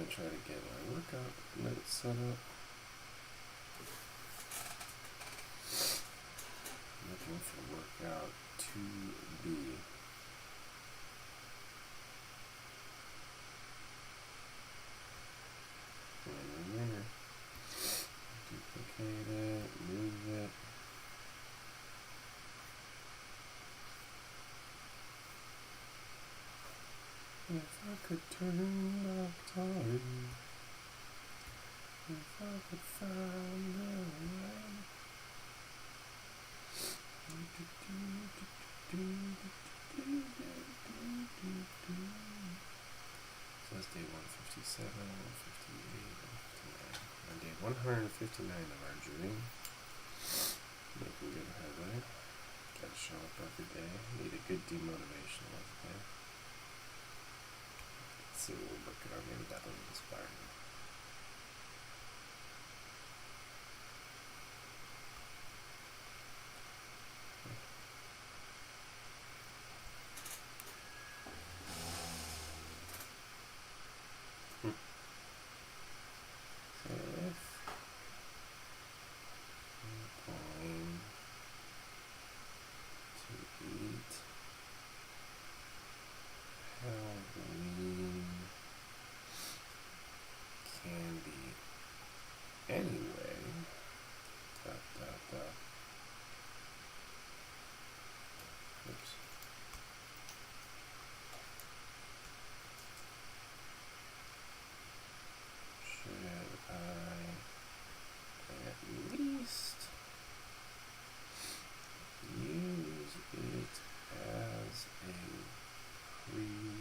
gonna try to get my workout notes set up. Looking for workout 2B. Winner. Duplicate it, move it. If I could turn back time, if I could find the way. So that's day 157, 158, 159. On day 159 of our journey, making good headway. Gotta show up every day. Need a good demotivational every day. Let's see what we're working on. Maybe that'll inspire me. Anyway, oops. Should I at least use it as a pre-workout?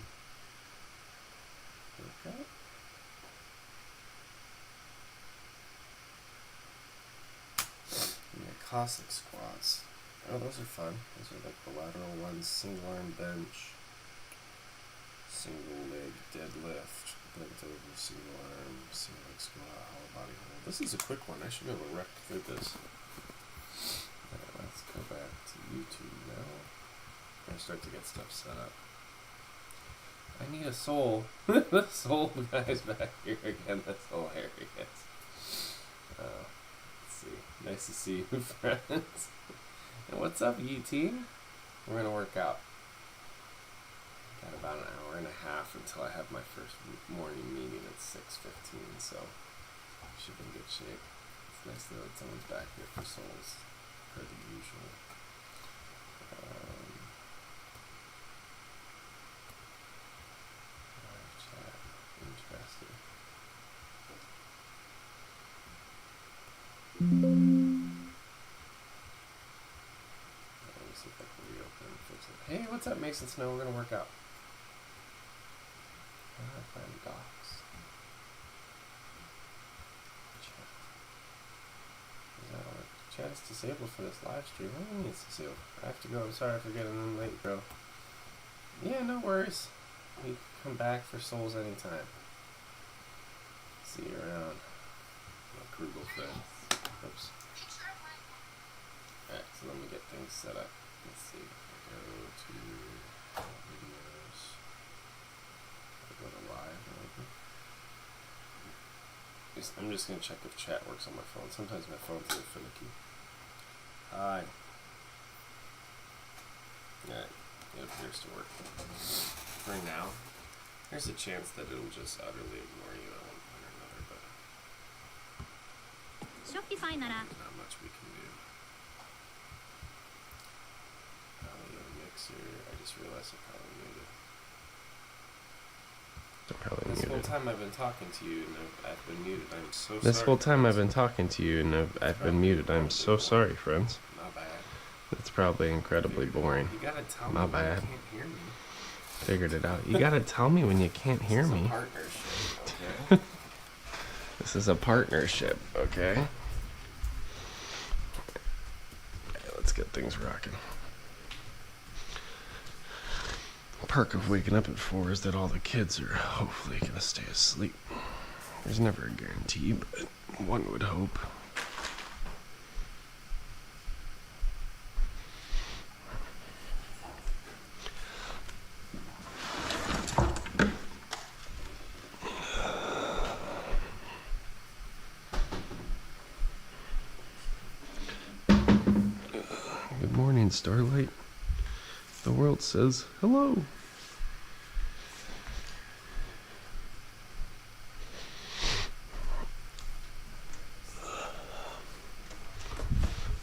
Cossack squats. Oh, those are fun. Those are like the lateral ones. Single arm bench, single leg deadlift, bent over single arm, single leg squat, hollow body hold. This is a quick one. I should be able to wreck through this. Alright, let's go back to YouTube now. I'm gonna start to get stuff set up. I need a soul. The soul guy's back here again. That's hilarious. Nice to see you, friends. And what's up, UT? We're gonna work out. Got about an hour and a half until I have my first morning meeting at 6:15, so should be in good shape. It's nice to know that someone's back here for souls, per the usual. Live chat, interesting. Let me see if I can reopen and fix it. Hey, what's up, Mason Snow? We're gonna work out. How do I find docs? Chat. Is that all? Chat is disabled for this live stream. What do you mean it's disabled? I have to go. I'm sorry for getting in late, bro. Yeah, no worries. You can come back for souls anytime. See you around. My Krugel friend. Oops. Alright, so let me get things set up. Let's see. I go to videos. I go to live. I'm just going to check if chat works on my phone. Sometimes my phone's a bit finicky. Hi. Alright, it appears to work. For now, there's a chance that it'll just utterly ignore you at one point or another, but there's not much we can do. Audio mixer. I just realized I probably muted. This whole time I've been talking to you and I've been muted. I'm so sorry. This whole time I've been talking to you and I've been muted. I'm so sorry, friends. My bad. It's probably incredibly boring. You gotta tell me My when bad. you can't hear me. Figured it out. You gotta tell me when you can't hear This is me. a partnership, okay? This is a partnership, okay? Let's get things rocking. Perk of waking up at 4 is that all the kids are hopefully gonna stay asleep. There's never a guarantee, but one would hope. starlight, the world says hello.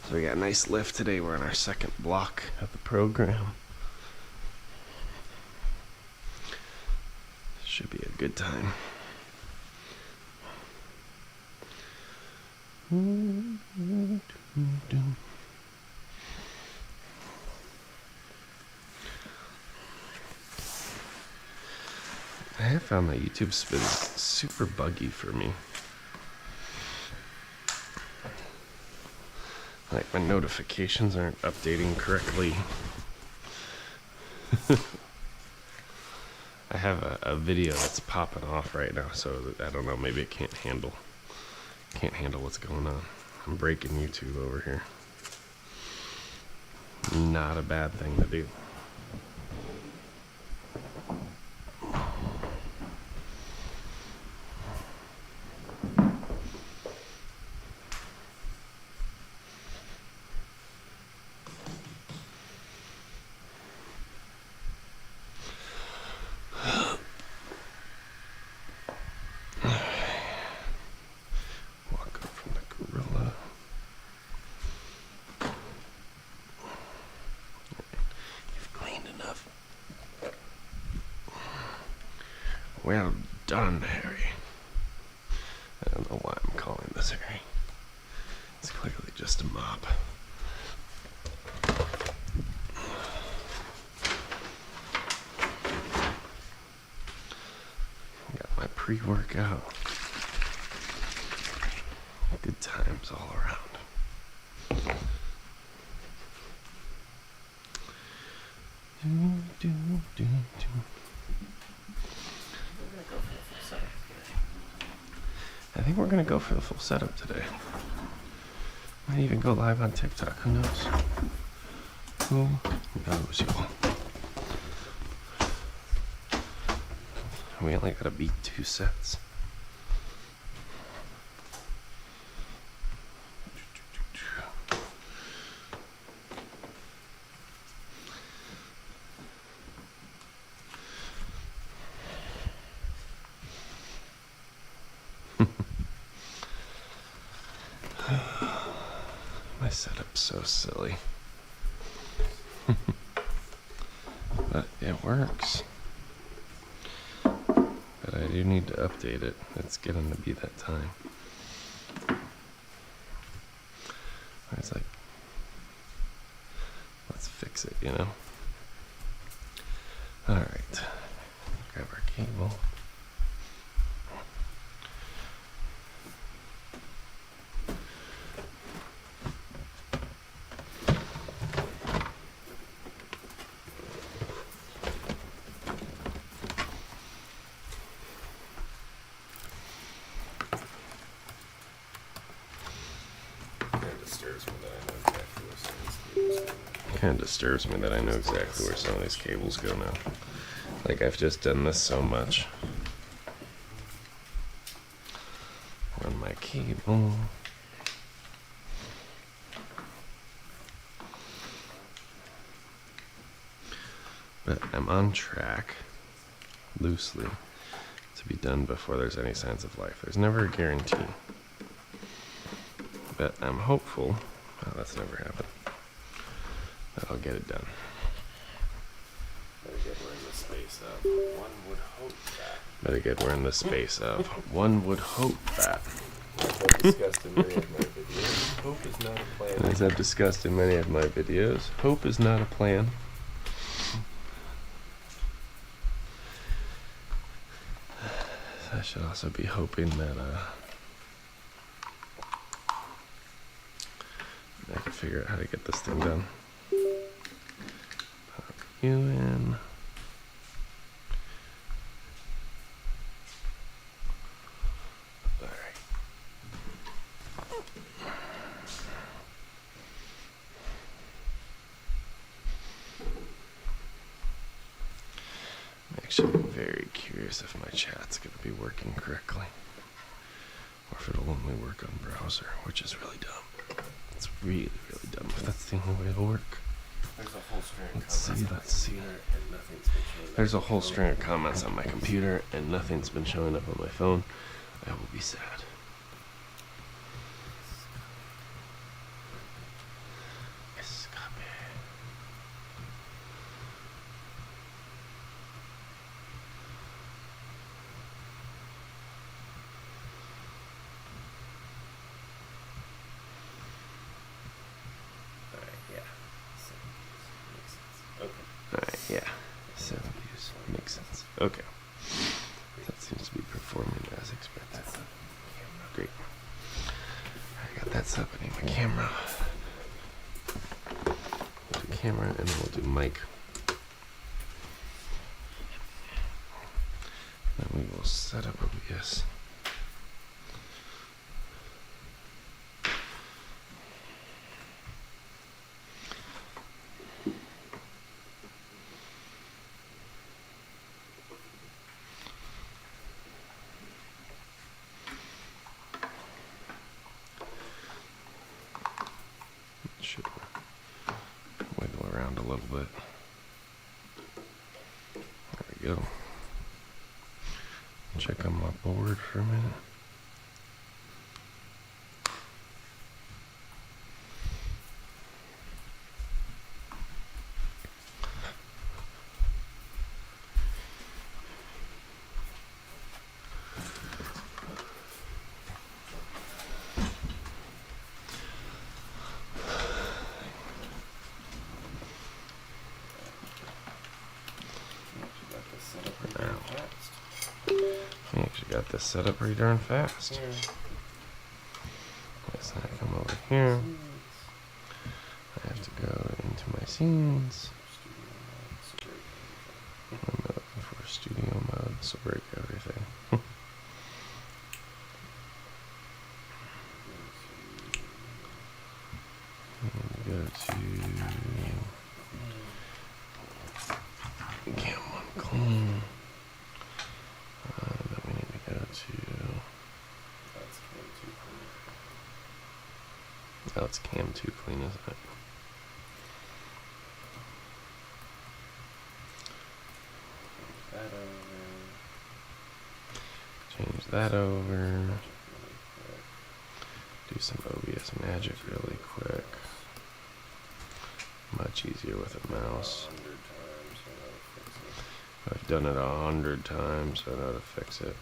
So we got a nice lift today. We're on our second block of the program. Should be a good time. I have found that YouTube's been super buggy for me. Like, my notifications aren't updating correctly. I have a video that's popping off right now, so I don't know, maybe it can't handle what's going on. I'm breaking YouTube over here. Not a bad thing to do. Well done, Harry. I don't know why I'm calling this Harry. It's clearly just a mop. Got my pre-workout. Good times all around. I think we're gonna go for the full setup today. Might even go live on TikTok. Who knows? Who knows, y'all? We only gotta beat 2 sets. My setup's so silly. But it works. But I do need to update it. It's getting to be that time. It's like, let's fix it, you know? Alright. Grab our cable. Kind of disturbs me that I know exactly where some of these cables go now. Like, I've just done this so much. Run my cable. But I'm on track, loosely, to be done before there's any signs of life. There's never a guarantee. But I'm hopeful. Oh, that's never happened. That I'll get it done. Better get we're in the space of. One would hope that. Better get we're in the space of. One would hope that. As I've discussed in many of my videos, hope is not a plan. As I've discussed in many of my videos, hope is not a plan. I should also be hoping that I can figure out how to get this thing done. Pop you in. Alright. I'm actually very curious if my chat's going to be working correctly. Or if it'll only work on browser, which is really dumb. It's really, really dumb if that's the only way it'll work. There's a whole string of Let's see. and nothing's been showing up. There's a whole string of comments on my computer, and nothing's been showing up on my phone. I will be sad. Alright, yeah. 7 views. Makes sense. Okay. That seems to be performing as expected. Great. I got that set up. I need my camera. We'll do camera and then we'll do mic. Then we will set up OBS. Should wiggle around a little bit. There we go. Check on my board for a minute. I actually got this set up pretty darn fast. Yes, I come over here. I have to go into my scenes. I'm looking for studio mode, so break everything. And go to Cam 1 clean. Then we need to go to. Oh, it's Cam 2 clean, isn't it? Change that over. Do some OBS magic really quick. Much easier with a mouse. I've done it 100 times, so I know how to fix it.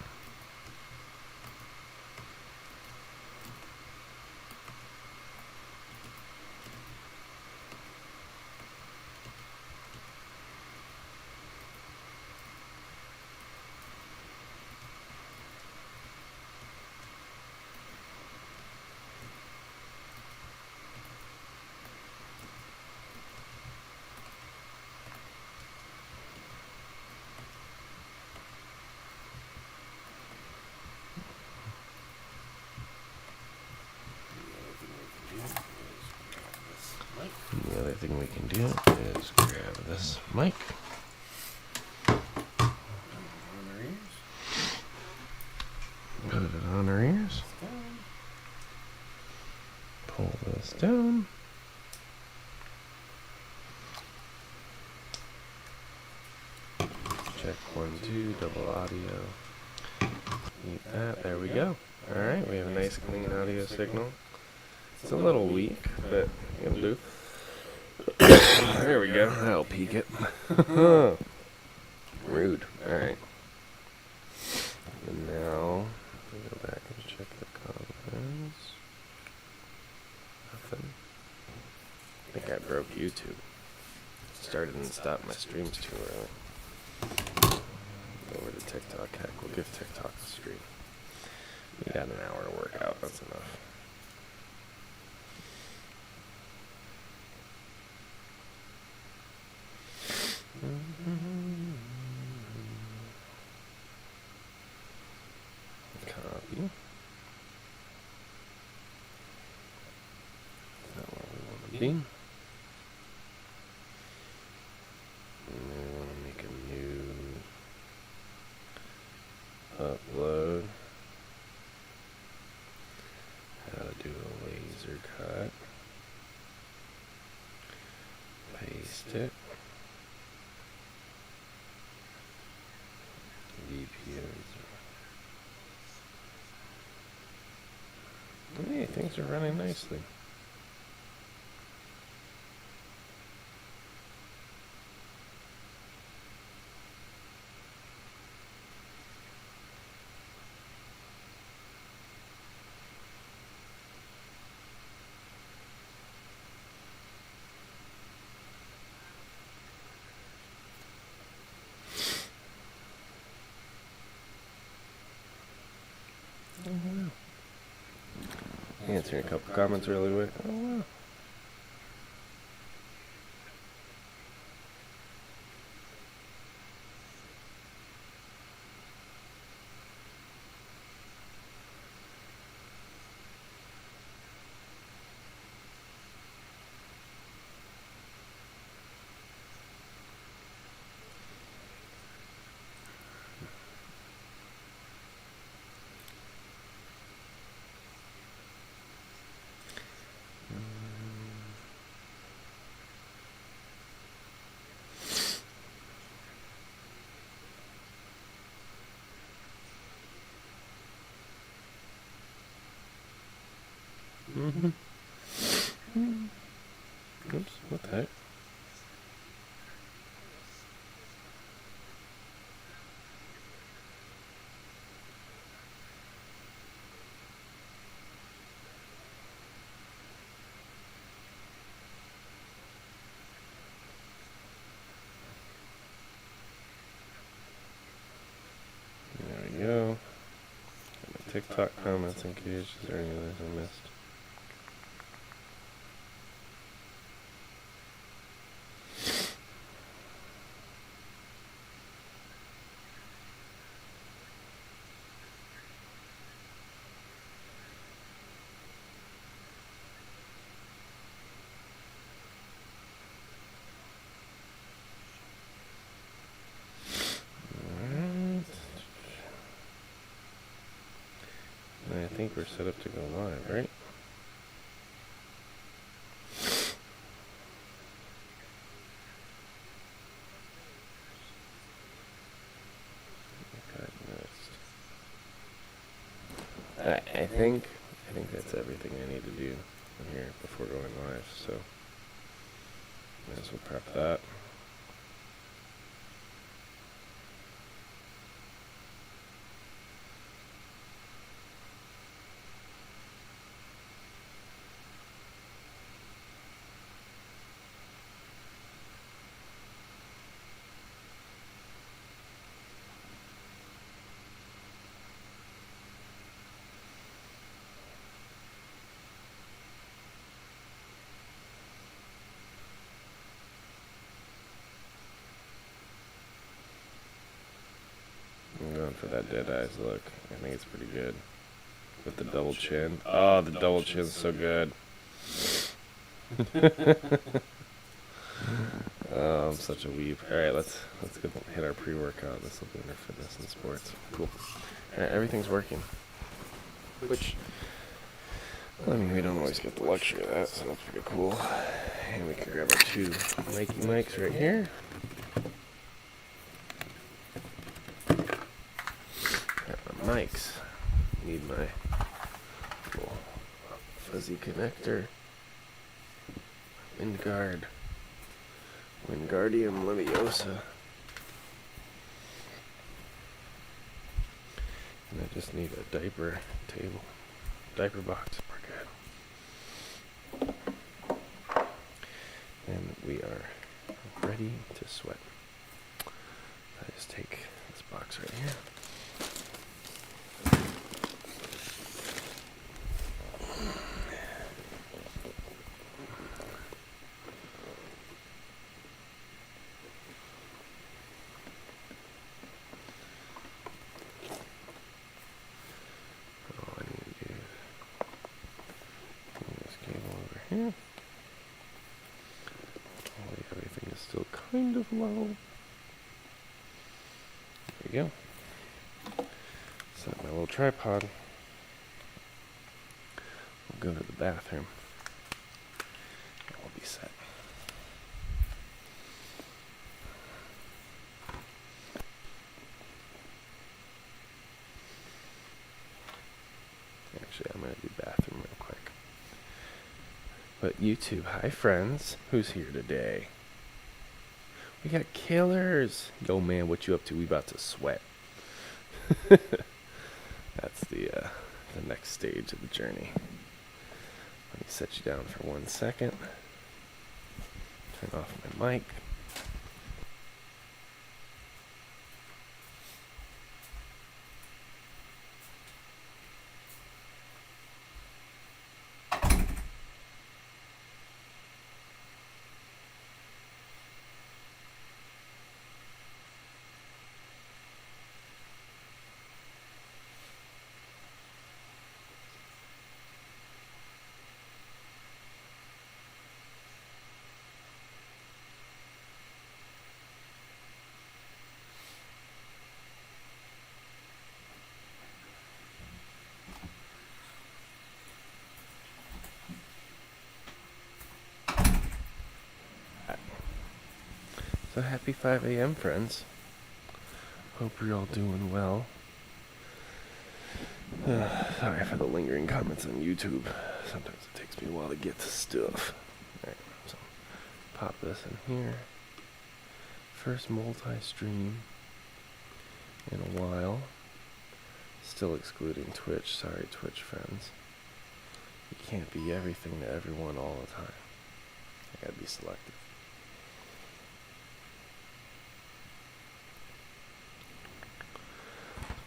And the other thing we can do is grab this mic. Put it on our ears. Pull this down. Check 1, 2, double audio. Eat that. There we go. Alright, we have a nice clean audio signal. It's a little weak, but it'll do. There we go. That'll peak it. Rude. Alright. And now, we go back and check the comments. Nothing. I think I broke YouTube. Started and stopped my streams too early. Go over to TikTok. Heck, we'll give TikTok a stream. We got an hour to work out. That's enough. Copy. Is that where we want to be? And then we want to make a new upload. How to do a laser cut. Paste it. VPOs. Hey, things are running nicely. Oh, wow. Answering a couple comments really quick. Oh, wow. Mm-hmm. Oops, what the heck? There we go. TikTok comments engaged. Is there any others I missed? I think we're set up to go live, right? I think that's everything I need to do here before going live, so might as well prep that. I'm going for that dead eyes look. I think it's pretty good. With the double chin. Oh, the double chin's so good. Oh, I'm such a weeb. Alright, let's go hit our pre-workout. This will be under fitness and sports. Cool. Alright, everything's working. Which, I mean, we don't always get the luxury of that, so that's pretty cool. And we can grab our two Mikey mics right here. Mics. Need my little fuzzy connector. Wingardium Leviosa. And I just need a diaper box. We're good. And we are ready to sweat. I just take this box right here. Here. Oh, everything is still kind of low. There we go. Set my little tripod. We'll go to the bathroom. And we'll be set. Actually, I'm going to do bathroom real quick. But YouTube, hi friends. Who's here today? We got killers. Yo man, what you up to? We about to sweat. That's the next stage of the journey. Let me set you down for 1 second. Turn off my mic. So happy 5 a.m. friends. Hope you're all doing well. Sorry for the lingering comments on YouTube. Sometimes it takes me a while to get to stuff. Alright, so pop this in here. First multi-stream in a while. Still excluding Twitch. Sorry, Twitch friends. You can't be everything to everyone all the time. I gotta be selective.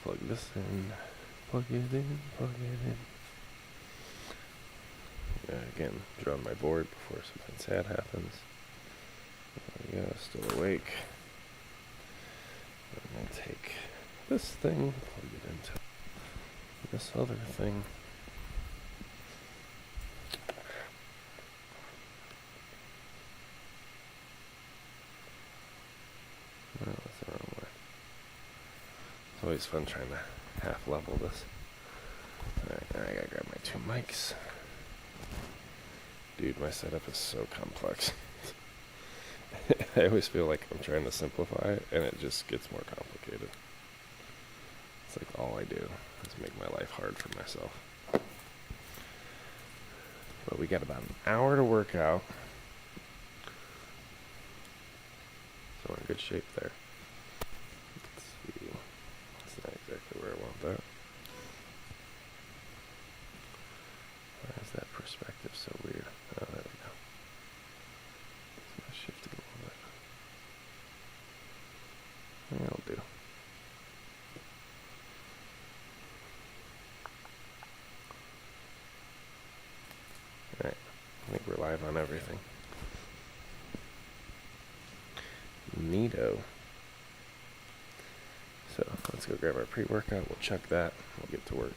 Plug this in, plug it in, plug it in. Again, draw on my board before something sad happens. There we go, still awake. I'm going to take this thing, plug it into this other thing. Oh, that's the wrong way. It's always fun trying to half level this. Alright, now I gotta grab my 2 mics. Dude, my setup is so complex. I always feel like I'm trying to simplify it, and it just gets more complicated. It's like all I do is make my life hard for myself. But we got about an hour to work out. So we're in good shape there. Let's see. That's not exactly where I want that. Why is that perspective so weird? Oh, there we go. It's shifting a little bit. That'll do. Alright. I think we're live on everything. Neato. So let's go grab our pre-workout. We'll chuck that. We'll get to work.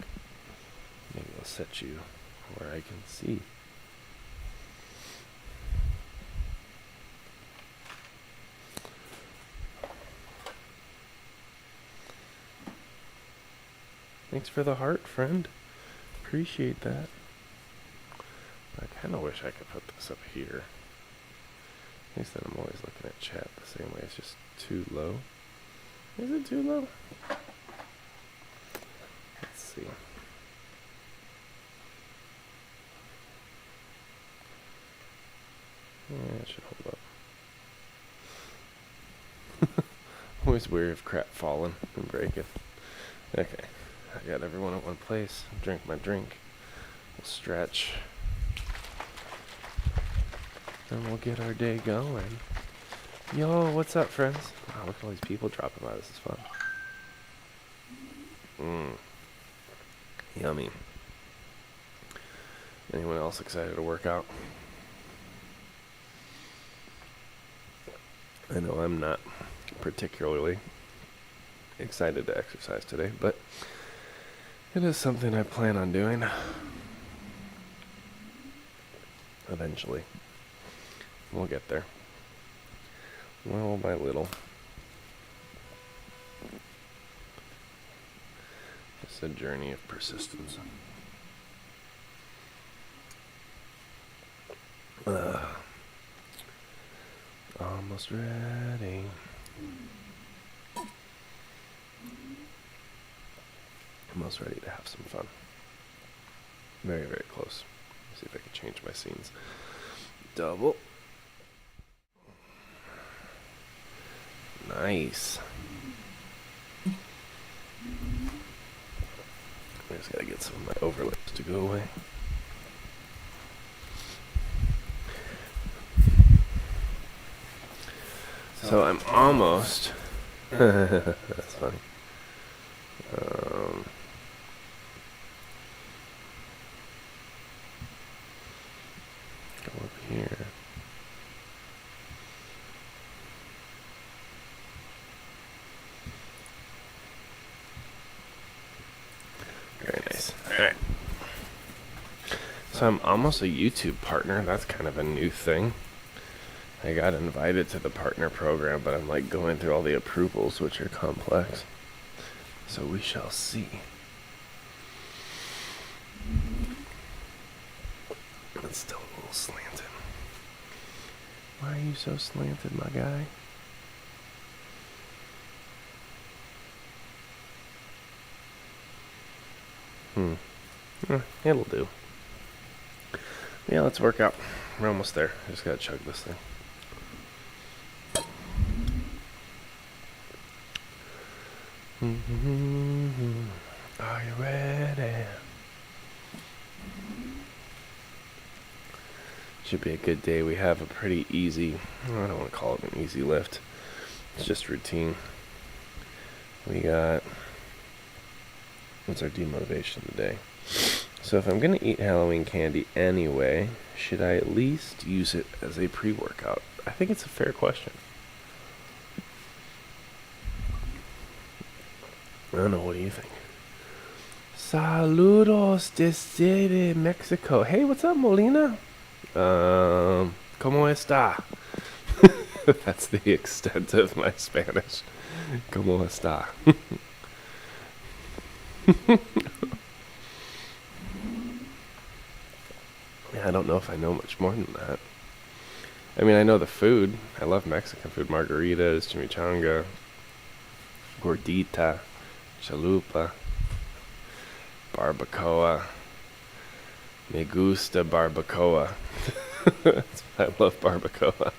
Maybe I'll set you where I can see. Thanks for the heart, friend. Appreciate that. I kind of wish I could put this up here. At least that I'm always looking at chat the same way. It's just too low. Is it too low? Let's see. Yeah, it should hold up. Always weary of crap falling and breaking. Okay, I got everyone at one place. Drink my drink. We'll stretch. And we'll get our day going. Yo, what's up, friends? Wow, look at all these people dropping by. This is fun. Yummy. Anyone else excited to work out? I know I'm not particularly excited to exercise today, but it is something I plan on doing eventually. We'll get there. Little by little. It's a journey of persistence. Almost ready. Almost ready to have some fun. Very, very close. Let's see if I can change my scenes. Double. Nice. I just gotta get some of my overlaps to go away. So I'm almost. That's funny. Go up here. Very nice. Alright. So I'm almost a YouTube partner. That's kind of a new thing. I got invited to the partner program, but I'm like going through all the approvals, which are complex. So we shall see. It's still a little slanted. Why are you so slanted, my guy? It'll do. Yeah, let's work out. We're almost there. I just gotta chug this thing. Are you ready? Should be a good day. We have a pretty easy, I don't want to call it an easy lift. It's just routine. We got, what's our demotivation today? So if I'm going to eat Halloween candy anyway, should I at least use it as a pre-workout? I think it's a fair question. I don't know, what do you think? Saludos desde Mexico. Hey, what's up, Molina? ¿Cómo está? That's the extent of my Spanish. ¿Cómo está? Yeah, I don't know if I know much more than that. I mean, I know the food. I love Mexican food. Margaritas, chimichanga, gordita, chalupa, barbacoa. Me gusta barbacoa. I love barbacoa.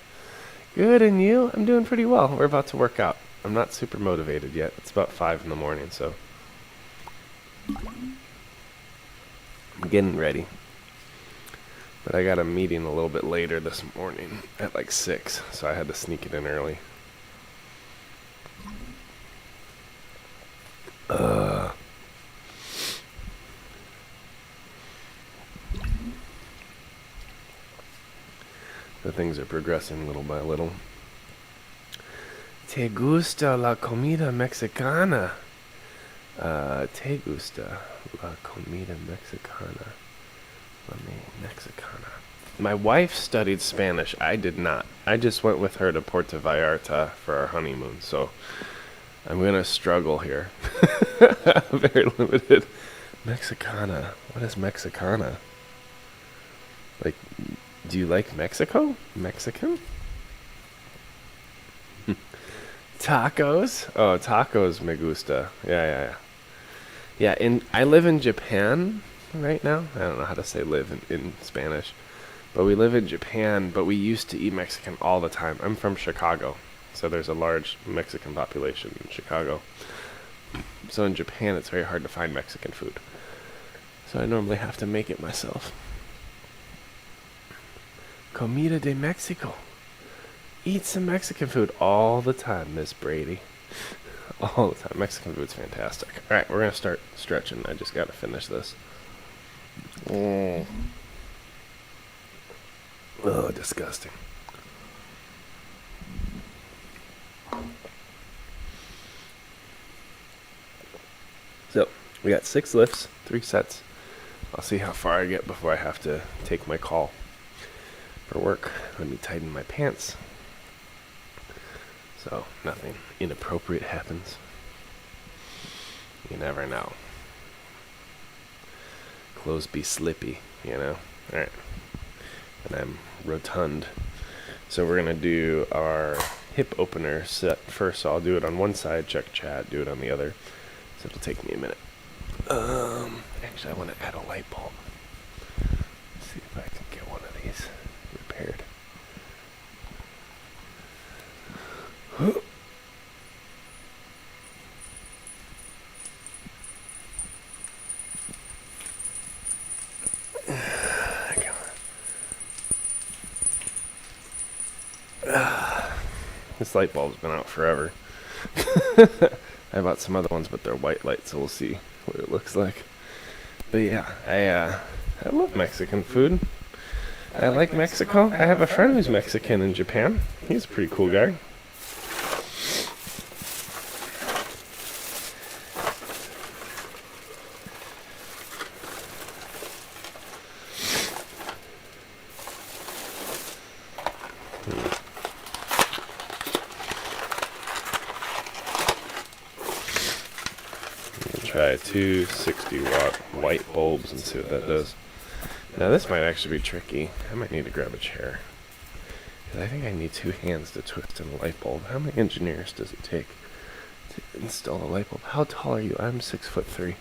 Good, and you? I'm doing pretty well. We're about to work out. I'm not super motivated yet. It's about 5 in the morning, so I'm getting ready. But I got a meeting a little bit later this morning at like 6, so I had to sneak it in early. The things are progressing little by little. ¿Te gusta la comida mexicana? ¿Te gusta la comida mexicana? Mexicana. My wife studied Spanish. I did not. I just went with her to Puerto Vallarta for our honeymoon, so I'm going to struggle here. Very limited. Mexicana. What is Mexicana? Like, do you like Mexico? Mexican? Tacos? Oh, tacos me gusta. Yeah. Yeah, I live in Japan right now. I don't know how to say live in Spanish. But we live in Japan, but we used to eat Mexican all the time. I'm from Chicago, so there's a large Mexican population in Chicago. So in Japan, it's very hard to find Mexican food. So I normally have to make it myself. Comida de Mexico. Eat some Mexican food all the time, Miss Brady. All the time. Mexican food's fantastic. All right, we're going to start stretching. I just got to finish this. Oh, disgusting. So, we got 6 lifts, 3 sets. I'll see how far I get before I have to take my call for work. Let me tighten my pants so nothing inappropriate happens. You never know. Clothes be slippy, you know. Alright. And I'm rotund. So we're going to do our hip opener set first. So I'll do it on one side, check chat, do it on the other. So it'll take me a minute. Actually, I want to add a light bulb. This light bulb's been out forever. I bought some other ones, but they're white lights, so we'll see what it looks like. But yeah, I love Mexican food. I like Mexico. I have a friend who's Mexican in Japan. He's a pretty cool guy. Try 2 60-watt white bulbs and see what that does. Now this might actually be tricky. I might need to grab a chair. I think I need 2 hands to twist in a light bulb. How many engineers does it take to install a light bulb? How tall are you? I'm 6'3".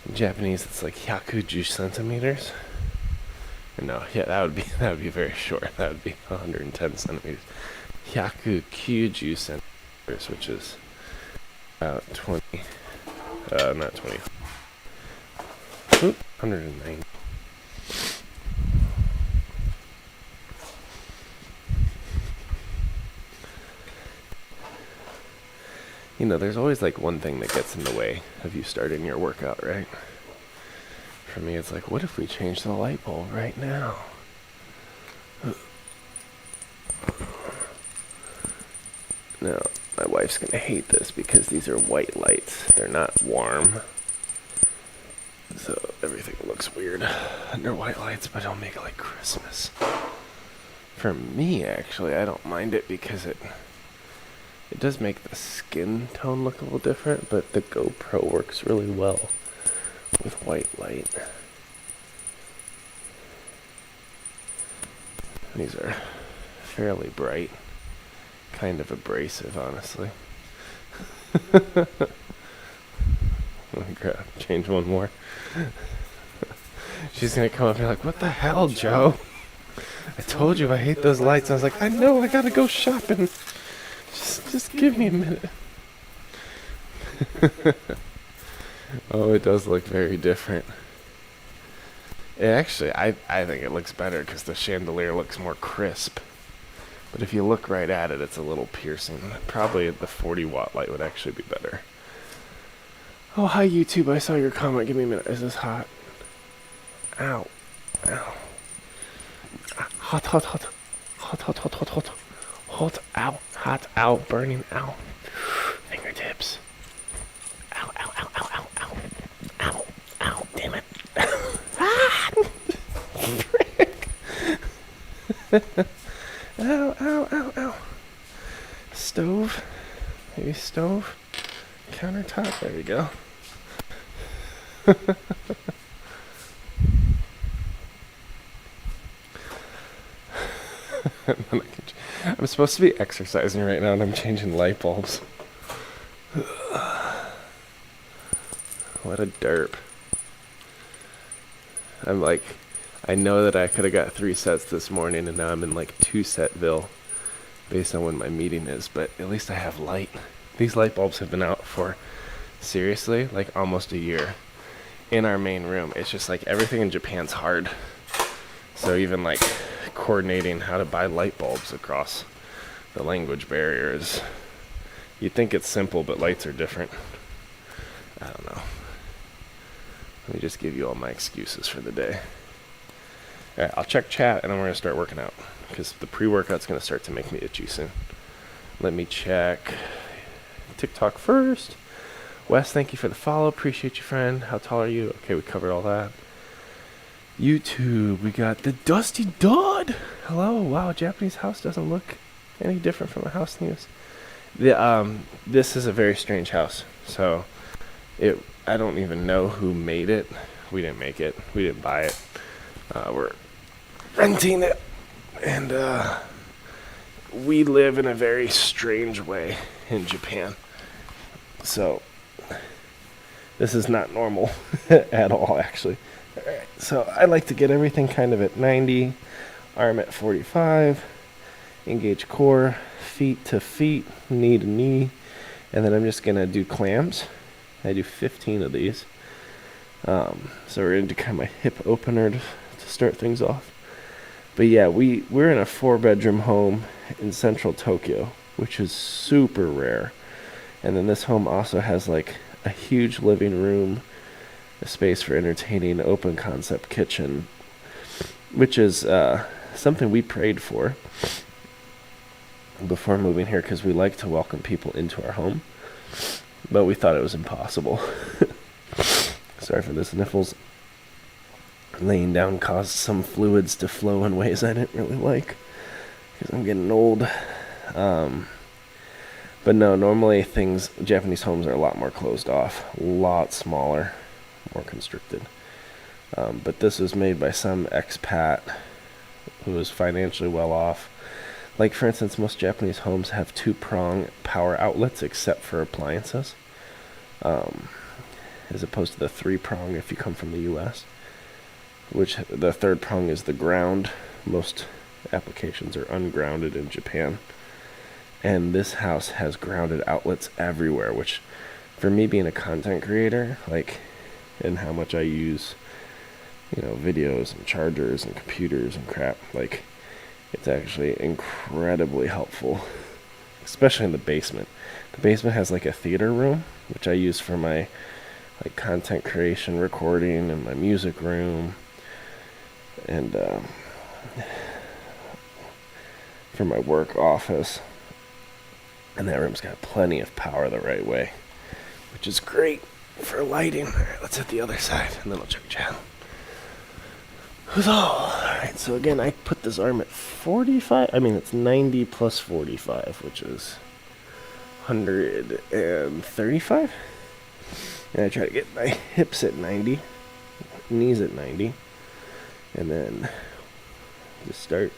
In Japanese, it's like 110 centimeters. No, yeah, that would be very short. That would be 110 centimeters. 190 centimeters, which is about 20. Not 20. 109. You know, there's always like one thing that gets in the way of you starting your workout, right? For me, it's like, what if we change the light bulb right now? Now, my wife's gonna hate this because these are white lights. They're not warm. So everything looks weird under white lights, but it'll make it like Christmas. For me, actually, I don't mind it because it does make the skin tone look a little different, but the GoPro works really well with white light. These are fairly bright, kind of abrasive, honestly. Let me change one more. She's gonna come up and be like, "What the hell, Joe? I told you I hate those lights." I was like, "I know, I gotta go shopping. Just give me a minute." Oh, it does look very different. Actually, I think it looks better because the chandelier looks more crisp. But if you look right at it, it's a little piercing. Probably the 40-watt light would actually be better. Oh, hi, YouTube. I saw your comment. Give me a minute. Is this hot? Ow. Ow. Hot, hot, hot. Hot, hot, hot, hot, hot. Hot, ow. Hot, ow. Burning, ow. Fingertips. Ow, ow, ow, ow, ow, ow. Ow, ow. Damn it. Ah! Frick. Ow, ow, ow, ow. Stove. Maybe stove. Countertop. There you go. I'm supposed to be exercising right now and I'm changing light bulbs. What a derp. I'm like, I know that I could have got 3 sets this morning and now I'm in like 2-setville based on when my meeting is, but at least I have light. These light bulbs have been out for, seriously, like almost a year in our main room. It's just like everything in Japan's hard. So even like coordinating how to buy light bulbs across the language barriers. You'd think it's simple, but lights are different. I don't know. Let me just give you all my excuses for the day. Alright, I'll check chat and then we're going to start working out because the pre-workout's going to start to make me itchy soon. Let me check TikTok first. Wes, thank you for the follow. Appreciate you, friend. How tall are you? Okay, we covered all that. YouTube, we got the Dusty Dud. Hello. Wow, Japanese house doesn't look any different from a house in the US. This is a very strange house. So, I don't even know who made it. We didn't make it. We didn't buy it. We're renting it. And we live in a very strange way in Japan. So, this is not normal at all, actually. Alright, so I like to get everything kind of at 90, arm at 45, engage core, feet to feet, knee to knee, and then I'm just going to do clams. I do 15 of these. So we're going to do kind of my hip opener to start things off. But yeah, we're in a 4-bedroom home in central Tokyo, which is super rare. And then this home also has like a huge living room, a space for entertaining, open concept kitchen, which is something we prayed for before moving here, because we like to welcome people into our home, but we thought it was impossible. Sorry for the sniffles. Laying down caused some fluids to flow in ways I didn't really like, because I'm getting old. But no, normally Japanese homes are a lot more closed off, a lot smaller, more constricted. But this was made by some expat who is financially well off. Like, for instance, most Japanese homes have 2-prong power outlets except for appliances, as opposed to the 3-prong if you come from the U.S., which the 3rd prong is the ground. Most applications are ungrounded in Japan. And this house has grounded outlets everywhere, which, for me being a content creator, like, and how much I use, videos and chargers and computers and crap, like, it's actually incredibly helpful, especially in the basement. The basement has like a theater room, which I use for my like content creation, recording, and my music room, and for my work office. And that room's got plenty of power the right way, which is great for lighting. Alright, let's hit the other side, and then I'll check channel. Alright, so again, I put this arm at 45. I mean, it's 90 plus 45, which is 135. And I try to get my hips at 90, knees at 90, and then just start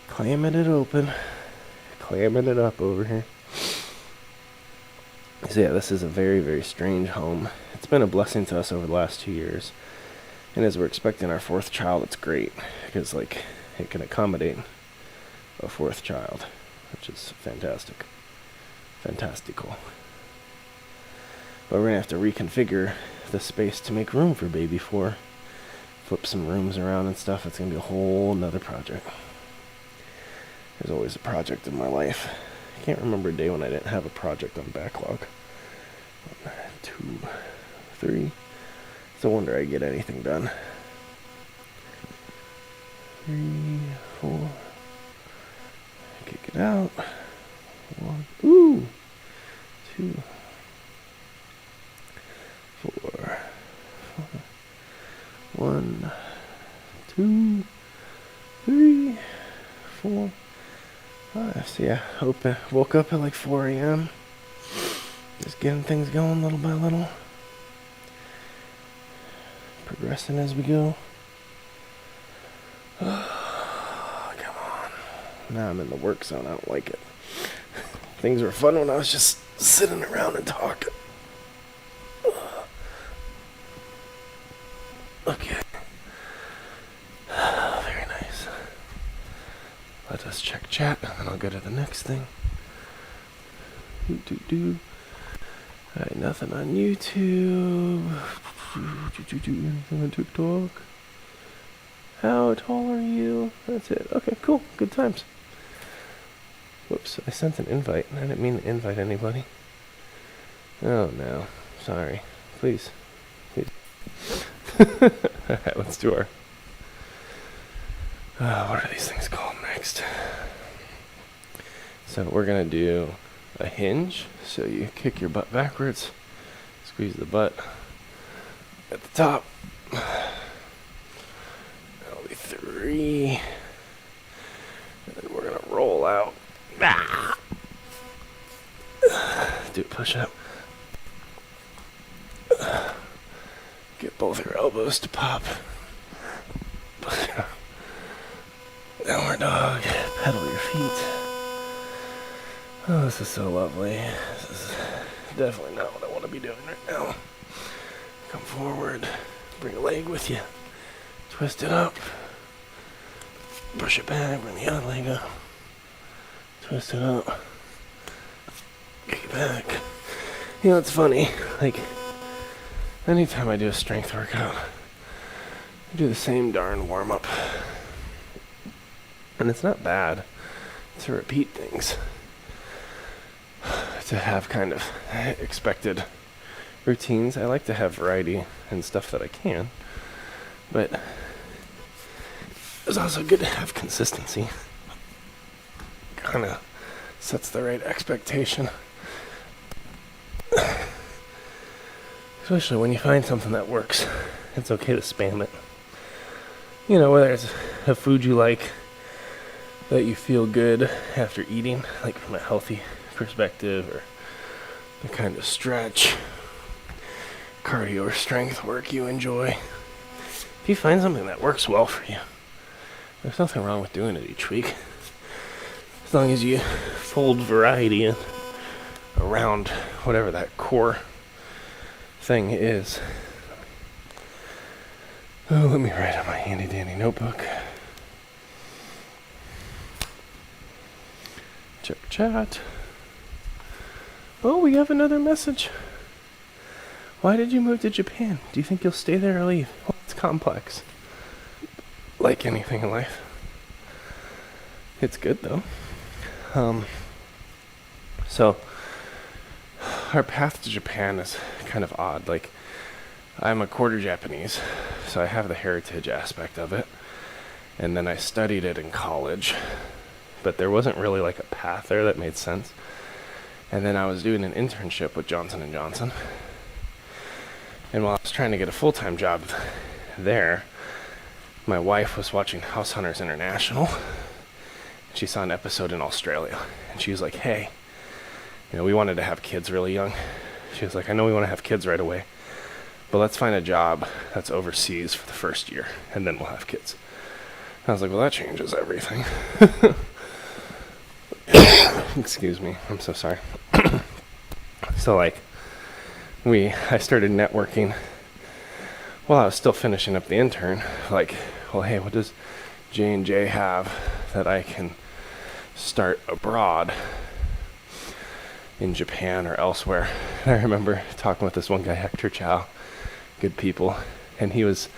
clamming it open, clamming it up over here. So yeah, this is a very, very strange home. It's been a blessing to us over the last 2 years. And as we're expecting our 4th child, it's great, because like it can accommodate a 4th child, which is fantastic. Fantastical. But we're going to have to reconfigure the space to make room for baby 4. Flip some rooms around and stuff. It's going to be a whole nother project. There's always a project in my life. I can't remember a day when I didn't have a project on backlog. 1, 2, 3. It's a wonder I get anything done. 3, 4. Kick it out. 1. Ooh. 2. 4. 1, 2, 3, 4, 5. So yeah, woke up at like 4 a.m. Just getting things going little by little. Progressing as we go. Oh, come on. Now I'm in the work zone. I don't like it. Things were fun when I was just sitting around and talking. Okay. Very nice. Let us check chat, and then I'll go to the next thing. Alright, nothing on YouTube. Anything on TikTok? How tall are you? That's it. Okay, cool. Good times. Whoops, I sent an invite, and I didn't mean to invite anybody. Oh no. Sorry. Please. Alright, let's do our... what are these things called next? So we're going to do a hinge. So you kick your butt backwards, squeeze the butt at the top. That'll be 3. And then we're going to roll out. Do a push-up. Get both your elbows to pop. Downward dog. Pedal your feet. Oh, this is so lovely. This is definitely not what I want to be doing right now. Come forward. Bring a leg with you. Twist it up. Push it back. Bring the other leg up. Twist it up. Kick it back. You know, it's funny. Like, anytime I do a strength workout, I do the same darn warm-up. And it's not bad to repeat things, to have kind of expected routines. I like to have variety and stuff that I can, but it's also good to have consistency. Kind of sets the right expectation. Especially when you find something that works, it's okay to spam it. You know, whether it's a food you like, that you feel good after eating, like from a healthy perspective, or the kind of stretch, cardio or strength work you enjoy. If you find something that works well for you, there's nothing wrong with doing it each week. As long as you fold variety in around whatever that core thing is. Oh, let me write on my handy dandy notebook. Check chat. Oh, we have another message. Why did you move to Japan? Do you think you'll stay there or leave? Well, it's complex. Like anything in life. It's good though. So, our path to Japan is kind of odd. Like, I'm a quarter Japanese, so I have the heritage aspect of it. And then I studied it in college. But there wasn't really like a path there that made sense. And then I was doing an internship with Johnson & Johnson. And while I was trying to get a full-time job there, my wife was watching House Hunters International. She saw an episode in Australia. And she was like, hey, we wanted to have kids really young. She was like, I know we want to have kids right away, but let's find a job that's overseas for the first year, and then we'll have kids. And I was like, well, that changes everything. Excuse me, I'm so sorry. So I started networking while I was still finishing up the intern. Like, well, hey, what does J&J have that I can start abroad in Japan or elsewhere? And I remember talking with this one guy, Hector Chow, good people, and he was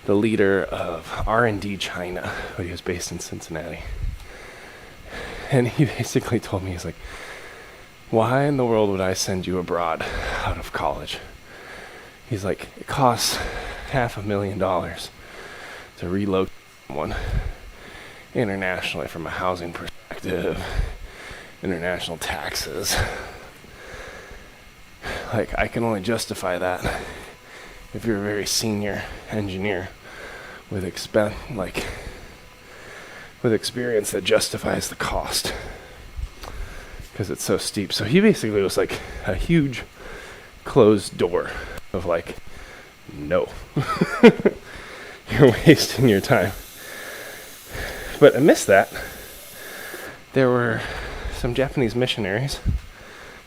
the leader of R&D China, but he was based in Cincinnati. And he basically told me, he's like, why in the world would I send you abroad out of college? He's like, it costs $500,000 to relocate someone internationally from a housing perspective, international taxes. Like, I can only justify that if you're a very senior engineer with experience that justifies the cost, because it's so steep. So he basically was like a huge closed door of like, no, you're wasting your time. But amidst that, there were some Japanese missionaries,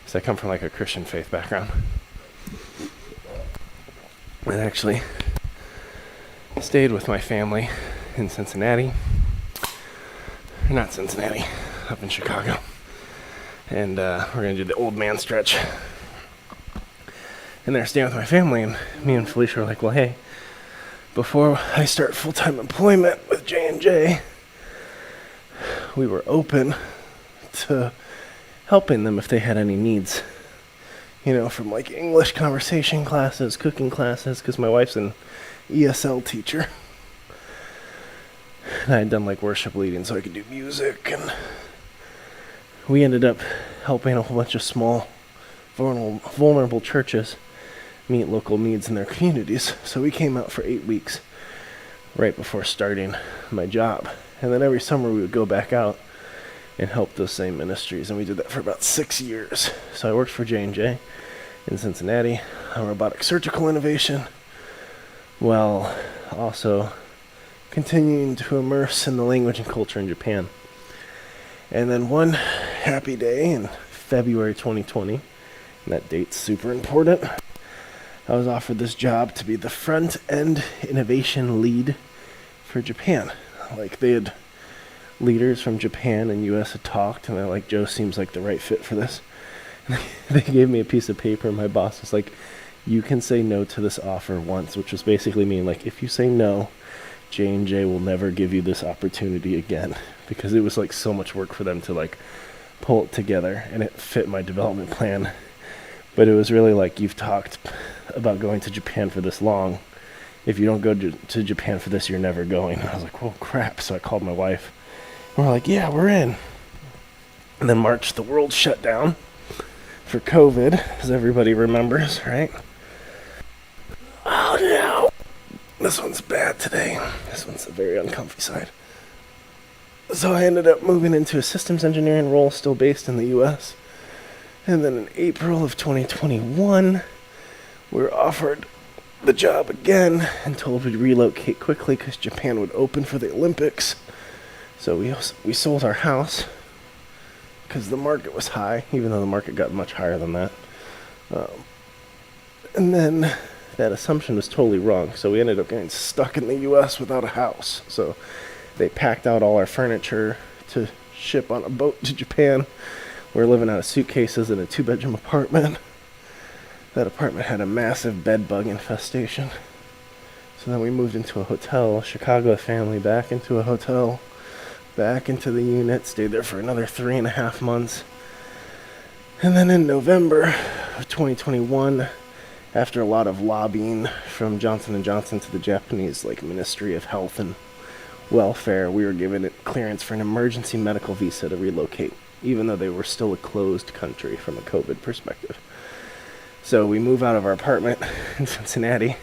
because I come from like a Christian faith background, and actually stayed with my family in Cincinnati. Not Cincinnati, up in Chicago. And we're going to do the old man stretch. And they're staying with my family, and me and Felicia were like, well, hey, before I start full-time employment with J&J, we were open to helping them if they had any needs. From like English conversation classes, cooking classes, because my wife's an ESL teacher. And I had done like worship leading so I could do music, and we ended up helping a whole bunch of small, vulnerable churches meet local needs in their communities. So we came out for 8 weeks right before starting my job. And then every summer we would go back out and help those same ministries. And we did that for about 6 years. So I worked for J&J in Cincinnati on robotic surgical innovation, while also continuing to immerse in the language and culture in Japan. And then one happy day in February 2020, and that date's super important, I was offered this job to be the front-end innovation lead for Japan. Like, they had leaders from Japan and US had talked, and they're like, Joe seems like the right fit for this. And they gave me a piece of paper, and my boss was like, you can say no to this offer once, which was basically mean, like, if you say no, J&J will never give you this opportunity again, because it was like so much work for them to like pull it together, and it fit my development plan. But it was really like, you've talked about going to Japan for this long. If you don't go to Japan for this, you're never going. And I was like, well, crap. So I called my wife. And we're like, yeah, we're in. And then March, the world shut down for COVID, as everybody remembers, right? Oh, no. This one's bad today. This one's the very uncomfy side. So I ended up moving into a systems engineering role, still based in the U.S., and then in April of 2021, we were offered the job again and told we'd relocate quickly because Japan would open for the Olympics. So we sold our house because the market was high, even though the market got much higher than that. And then that assumption was totally wrong. So we ended up getting stuck in the U.S. without a house. So they packed out all our furniture to ship on a boat to Japan. We're living out of suitcases in a 2-bedroom apartment. That apartment had a massive bed bug infestation. So then we moved into a hotel, Chicago family, back into a hotel, back into the unit, stayed there for another 3.5 months. And then in November of 2021, after a lot of lobbying from Johnson & Johnson to the Japanese Ministry of Health and Welfare, we were given clearance for an emergency medical visa to relocate, even though they were still a closed country from a COVID perspective. So we move out of our apartment in Cincinnati.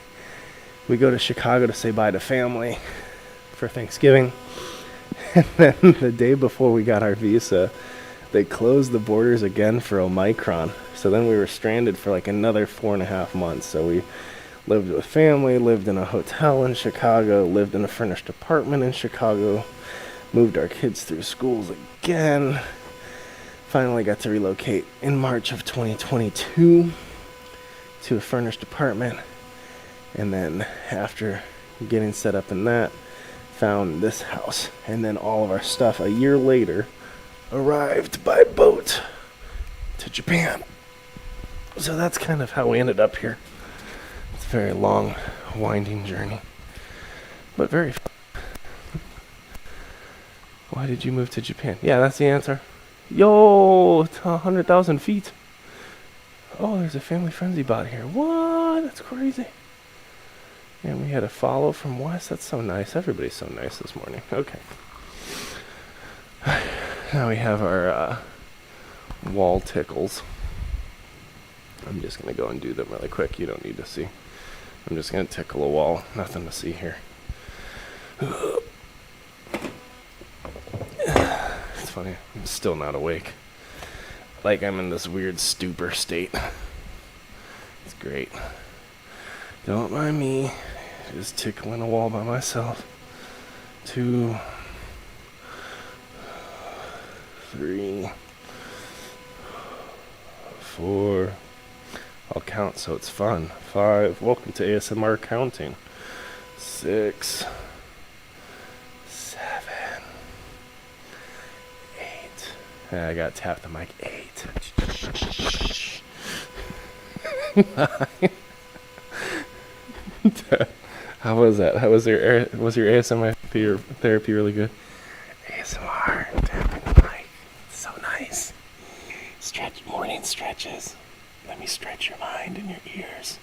We go to Chicago to say bye to family for Thanksgiving. And then the day before we got our visa, they closed the borders again for Omicron. So then we were stranded for another 4.5 months. So we lived with family, lived in a hotel in Chicago, lived in a furnished apartment in Chicago, moved our kids through schools again. Finally got to relocate in March of 2022 to a furnished apartment. And then after getting set up in that, found this house. And then all of our stuff a year later arrived by boat to Japan. So that's kind of how we ended up here. It's a very long, winding journey, but very fun. Why did you move to Japan? Yeah, that's the answer. Yo, it's 100,000 feet. Oh, there's a family frenzy bot here. What? That's crazy. And we had a follow from Wes. That's so nice. Everybody's so nice this morning. Okay. Now we have our wall tickles. I'm just going to go and do them really quick. You don't need to see. I'm just going to tickle a wall. Nothing to see here. It's funny. I'm still not awake. I'm in this weird stupor state. It's great. Don't mind me. Just tickling a wall by myself. 2, 3, 4. I'll count so it's fun. 5. Welcome to ASMR counting. 6, 7, 8. I gotta tap the mic. 8. 9. How was that? How was your ASMR therapy really good? ASMR, tapping the mic. So nice. Morning stretches. Let me stretch your mind and your ears.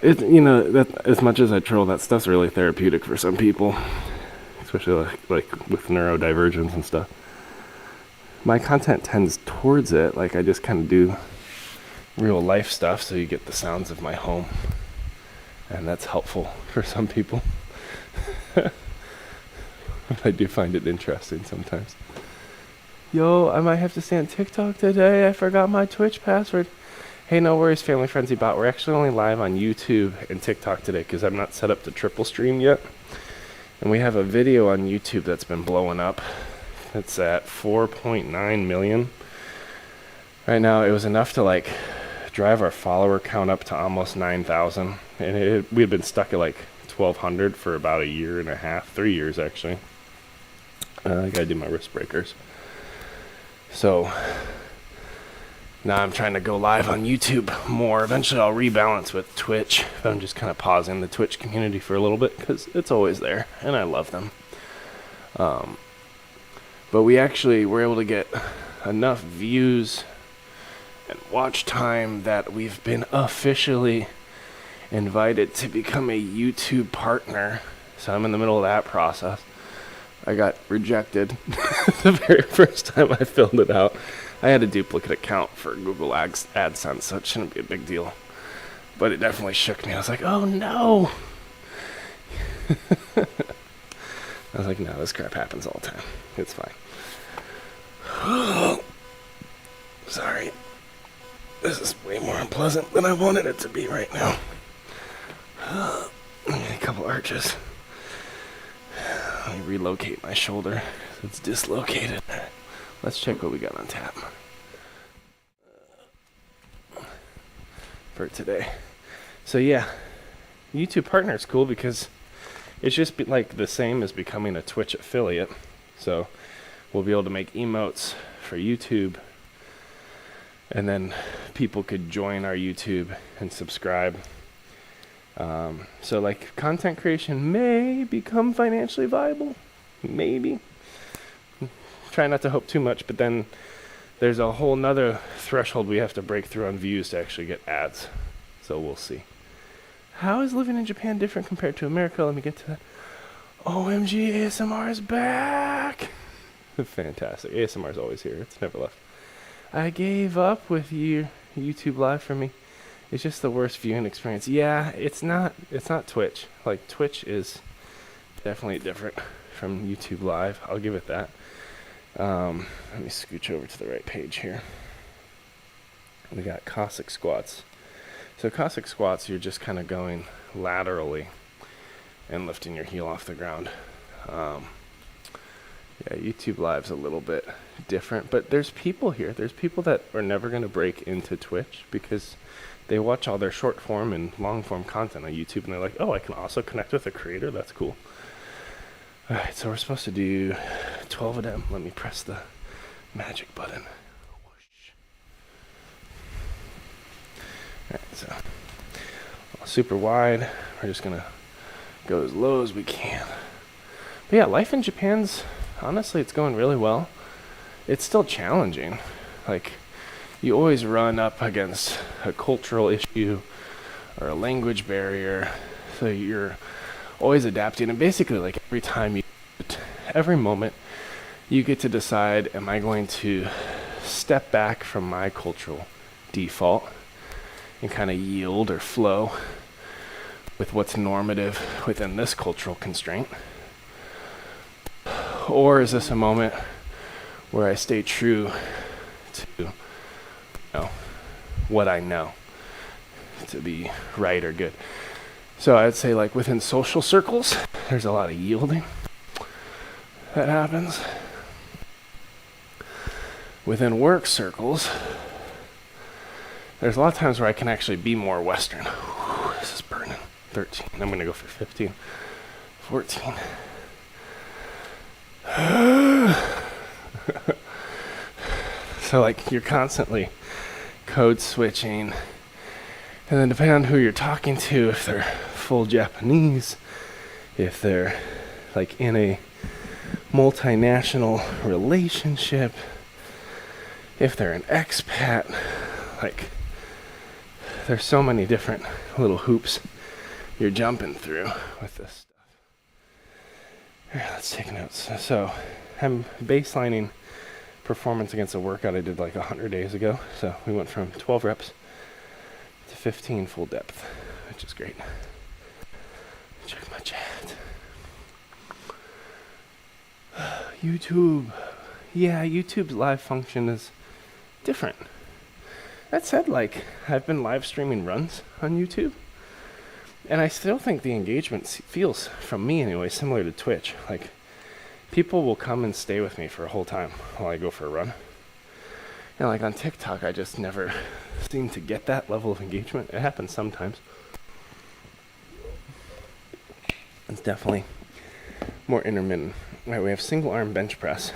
That as much as I troll, that stuff's really therapeutic for some people, especially like with neurodivergence and stuff. My content tends towards it. I just kind of do real life stuff, so you get the sounds of my home, and that's helpful for some people. I do find it interesting sometimes. Yo, I might have to stay on TikTok today. I forgot my Twitch password. Hey, no worries, Family Frenzy Bot. We're actually only live on YouTube and TikTok today because I'm not set up to triple stream yet. And we have a video on YouTube that's been blowing up. It's at 4.9 million. Right now, it was enough to drive our follower count up to almost 9,000. And we had been stuck at 1,200 for about 1.5 years, 3 years actually. I gotta do my wrist breakers. So Now I'm trying to go live on YouTube more. Eventually I'll rebalance with Twitch. But I'm just kind of pausing the Twitch community for a little bit because it's always there and I love them. But we actually were able to get enough views and watch time that we've been officially invited to become a YouTube partner. So I'm in the middle of that process. I got rejected the very first time I filled it out. I had a duplicate account for Google AdSense, so it shouldn't be a big deal. But it definitely shook me. I was like, oh no! I was like, no, this crap happens all the time. It's fine. Sorry. This is way more unpleasant than I wanted it to be right now. A couple arches. Let me relocate my shoulder. It's dislocated. Let's check what we got on tap for today. So yeah, YouTube partner is cool because it's just like the same as becoming a Twitch affiliate. So we'll be able to make emotes for YouTube, and then people could join our YouTube and subscribe. So like content creation may become financially viable, maybe. Try not to hope too much, but then there's a whole nother threshold we have to break through on views to actually get ads. So we'll see. How is living in Japan different compared to America? Let me get to that. OMG, ASMR is back! Fantastic. ASMR is always here. It's never left. I gave up with you. YouTube Live for me. It's just the worst viewing experience. Yeah, it's not Twitch. Like, Twitch is definitely different from YouTube Live. I'll give it that. Let me scooch over to the right page here. We got Cossack squats. So Cossack squats, you're just kind of going laterally and lifting your heel off the ground. Yeah, YouTube Live's a little bit different, but there's people here. There's people that are never going to break into Twitch because they watch all their short form and long form content on YouTube, and they're like, oh, I can also connect with a creator? That's cool. All right, so we're supposed to do 12 of them. Let me press the magic button. Whoosh. All right, so super wide. We're just going to go as low as we can. But yeah, life in Japan's, honestly, it's going really well. It's still challenging. Like, you always run up against a cultural issue or a language barrier. So you're always adapting. And basically, like, every moment, you get to decide, am I going to step back from my cultural default and kind of yield or flow with what's normative within this cultural constraint? Or is this a moment where I stay true to what I know to be right or good? So I'd say, like, within social circles, there's a lot of yielding that happens. Within work circles, there's a lot of times where I can actually be more Western. This is burning. 13. I'm going to go for 15. 14. So, like, you're constantly code switching, and then depending on who you're talking to, if they're full Japanese, if they're like in a multinational relationship, if they're an expat, like, there's so many different little hoops you're jumping through with this stuff. All right, let's take notes. So I'm baselining performance against a workout I did like 100 days ago. So we went from 12 reps to 15 full depth, which is great. Check my chat. YouTube. Yeah, YouTube's live function is different. That said, like, I've been live streaming runs on YouTube, and I still think the engagement feels, from me anyway, similar to Twitch. Like, people will come and stay with me for a whole time while I go for a run. And like on TikTok, I just never seem to get that level of engagement. It happens sometimes. It's definitely more intermittent. All right, we have single arm bench press.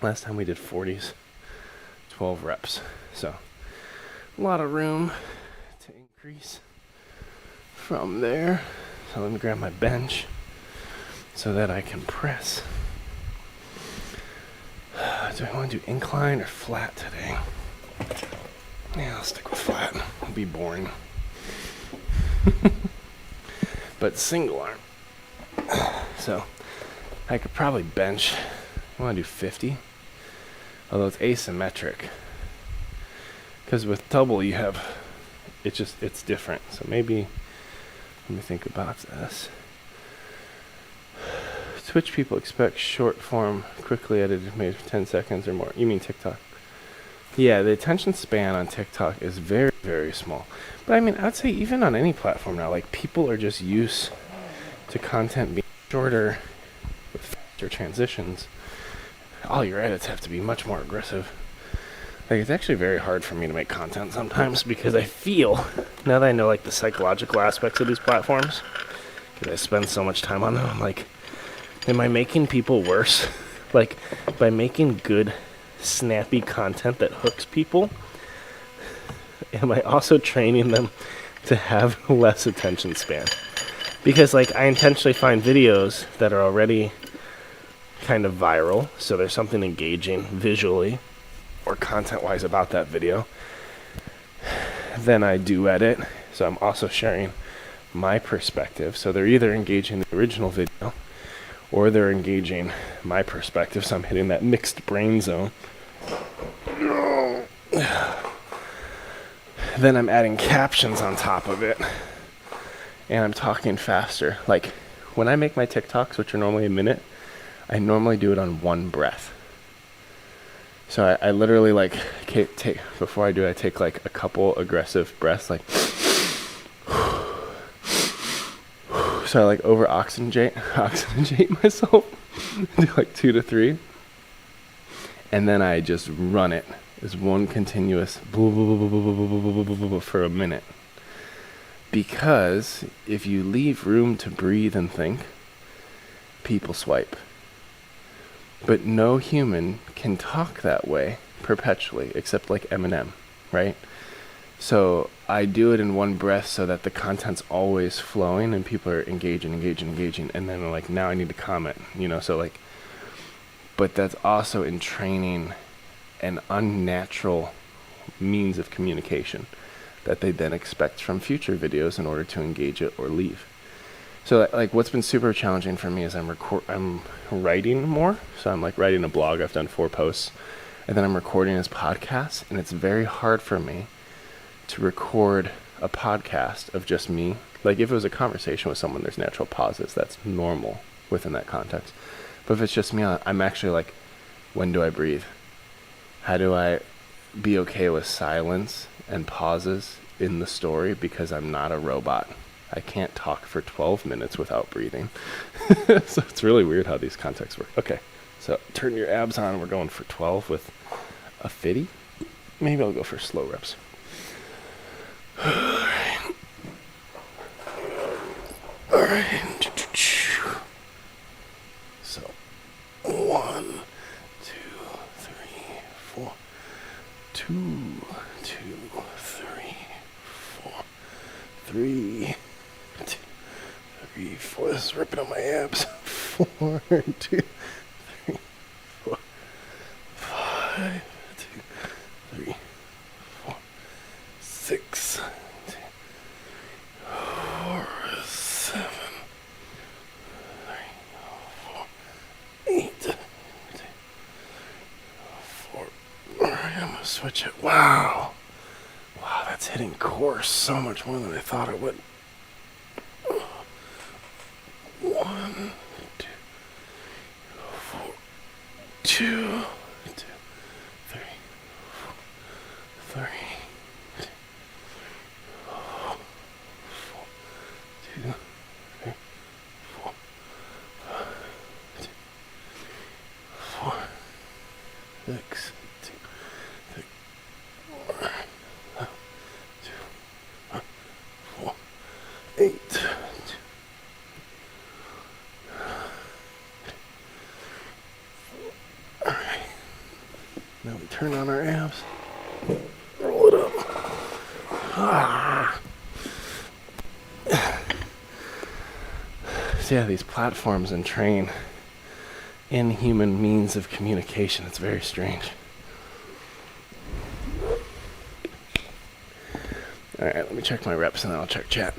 Last time we did 40s, 12 reps. So a lot of room to increase from there. So let me grab my bench so that I can press. Do I want to do incline or flat today? Yeah, I'll stick with flat. It'll be boring. But single arm. So I could probably bench. I want to do 50. Although it's asymmetric. Because with double you have, it's different. So maybe, let me think about this. Twitch people expect short form, quickly edited, maybe 10 seconds or more. You mean TikTok? Yeah, the attention span on TikTok is very, very small. But I mean, I'd say even on any platform now, like people are just used to content being shorter with faster transitions. All your edits have to be much more aggressive. Like, it's actually very hard for me to make content sometimes because I feel, now that I know like the psychological aspects of these platforms, because I spend so much time on them, I'm like, am I making people worse? Like, by making good, snappy content that hooks people, am I also training them to have less attention span? Because, like, I intentionally find videos that are already kind of viral, so there's something engaging visually or content-wise about that video. Then I do edit, so I'm also sharing my perspective. So they're either engaging the original video or they're engaging my perspective, so I'm hitting that mixed brain zone. Then I'm adding captions on top of it, and I'm talking faster. Like, when I make my TikToks, which are normally a minute, I normally do it on one breath. So I literally, like, before I do it, I take, like, a couple aggressive breaths, like, so I, like, oxygenate myself, do, like, 2 to 3, and then I just run it as one continuous for a minute. Because if you leave room to breathe and think, people swipe. But no human can talk that way perpetually, except like Eminem, right? So I do it in one breath so that the content's always flowing and people are engaging, and then like, now I need to comment, so like, but that's also in training an unnatural means of communication that they then expect from future videos in order to engage it or leave. So like, what's been super challenging for me is I'm writing more. So I'm like writing a blog. I've done 4 posts, and then I'm recording as podcasts, and it's very hard for me to record a podcast of just me. Like, if it was a conversation with someone, there's natural pauses. That's normal within that context. But if it's just me, I'm actually like, when do I breathe? How do I be okay with silence and pauses in the story? Because I'm not a robot. I can't talk for 12 minutes without breathing. So it's really weird how these contexts work. Okay, so turn your abs on. We're going for 12 with a 50. Maybe I'll go for slow reps. All right. So 1, 2, 3, 4. 2, 2, 3, 4. 3, 2, 3, 4. This is ripping on my abs. 4, 2, 3, 4, 5, 2, 3, 4, 6, 2, 4, 7, 3, 4, 8, 2, 4. All right, I'm gonna switch it. Wow, that's hitting core so much more than I thought it would. 1, 2, 4, 2, 3, 4, 3, 4, 2, 3, 4, 2, 4, 6, 2, 3, 4, 2, 4, 8. Alright. Now we turn on our abs. Roll it up. Ah. So yeah, these platforms and train inhuman means of communication. It's very strange. Alright, let me check my reps and then I'll check chat.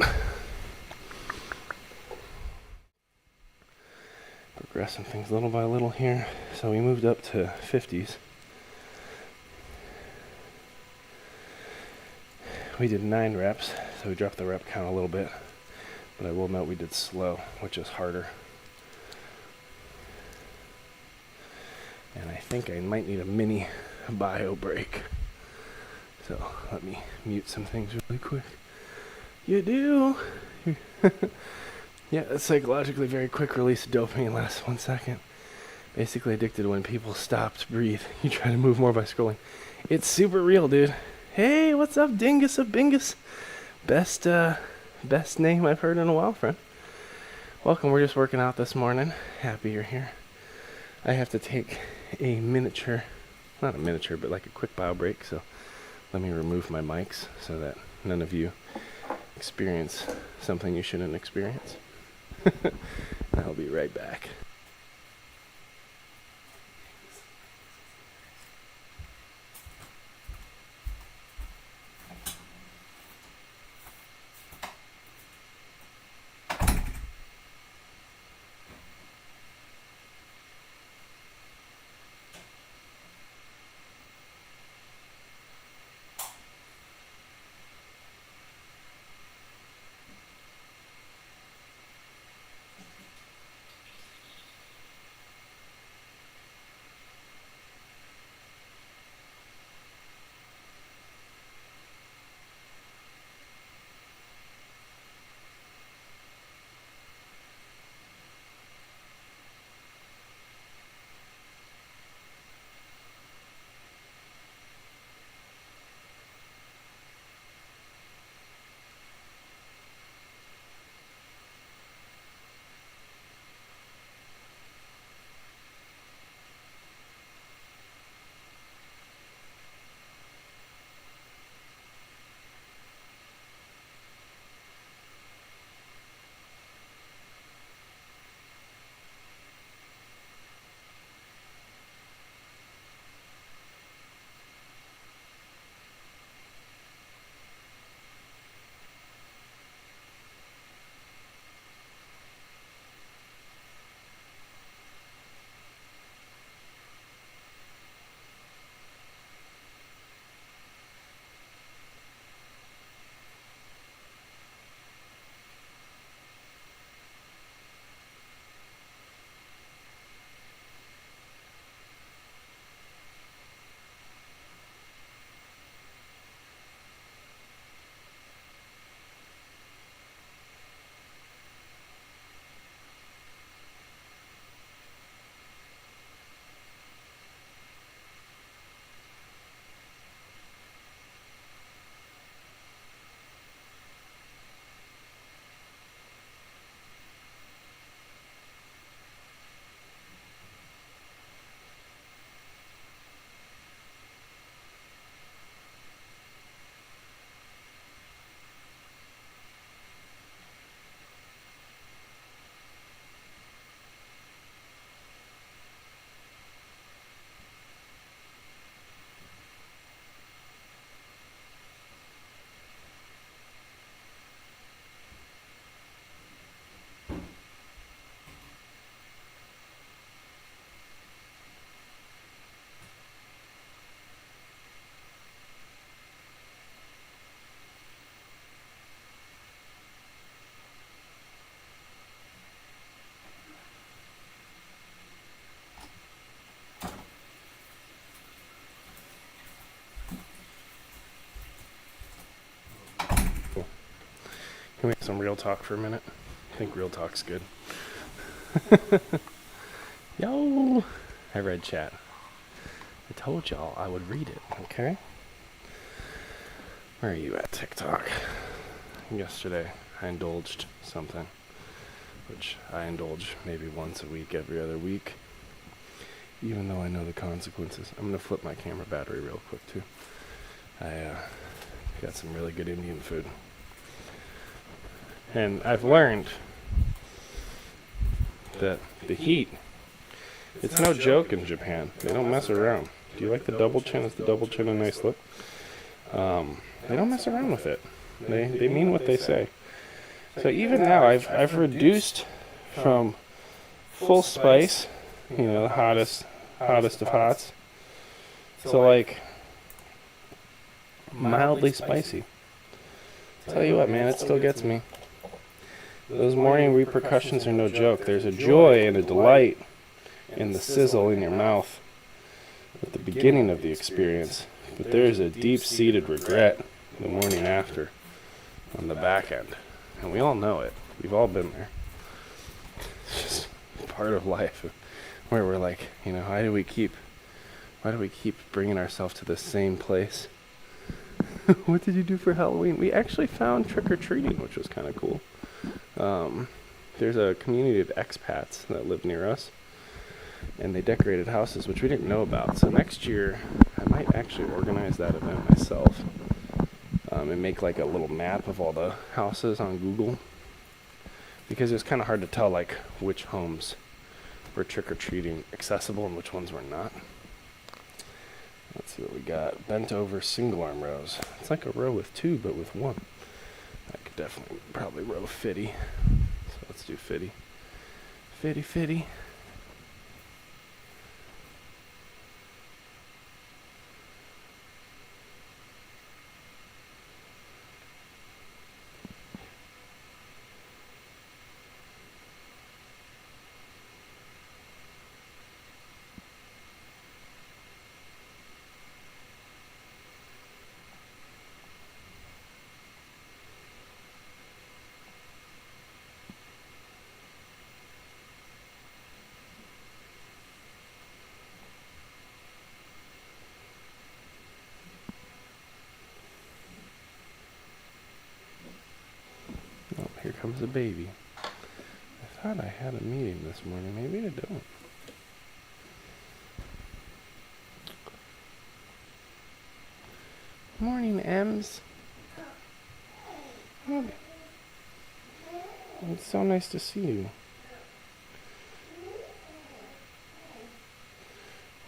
Progressing things little by little here. So we moved up to 50s. We did 9 reps, so we dropped the rep count a little bit. But I will note we did slow, which is harder. And I think I might need a mini bio break. So let me mute some things really quick. You do? Yeah, it's psychologically very quick release of dopamine lasts 1 second. Basically addicted to when people stop to breathe. You try to move more by scrolling. It's super real, dude. Hey, what's up, Dingus of Bingus? Best name I've heard in a while, friend. Welcome, we're just working out this morning. Happy you're here. I have to take a miniature, not a miniature, but like a quick bio break, so let me remove my mics so that none of you experience something you shouldn't experience. I'll be right back. Can we have some real talk for a minute? I think real talk's good. Yo! I read chat. I told y'all I would read it, okay? Where are you at, TikTok? Yesterday, I indulged something, which I indulge maybe once a week, every other week. even though I know the consequences. I'm going to flip my camera battery real quick, too. I got some really good Indian food. And I've learned that the heat, it's no joke in Japan. They don't mess around. Do you like the double chin? Is the double chin a nice look? They don't mess around with it. They mean what they say. So even now, I've reduced from full spice, you know, the hottest of hots, to like mildly spicy. Tell you what, man, it still gets me. Those morning repercussions are no joke. There's a joy and a delight in the sizzle in your mouth at the beginning of the experience, but there's a deep-seated regret the morning after on the back end. And we all know it. We've all been there. It's just part of life where we're like, you know, why do we keep bringing ourselves to the same place? What did you do for Halloween? We actually found trick-or-treating, which was kind of cool. There's a community of expats that live near us, and they decorated houses, which we didn't know about. So next year, I might actually organize that event myself, and make like a little map of all the houses on Google, because it was kind of hard to tell like which homes were trick-or-treating accessible and which ones were not. Let's see what we got. Bent over single arm rows. It's like a row with two, but with one. I could definitely probably row fitty. So let's do fitty. Fitty. Oh, here comes a baby. I thought I had a meeting this morning. Maybe I don't. Morning, Ems. Oh, it's so nice to see you.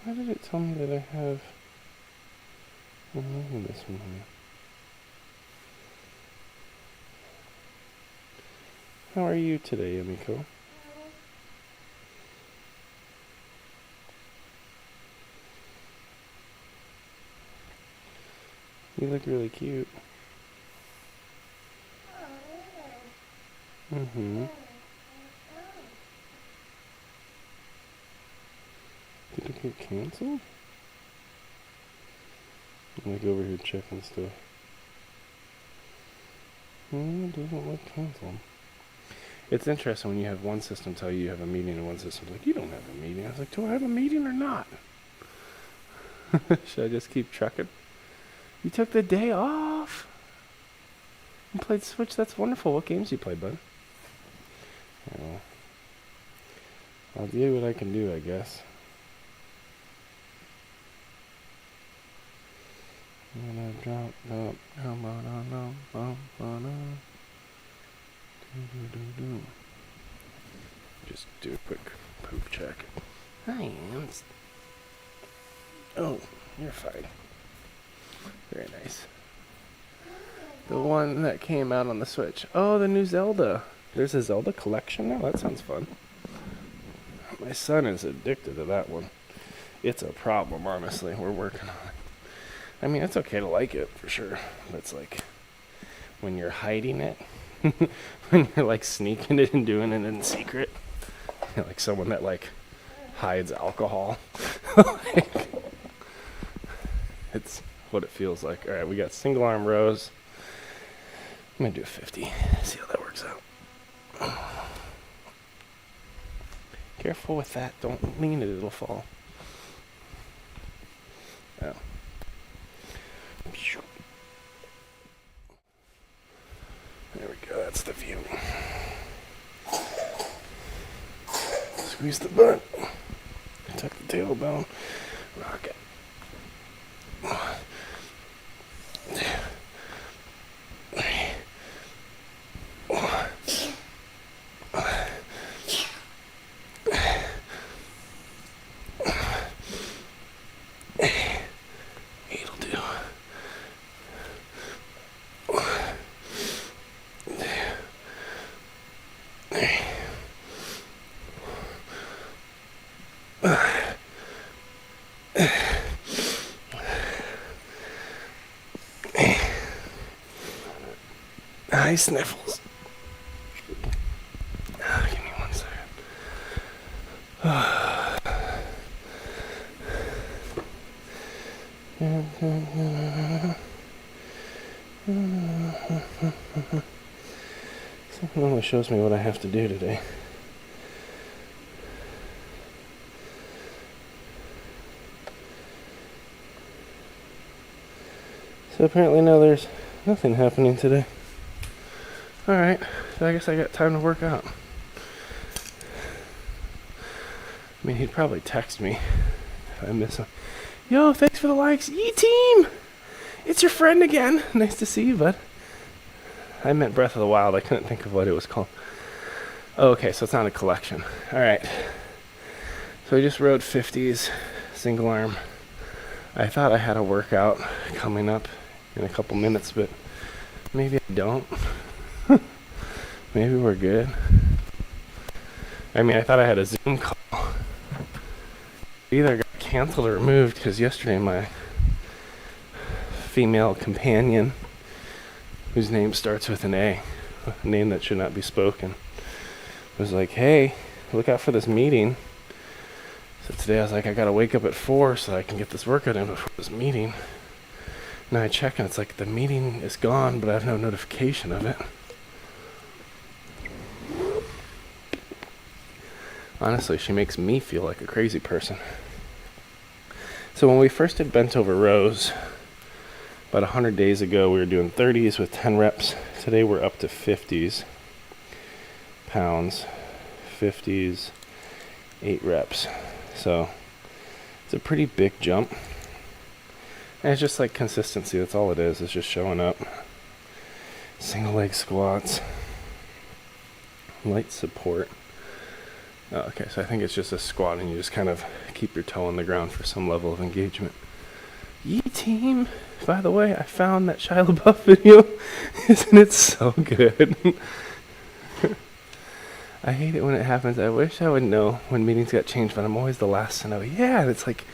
Why did it tell me that I have a meeting this morning? How are you today, Emiko? You look really cute. Mm-hmm. Did it get canceled? I'm like over here checking stuff. It doesn't look canceled. It's interesting when you have one system tell you have a meeting and one system's like, you don't have a meeting. I was like, do I have a meeting or not? Should I just keep trucking? You took the day off. You played Switch. That's wonderful. What games do you play, bud? Well, I'll do what I can do, I guess. And I dropped Just do a quick poop check. Hi, Ams. Oh, you're fine. Very nice. The one that came out on the Switch. Oh, the new Zelda. There's a Zelda collection now? That sounds fun. My son is addicted to that one. It's a problem, honestly. We're working on it. I mean, it's okay to like it, for sure. But it's like, when you're hiding it, when you're like sneaking it and doing it in secret, you're like someone that like hides alcohol. Like, it's what it feels like. All right, we got single arm rows. I'm gonna do a 50. See how that works out. Careful with that. Don't lean it; it'll fall. Oh. There we go. That's the view. Squeeze the butt. Tuck the tailbone. Rock it. 1, 2, 3, 1. 8'll do. 1, 2, 3. Hi, Sniffles. Give me 1 second. Something only shows me what I have to do today. So apparently now there's nothing happening today. Alright, so I guess I got time to work out. I mean, he'd probably text me if I miss him. Yo, thanks for the likes. Team! It's your friend again. Nice to see you, bud. I meant Breath of the Wild. I couldn't think of what it was called. Oh, okay, so it's not a collection. Alright. So I just rode 50s, single arm. I thought I had a workout coming up in a couple minutes, but maybe I don't. Maybe we're good. I mean, I thought I had a Zoom call. Either got canceled or removed because yesterday my female companion, whose name starts with an A, a name that should not be spoken, was like, hey, look out for this meeting. So today I was like, I gotta wake up at 4 so I can get this workout in before this meeting. Now I check and it's like the meeting is gone, but I have no notification of it. Honestly, she makes me feel like a crazy person. So when we first did bent over rows, about 100 days ago, we were doing 30s with 10 reps. Today we're up to 50s, pounds, 50s, 8 reps. So it's a pretty big jump. And it's just like consistency, that's all it is. It's just showing up. Single leg squats, light support. Oh, okay, so I think it's just a squat and you just kind of keep your toe on the ground for some level of engagement. Team! By the way, I found that Shia LaBeouf video. Isn't it so good? I hate it when it happens. I wish I would know when meetings got changed, but I'm always the last to know. Yeah, it's like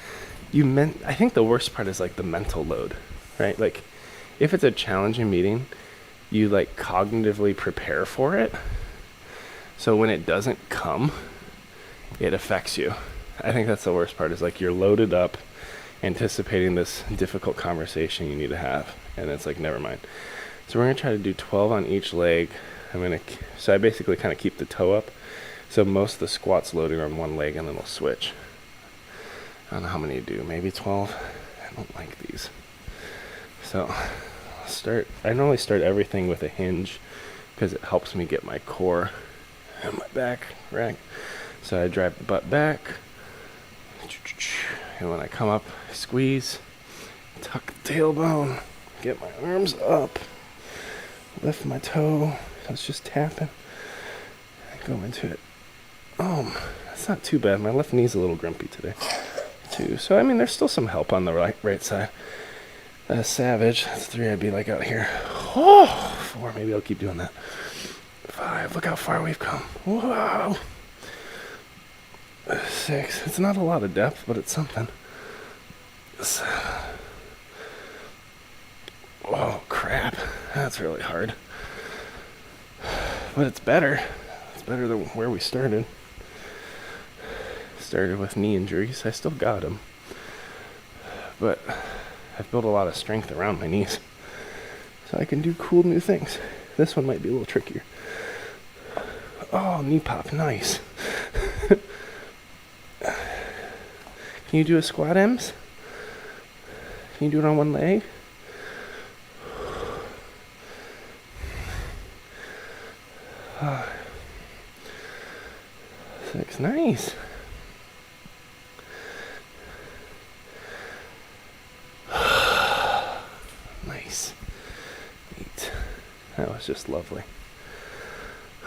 I think the worst part is like the mental load, right? Like if it's a challenging meeting, you like cognitively prepare for it. So when it doesn't come, it affects you. I think that's the worst part, is like you're loaded up anticipating this difficult conversation you need to have, and it's like, never mind. So we're going to try to do 12 on each leg. So I basically kind of keep the toe up, so most of the squats loading on one leg, and then we'll switch. I don't know how many you do, maybe 12. I don't like these. So I normally start everything with a hinge because it helps me get my core and my back right. So I drive the butt back, and when I come up, I squeeze, tuck the tailbone, get my arms up, lift my toe. I was just tapping, and go into it. That's not too bad. My left knee's a little grumpy today, too. So I mean, there's still some help on the right side. Savage. That's 3. I'd be like out here. 4. Maybe I'll keep doing that. 5. Look how far we've come. Whoa. 6. It's not a lot of depth, but it's something. 7. Oh, crap. That's really hard. But it's better. It's better than where we started. Started with knee injuries. I still got them. But I've built a lot of strength around my knees. So I can do cool new things. This one might be a little trickier. Oh, knee pop. Nice. Can you do a squat, Ems? Can you do it on one leg? Oh. 6. Nice. Nice. Neat. That was just lovely.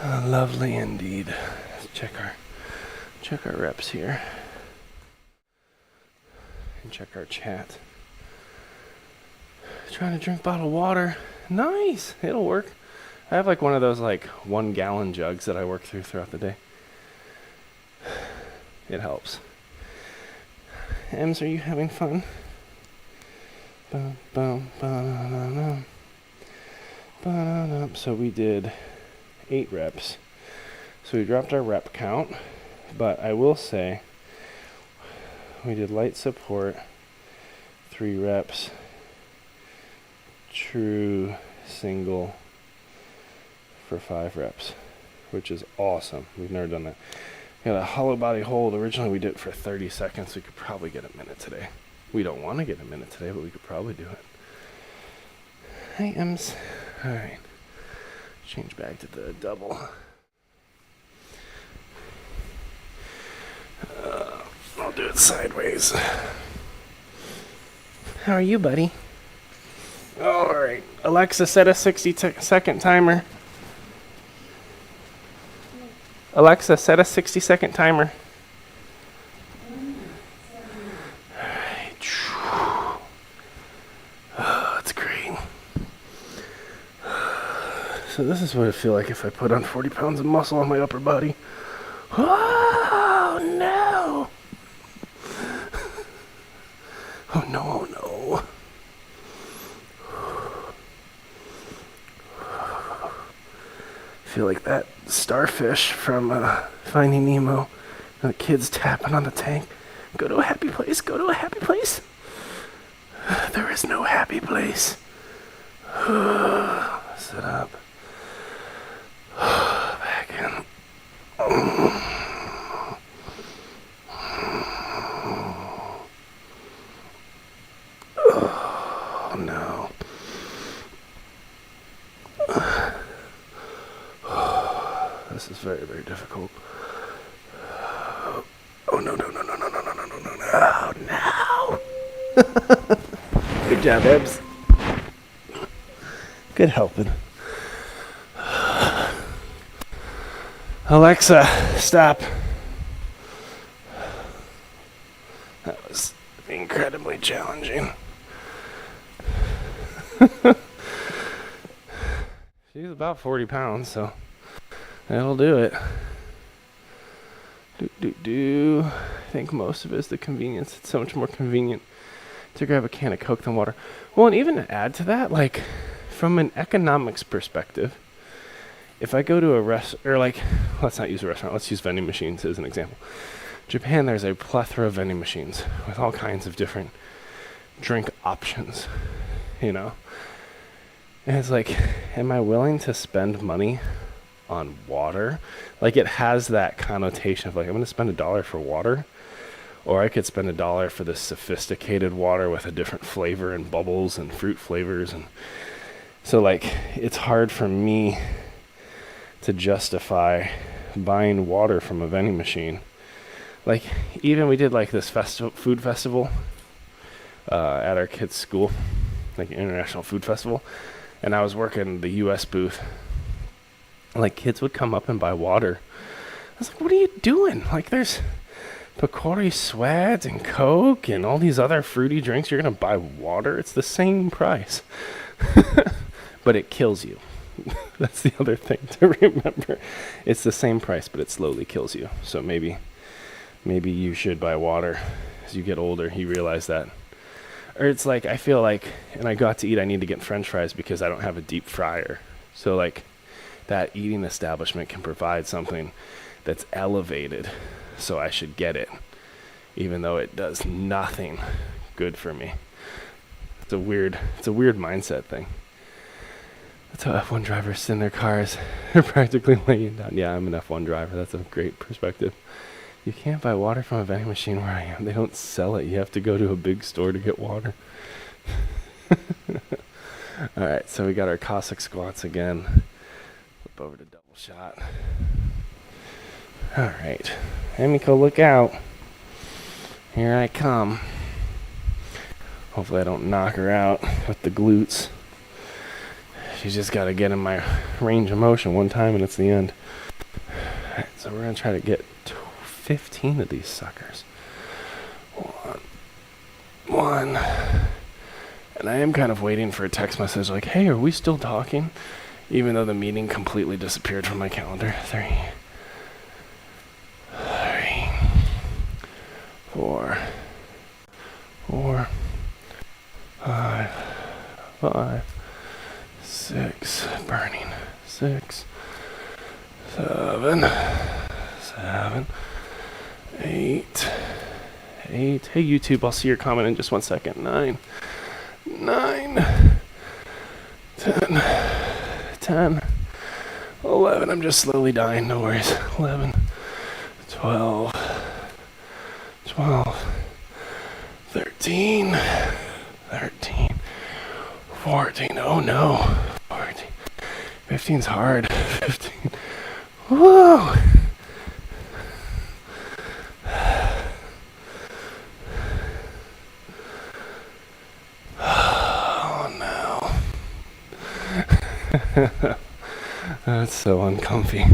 Lovely indeed. Let's check our reps here. And check our chat. Trying to drink bottled water. Nice. It'll work. I have like one of those like 1 gallon jugs that I work throughout the day. It helps. Ems, are you having fun? So we did 8 reps. So we dropped our rep count, but I will say we did light support, 3 reps, true single for 5 reps, which is awesome. We've never done that. We got a hollow body hold. Originally we did it for 30 seconds. We could probably get a minute today. We don't want to get a minute today, but we could probably do it. Hi, Ems. All right. Change back to the double. I'll do it sideways. How are you, buddy? All right. Alexa, set a 60-second timer. Alexa, set a 60-second timer. Alright. Oh, that's great. So this is what it feels like if I put on 40 pounds of muscle on my upper body. Oh, no. Oh, no, oh, no. I feel like that starfish from Finding Nemo. And the kids tapping on the tank. Go to a happy place. Go to a happy place. There is no happy place. Sit up. Back in. Oh, no. This is very, very difficult. Oh, no, no, no, no, no, no, no, no, no, no, no. Good job, Ebs. Good helping. Alexa, stop. That was incredibly challenging. She's about 40 pounds, so that'll do it. I think most of it is the convenience. It's so much more convenient to grab a can of Coke than water. Well, and even to add to that, like, from an economics perspective, if I go to a let's not use a restaurant, let's use vending machines as an example. Japan, there's a plethora of vending machines with all kinds of different drink options, you know? And it's like, am I willing to spend money on water? Like, it has that connotation of like, I'm going to spend $1 for water, or I could spend $1 for this sophisticated water with a different flavor and bubbles and fruit flavors. And so like, it's hard for me to justify buying water from a vending machine. Like, even we did like this food festival at our kids' school, like an international food festival, and I was working the US booth. Like, kids would come up and buy water. I was like, what are you doing? Like, there's Pocari Swads and Coke and all these other fruity drinks. You're going to buy water? It's the same price. But it kills you. That's the other thing to remember. It's the same price, but it slowly kills you. So maybe you should buy water. As you get older, you realize that. Or it's like, I feel like, and I got to eat, I need to get French fries because I don't have a deep fryer. So like, that eating establishment can provide something that's elevated, so I should get it, even though it does nothing good for me. It's a weird mindset thing. That's how F1 drivers sit in their cars. They're practically laying down. Yeah, I'm an F1 driver. That's a great perspective. You can't buy water from a vending machine where I am. They don't sell it. You have to go to a big store to get water. All right, so we got our Cossack squats again. Flip over to double shot. All right. Emiko, look out. Here I come. Hopefully I don't knock her out with the glutes. You just got to get in my range of motion one time and it's the end. Alright, so we're going to try to get 15 of these suckers. One. And I am kind of waiting for a text message like, hey, are we still talking? Even though the meeting completely disappeared from my calendar. 3, 4, 5, 6, burning. 6, 7, 8. Hey YouTube, I'll see your comment in just 1 second. 9, 10, 11. I'm just slowly dying, no worries. 11, 12, 13, 14. Oh no. 14. 15's hard. 15. Whoa. That's so uncomfy.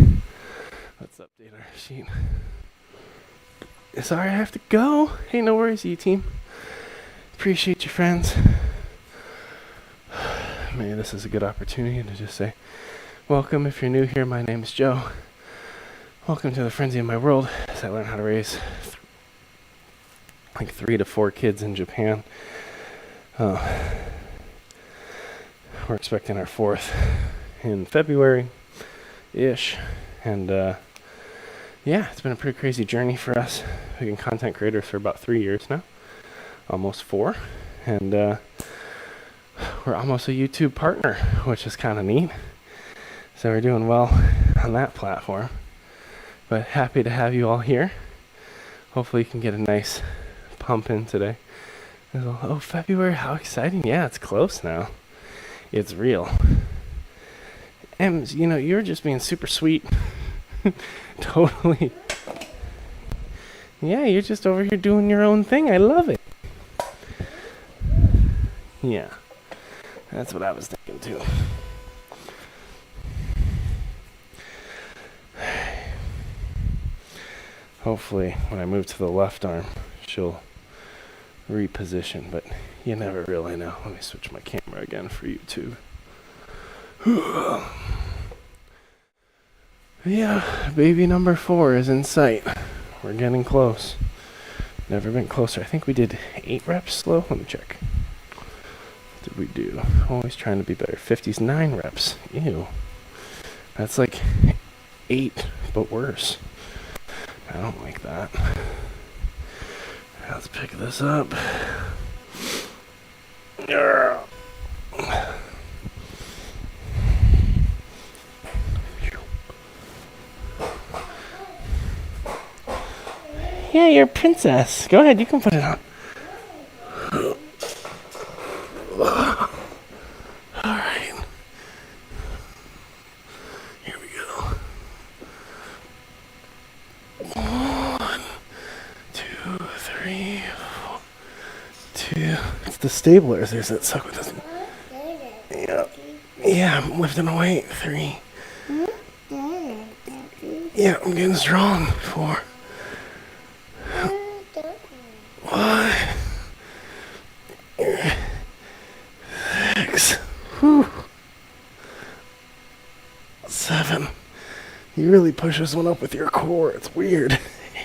Let's update our sheet. Sorry I have to go. Hey, no worries, E-team. Appreciate you, friends. Maybe this is a good opportunity to just say, welcome if you're new here. My name's Joe. Welcome to the frenzy of my world as I learn how to raise like 3 to 4 kids in Japan. We're expecting our 4th in February-ish. And yeah, it's been a pretty crazy journey for us. We've been content creators for about 3 years now. Almost 4. And we're almost a YouTube partner, which is kind of neat. So we're doing well on that platform. But happy to have you all here. Hopefully you can get a nice pump in today. Oh, February, how exciting. Yeah, it's close now. It's real. Ems, you know, you're just being super sweet. Totally. Yeah, you're just over here doing your own thing. I love it. Yeah. That's what I was thinking too. Hopefully, when I move to the left arm, she'll reposition, but you never really know. Let me switch my camera again for YouTube. Yeah, baby number 4 is in sight. We're getting close. Never been closer. I think we did 8 reps slow. Let me check. What did we do? Always trying to be better. 50's 9 reps. Ew. That's like 8, but worse. I don't like that. Let's pick this up. Yeah, you're a princess. Go ahead, you can put it on. Alright. Here we go. 1, 2, 3, 4, 2. It's the stablers. There's that suck with us. Yeah, I'm lifting a weight. 3. Yeah, I'm getting strong. 4. 5. 6. Whew. 7. You really push this one up with your core. It's weird.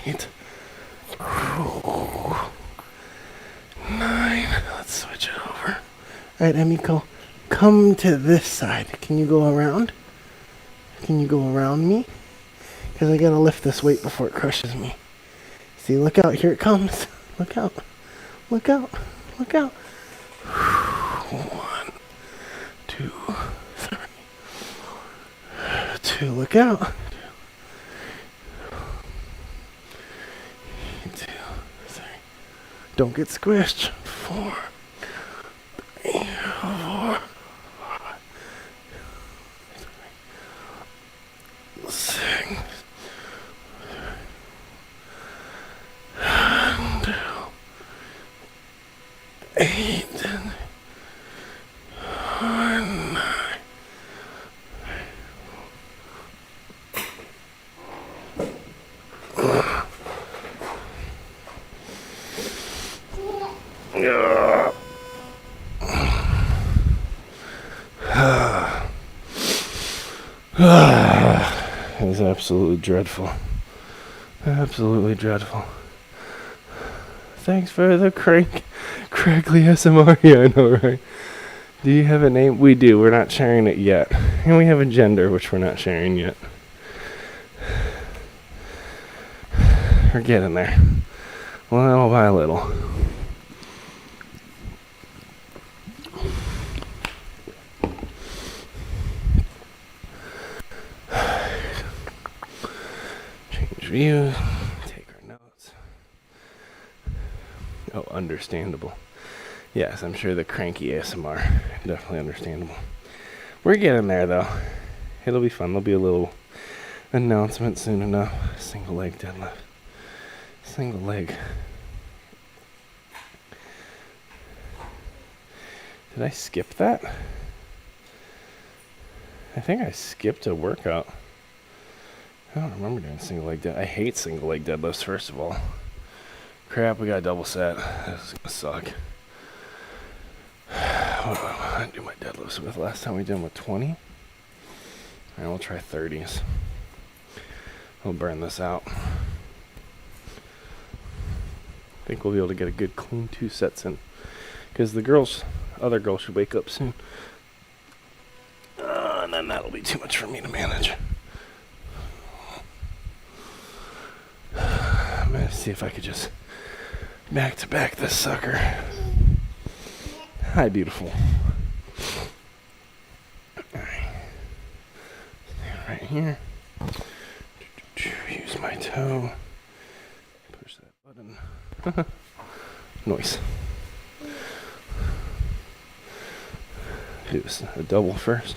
8. 9. Let's switch it over. Alright, Emiko, come to this side. Can you go around? Can you go around me? Because I gotta lift this weight before it crushes me. See, look out. Here it comes. Look out. Look out. Look out. 1, 2, 3. 2. Look out. 2, 3. Don't get squished. 4, 3, 4, 5, 6. 8, 9, It was absolutely dreadful. Absolutely dreadful. Thanks for the crackly SMR. Yeah, I know, right? Do you have a name? We do. We're not sharing it yet. And we have a gender, which we're not sharing yet. We're getting there. Little by little. Change view. Take our notes. Oh, understandable. Yes, I'm sure the cranky ASMR. Definitely understandable. We're getting there, though. It'll be fun. There'll be a little announcement soon enough. Single leg deadlift. Single leg. Did I skip that? I think I skipped a workout. I don't remember doing single leg deadlift. I hate single leg deadlifts, first of all. Crap, we got a double set. This is gonna suck. What do I want to do my deadlifts with? Last time we did them with 20. Alright, we'll try 30s. We'll burn this out. I think we'll be able to get a good clean 2 sets in. Because the other girl should wake up soon. And then that'll be too much for me to manage. I'm going to see if I could just back to back this sucker. Hi, beautiful. Alright. Stand right here. Use my toe. Push that button. Noise. Do a double first.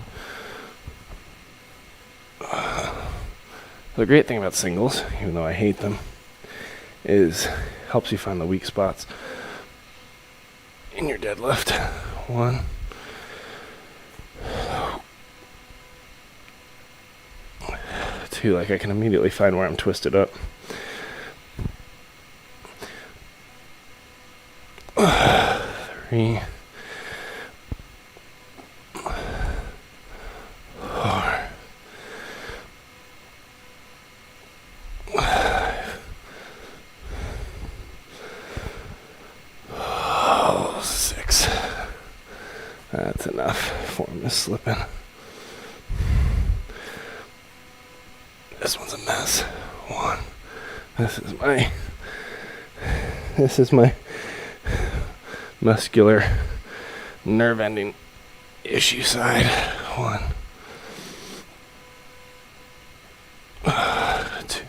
The great thing about singles, even though I hate them, is helps you find the weak spots in your deadlift. 1. 2, like I can immediately find where I'm twisted up. 3. 4. 6. That's enough. Form is slipping. This one's a mess. 1. This is my muscular nerve ending issue side. 1. 2.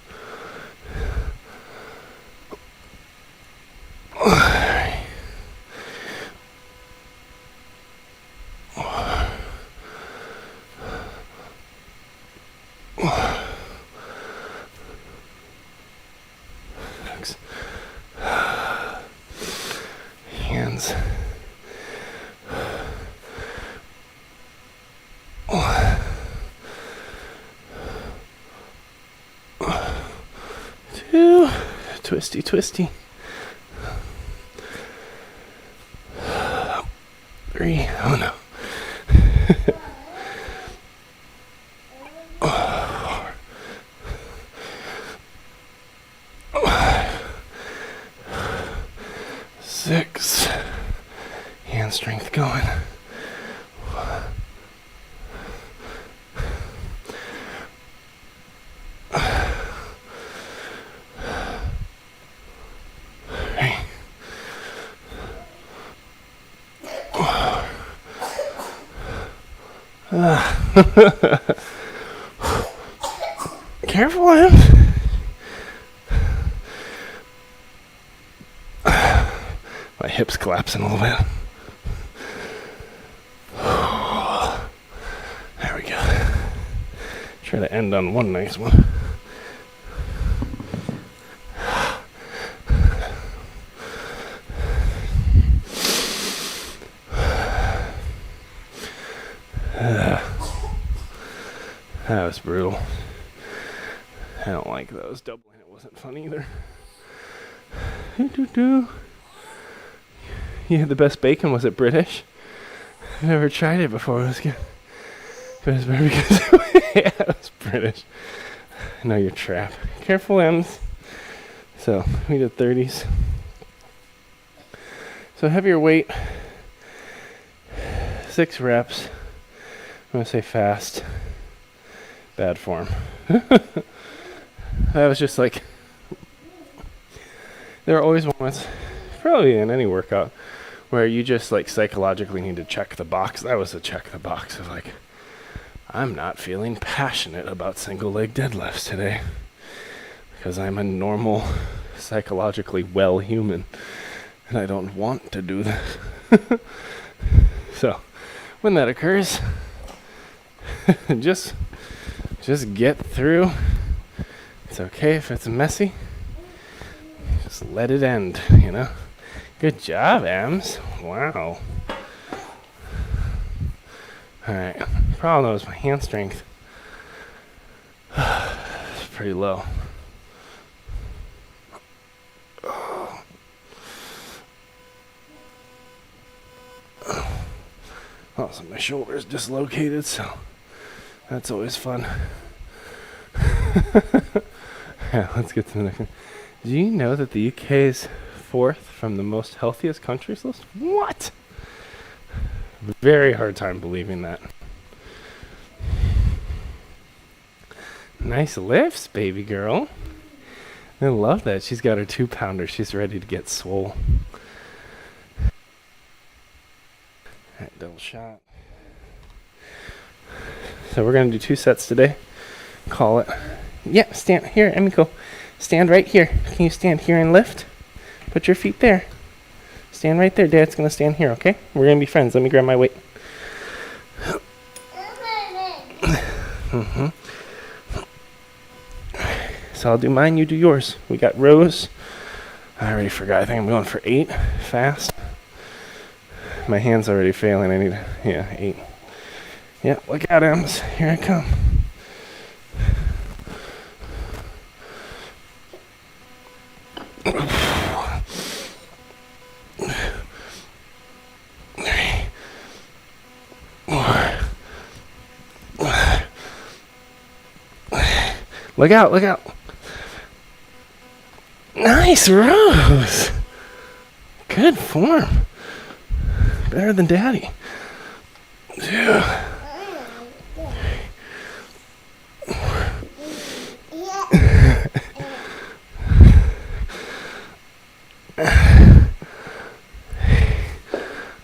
6. Hands. 1. 2. Twisty. 3. Oh no. 6. Hand strength going. 3. Careful, Em. My hips collapsing a little bit. There we go. Try to end on one nice one. That was brutal. I don't like those. Doubling it wasn't fun either. You had the best bacon. Was it British? I've never tried it before. It was good. But it's better because yeah, it's British. I know your trap. Careful, M's. So we did 30s. So heavier weight, 6 reps. I'm gonna say fast. Bad form. That was just like, there are always moments, probably in any workout, where you just like psychologically need to check the box. That was a check the box of like, I'm not feeling passionate about single leg deadlifts today because I'm a normal, psychologically well human and I don't want to do this. So when that occurs, just get through. It's okay if it's messy. Just let it end, you know. Good job, Ems. Wow. Alright. Problem though is my hand strength is pretty low. Also, my shoulder's dislocated, so that's always fun. Yeah, let's get to the next one. Do you know that the UK is 4th from the most healthiest countries list? What? Very hard time believing that. Nice lifts, baby girl. I love that. She's got her 2-pounder. She's ready to get swole. Alright, double shot. So we're going to do 2 sets today. Call it. Yeah, stand here, Emiko. Stand right here. Can you stand here and lift? Put your feet there. Stand right there. Dad's going to stand here, okay? We're going to be friends. Let me grab my weight. Mm-hmm. So I'll do mine, you do yours. We got rows. I already forgot. I think I'm going for 8. Fast. My hand's already failing. I need, 8. Yeah, look out, Ems. Here I come. Look out, look out. Nice, Rose. Good form. Better than Daddy. Yeah.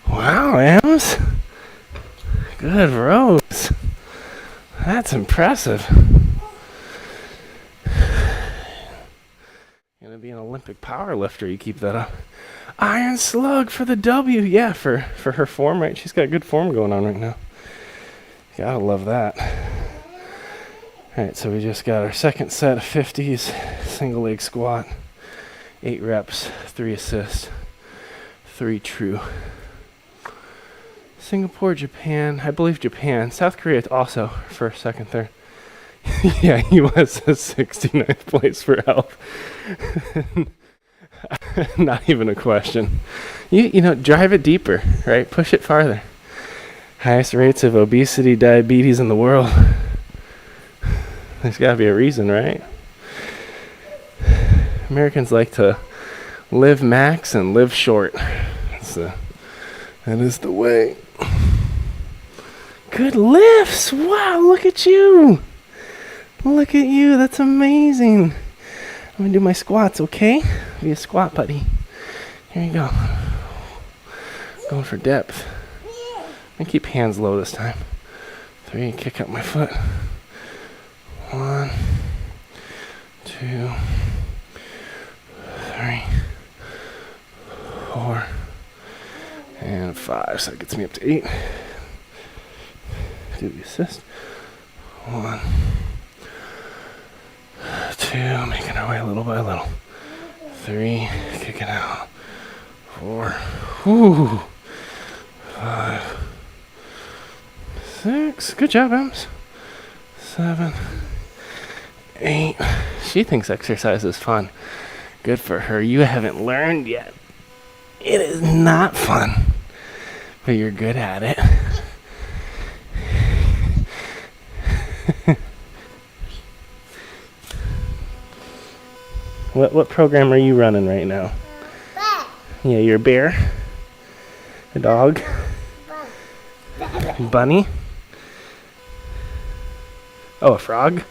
Wow, Ems. Good, Rose. That's impressive. Gonna be an Olympic power lifter, you keep that up. Iron Slug for the W. Yeah, for her form, right? She's got good form going on right now. Gotta love that. Alright, so we just got our second set of 50s. Single leg squat. 8 reps, 3 assists, 3 true. Singapore, Japan, I believe Japan. South Korea also for second, third. Yeah, US has 69th place for health. Not even a question. You know, drive it deeper, right? Push it farther. Highest rates of obesity, diabetes in the world. There's got to be a reason, right? Americans like to live max and live short. So that is the way. Good lifts. Wow, look at you. Look at you. That's amazing. I'm going to do my squats, okay? Be a squat buddy. Here you go. Going for depth. I'm going to keep hands low this time. 3, kick up my foot. 1, 2, 3, 4, and 5. So that gets me up to 8. Do the assist. 1, 2, making our way little by little. 3, kick it out. 4, whoo. 5, 6. Good job, Ems. 7, 8. She thinks exercise is fun. Good for her. You haven't learned yet. It is not fun, but you're good at it. What program are you running right now? Bear. Yeah, you're a bear. A dog. Bunny. Oh, a frog.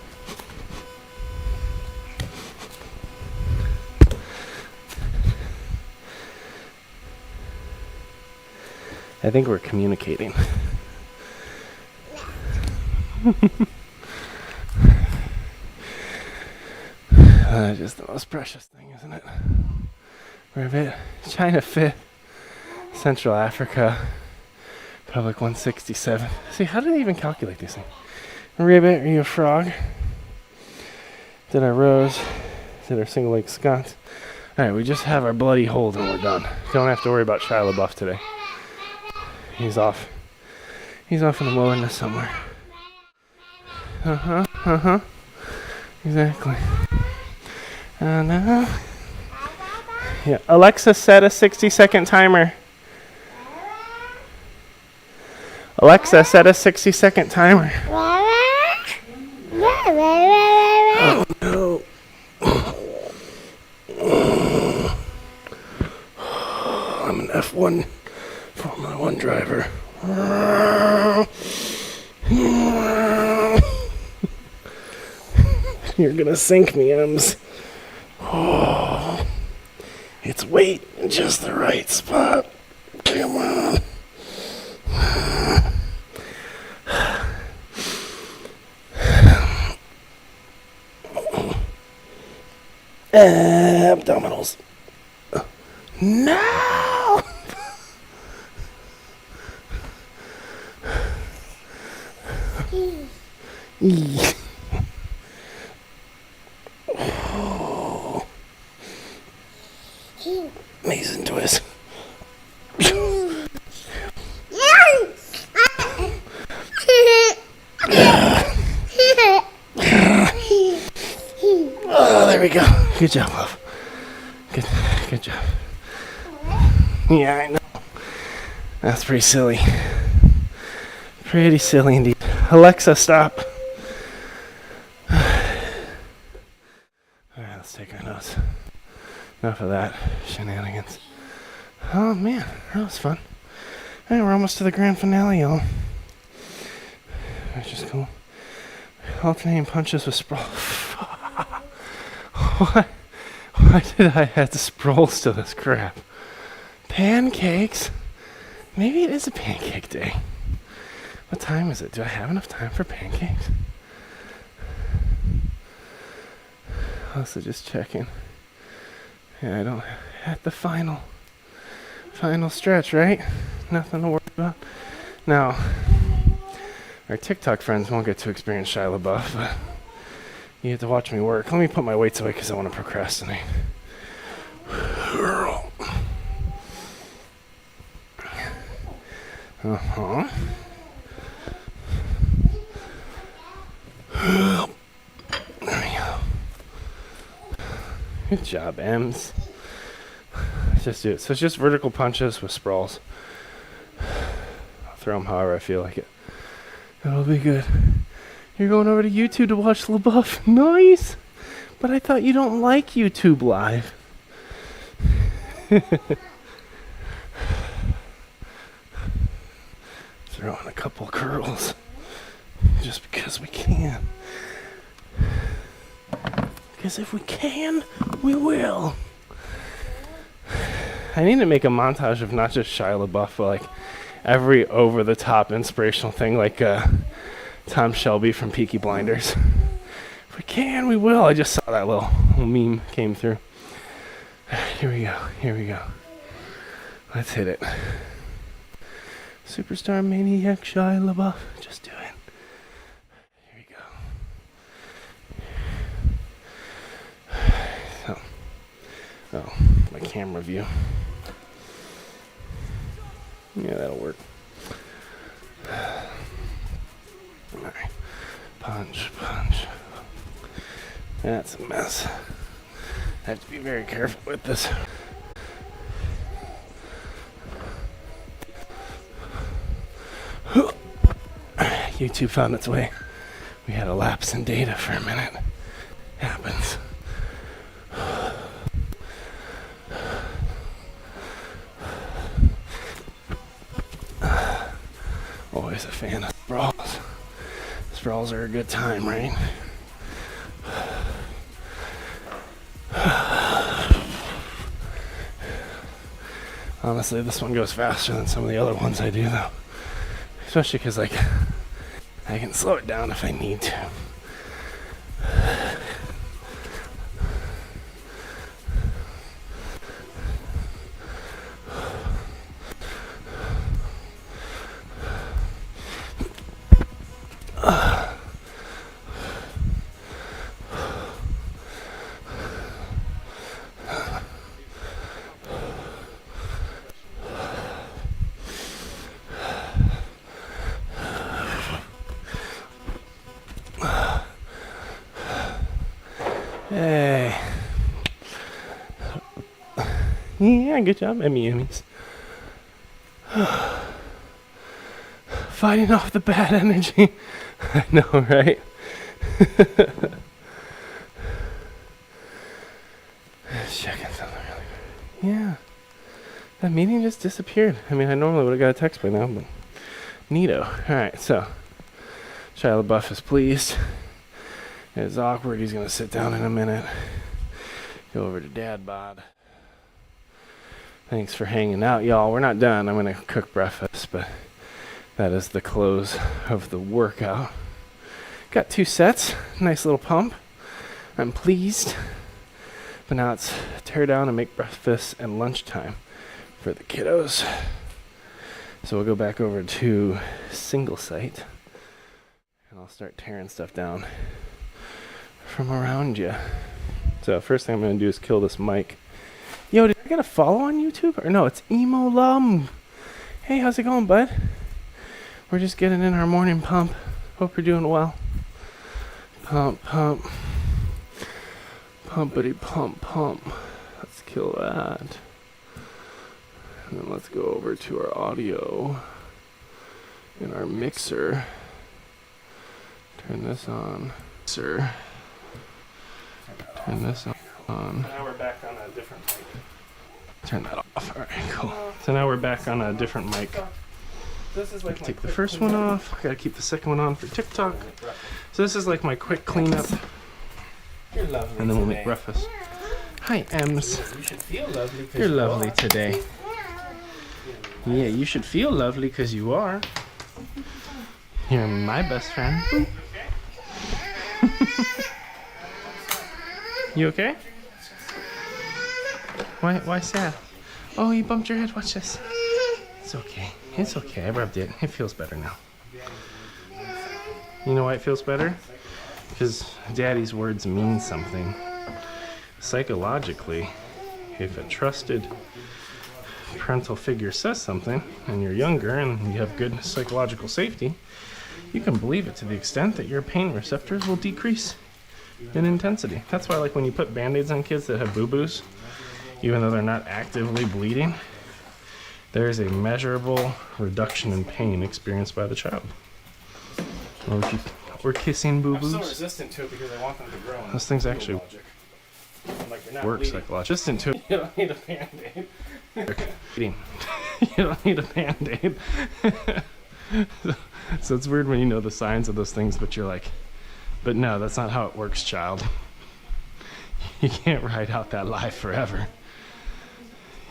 I think we're communicating. Just the most precious thing, isn't it? Ribbit, China 5th, Central Africa, Republic 167. See, how do they even calculate these things? Ribbit, are you a frog? Did our rose? Did our single leg sconce? Alright, we just have our bloody hold and we're done. Don't have to worry about Shia LaBeouf today. He's off. He's off in the wilderness somewhere. Exactly. No. Yeah. Alexa, set a 60-second timer. Alexa, set a 60-second timer. Oh no. I'm an F1 Formula 1 driver. You're gonna sink me, Ems. Oh, it's weight in just the right spot. Come on. Abdominals. No! Mason twist. Oh, there we go. Good job, love. Good job. Yeah, I know. That's pretty silly. Pretty silly indeed. Alexa, stop. Alright, let's take our notes. Enough of that shenanigans. Oh man, that was fun. Hey, we're almost to the grand finale, y'all. Which is cool. Alternating punches with sprawl. Why did I add the sprawls to this crap? Pancakes? Maybe it is a pancake day. What time is it? Do I have enough time for pancakes? Also just checking. Yeah, I don't at the final stretch, right? Nothing to worry about. Now, our TikTok friends won't get to experience Shia LaBeouf, but you get to watch me work. Let me put my weights away because I want to procrastinate. Uh-huh. There we go. Good job, Ems. Let's just do it. So it's just vertical punches with sprawls. I'll throw them however I feel like it. It'll be good. You're going over to YouTube to watch LaBeouf. Nice. But I thought you don't like YouTube Live. Throw in a couple curls. Just because we can. Because if we can, we will. I need to make a montage of not just Shia LaBeouf, but like every over-the-top inspirational thing, like Tom Shelby from Peaky Blinders. If we can, we will. I just saw that little meme came through. Here we go. Let's hit it. Superstar Maniac Shia LaBeouf. Just do it. Here we go. Oh, my camera view. Yeah, that'll work. Alright. Punch. That's a mess. I have to be very careful with this. YouTube found its way. We had a lapse in data for a minute. Happens. Always a fan of sprawls. Sprawls are a good time, right? Honestly, this one goes faster than some of the other ones I do, though. Especially because, like, I can slow it down if I need to. Hey. Yeah, good job, Emmys. Fighting off the bad energy. I know, right? Checking something really good. Yeah. That meeting just disappeared. I mean, I normally would have got a text by now, but neato. Alright, so Shia LaBeouf is pleased. It's awkward. He's going to sit down in a minute. Go over to DadBod. Thanks for hanging out, y'all. We're not done. I'm going to cook breakfast, but that is the close of the workout. Got 2 sets. Nice little pump. I'm pleased. But now it's tear down and make breakfast and lunchtime for the kiddos. So we'll go back over to single site. And I'll start tearing stuff down from around you. So first thing I'm going to do is kill this mic. Yo, did I get a follow on YouTube? Or no, it's Emo Lum. Hey, how's it going, bud? We're just getting in our morning pump. Hope you're doing well. Pump, pump. Pumpity pump, pump. Let's kill that. And then let's go over to our audio in our mixer. Turn this on. Mixer. Turn this on. Now we're back on a different mic. Turn that off. Alright, cool. So now we're back on a different mic. This is like take the first one off. I gotta keep the second one on for TikTok. So this is like my quick cleanup. And then we'll make breakfast. Hi, Ems. You should feel lovely. You're lovely today. Yeah, you should feel lovely because you are. You're my best friend. You okay? Why sad? Oh, you bumped your head. Watch this. It's okay. It's okay. I rubbed it. It feels better now. You know why it feels better? Because Daddy's words mean something. Psychologically, if a trusted parental figure says something and you're younger and you have good psychological safety, you can believe it to the extent that your pain receptors will decrease in intensity. That's why, like, when you put band-aids on kids that have boo-boos, even though they're not actively bleeding, there is a measurable reduction in pain experienced by the child. Or kissing boo-boos. I'm so resistant to it because I want them to grow. Those things actually work psychologically. Resistant to it. You don't need a band-aid. You don't need a band-aid. So it's weird when you know the signs of those things, but you're like, but no, that's not how it works, child. You can't ride out that life forever.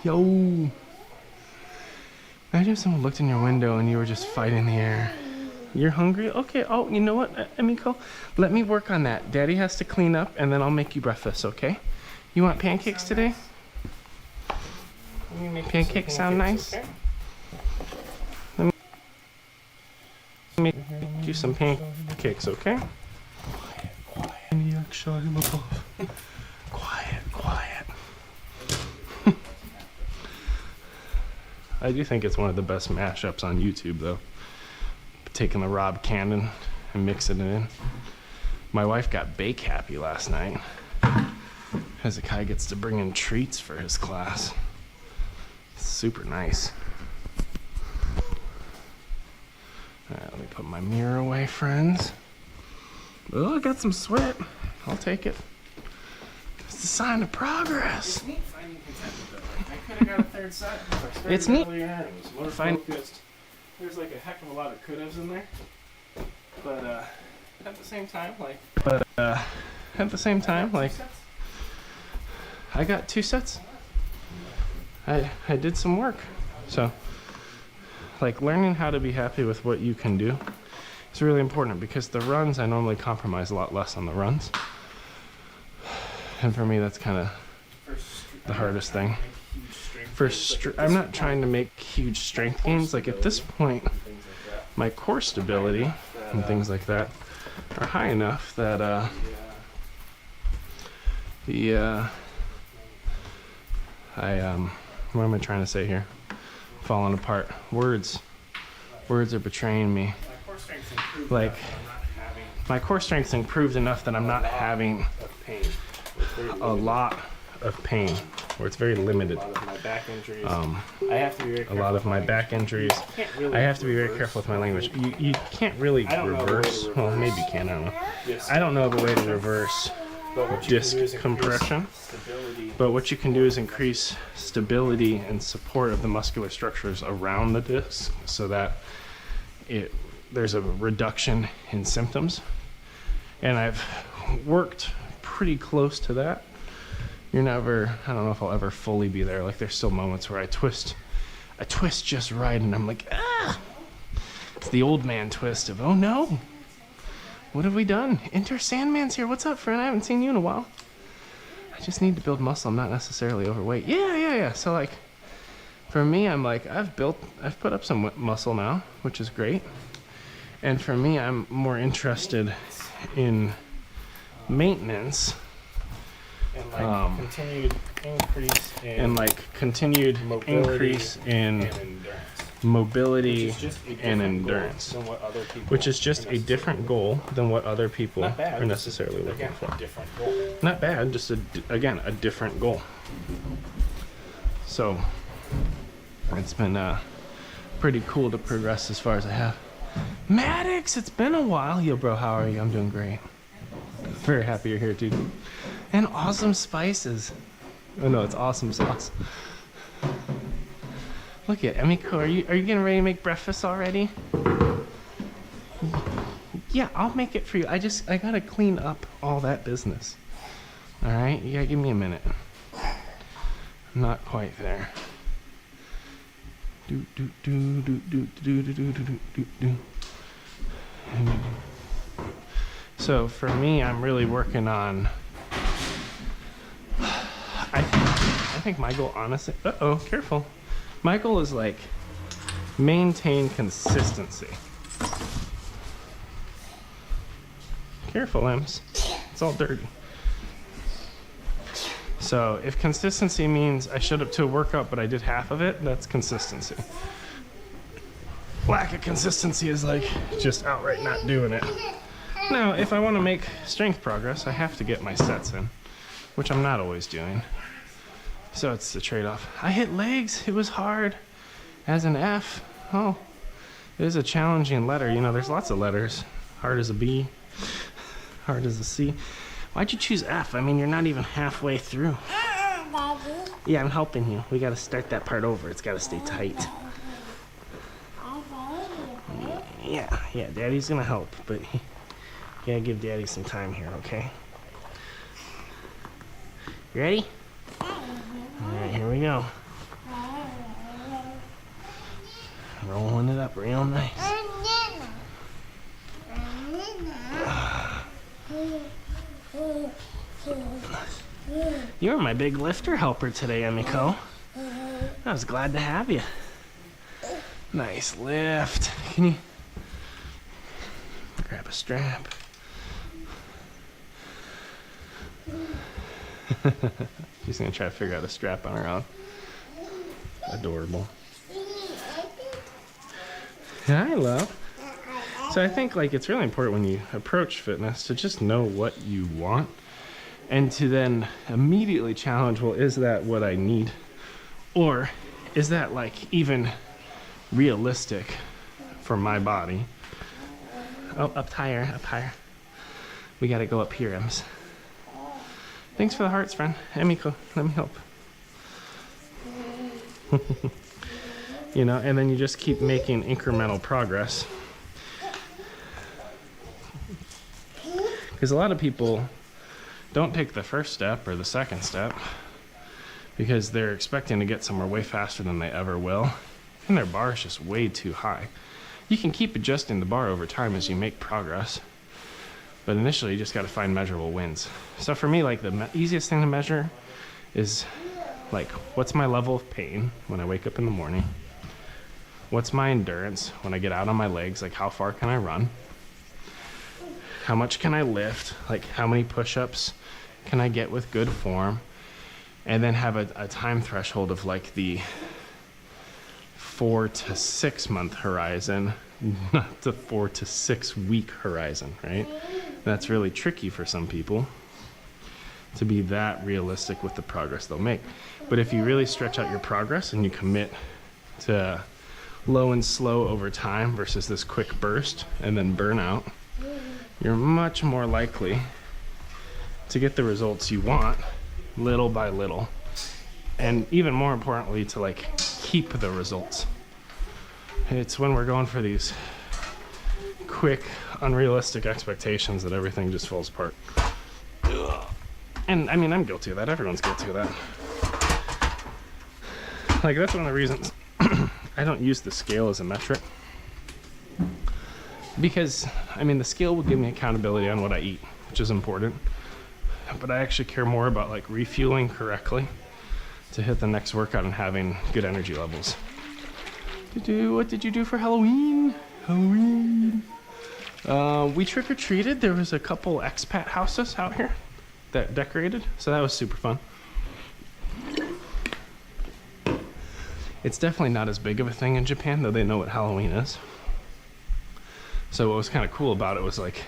Yo. Imagine if someone looked in your window and you were just fighting the air. You're hungry? Okay, oh, you know what, Emiko? Let me work on that. Daddy has to clean up, and then I'll make you breakfast, okay? You want pancakes today? Pancakes sound nice? Okay? Let me make you some pancakes, okay? Quiet, quiet. I do think it's one of the best mashups on YouTube, though. Taking the Rob Cannon and mixing it in. My wife got bake happy last night. Hezekiah gets to bring in treats for his class. It's super nice. Alright, let me put my mirror away, friends. Oh, I got some sweat. I'll take it. It's a sign of progress. It's neat finding contentment, though. I could have got a third set. It's neat. It was more Fine. focused. there's like a heck of a lot of could'ves in there. But at the same time, like, I got 2 sets. I did some work. So, like, learning how to be happy with what you can do is really important, because the runs, I normally compromise a lot less on the runs. And for me, that's kind of the hardest thing. I'm not trying to make huge strength gains. Like, at this point, my core stability and things like that are high enough that what am I trying to say here? Falling apart. Words are betraying me. Like, my core strength's improved enough that I'm not having a lot of pain, where it's very limited. A lot of my back injuries. A lot of my back injuries. I have to be very careful with my language. You can't really reverse. Well, maybe you can. I don't know. I don't know of a way to reverse disc compression. But what you can do is increase stability and support of the muscular structures around the disc, so that there's a reduction in symptoms. And I've worked pretty close to that. I don't know if I'll ever fully be there. Like, there's still moments where I twist just right, and I'm like, ah! It's the old man twist of, oh no, what have we done? Enter Sandman's here. What's up, friend? I haven't seen you in a while. I just need to build muscle. I'm not necessarily overweight. Yeah. So, like, for me, I'm like, I've put up some muscle now, which is great. And for me, I'm more interested in maintenance. And continued increase in mobility and endurance, which is just a different goal than what other people are necessarily looking for. Not bad, just again a different goal. So it's been pretty cool to progress as far as I have. Maddox, it's been a while. Yo, bro, how are you? I'm doing great. Very happy you're here, dude. And awesome spices. Oh no, it's awesome sauce. Look at Emiko. Are you getting ready to make breakfast already? Yeah, I'll make it for you. I gotta clean up all that business. All right, you gotta give me a minute. Not quite there. So for me, I'm really working on. I think my goal, honestly. Careful. My goal is like maintain consistency. Careful, Ems. It's all dirty. So if consistency means I showed up to a workout but I did half of it, that's consistency. Lack of consistency is like just outright not doing it. Now, if I want to make strength progress, I have to get my sets in, which I'm not always doing. So it's the trade-off. I hit legs. It was hard. As an F. Oh, it is a challenging letter. You know, there's lots of letters. Hard as a B. Hard as a C. Why'd you choose F? I mean, you're not even halfway through. Daddy. Yeah, I'm helping you. We got to start that part over. It's got to stay tight. Yeah, Daddy's going to help, but you got to give Daddy some time here, okay? You ready? Alright, here we go. Rolling it up real nice. You're my big lifter helper today, Emiko. I was glad to have you. Nice lift. Can you grab a strap? She's gonna try to figure out a strap on her own. Adorable. Hi, love. So I think like it's really important when you approach fitness to just know what you want and to then immediately challenge, well, is that what I need? Or is that like even realistic for my body? Oh, up higher. We gotta go up here, Ems. Thanks for the hearts, friend. Emiko, let me help. you know, and then you just keep making incremental progress. Because a lot of people don't take the first step or the second step because they're expecting to get somewhere way faster than they ever will, and their bar is just way too high. You can keep adjusting the bar over time as you make progress, but initially you just got to find measurable wins. So for me, like the easiest thing to measure is like, what's my level of pain when I wake up in the morning? What's my endurance when I get out on my legs? Like, how far can I run? How much can I lift? Like, how many push-ups can I get with good form? And then have a time threshold of like the 4 to 6 month horizon, not the 4 to 6 week horizon, right? That's really tricky for some people to be that realistic with the progress they'll make. But if you really stretch out your progress and you commit to low and slow over time versus this quick burst and then burnout, you're much more likely to get the results you want little by little, and even more importantly, to like keep the results. It's when we're going for these quick, unrealistic expectations that everything just falls apart. And I mean, I'm guilty of that. Everyone's guilty of that. Like, that's one of the reasons I don't use the scale as a metric, because I mean, the scale will give me accountability on what I eat, which is important, but I actually care more about like refueling correctly to hit the next workout and having good energy levels. What did you do for Halloween? We trick-or-treated. There was a couple expat houses out here that decorated, so that was super fun. It's definitely not as big of a thing in Japan, though they know what Halloween is. So what was kind of cool about it was like,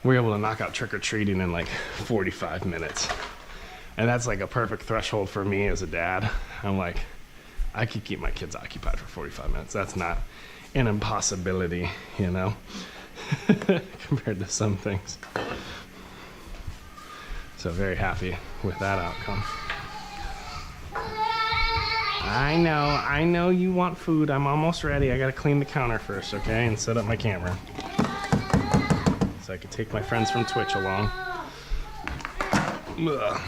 we were able to knock out trick-or-treating in like 45 minutes. And that's like a perfect threshold for me as a dad. I'm like, I could keep my kids occupied for 45 minutes. That's not an impossibility, you know, compared to some things. So very happy with that outcome. I know you want food. I'm almost ready. I gotta clean the counter first, okay? And set up my camera. So I can take my friends from Twitch along. Ugh.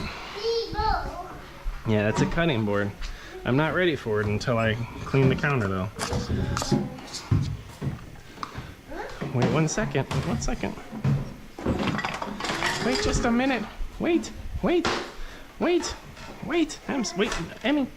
Yeah, it's a cutting board. I'm not ready for it until I clean the counter though. Wait 1 second, 1 second. Wait just a minute. Wait. Wait, Emmy.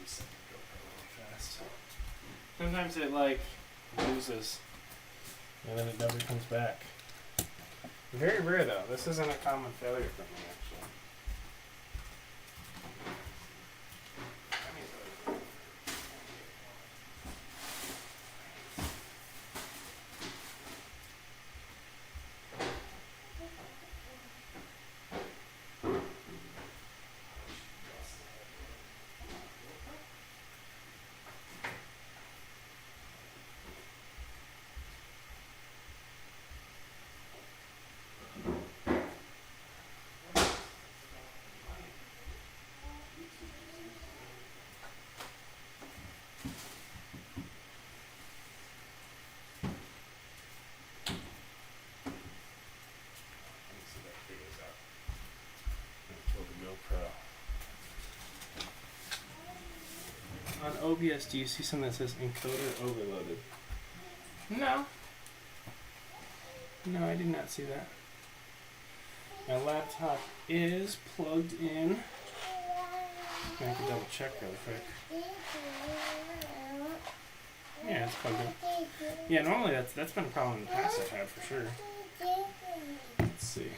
reset the GoPro really fast. Sometimes it like loses and then it never comes back. Very rare though. This isn't a common failure for me actually. On OBS, do you see something that says encoder overloaded? No. No, I did not see that. My laptop is plugged in. I can double check real quick. Yeah, it's plugged in. Yeah, normally that's been a problem in the past I've had for sure. Let's see.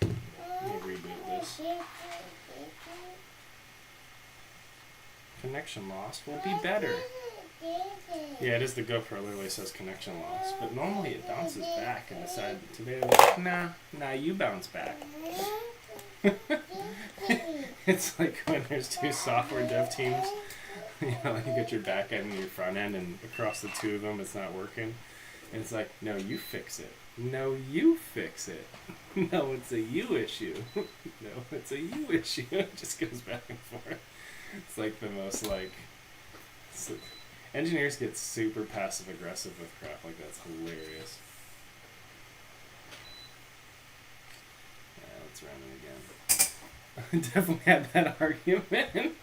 Let me reboot this. Connection loss will be better. Yeah, it is the GoPro. Literally says connection loss, but normally it bounces back and decide today. Nah, you bounce back. It's like when there's two software dev teams. You know, you get your back end and your front end, and across the two of them, it's not working. And it's like, no, you fix it. No, you fix it. No, it's a you issue. No, it's a you issue. It just goes back and forth. It's like the most like engineers get super passive aggressive with crap like that's hilarious. Yeah, let's run it again. Definitely had that argument.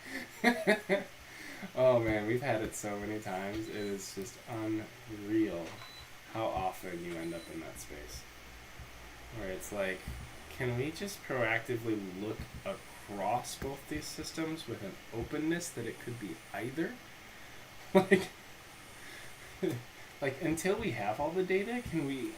Oh man, we've had it so many times. It is just unreal how often you end up in that space. Where it's like, can we just proactively look across both these systems with an openness that it could be either? Like until we have all the data, can we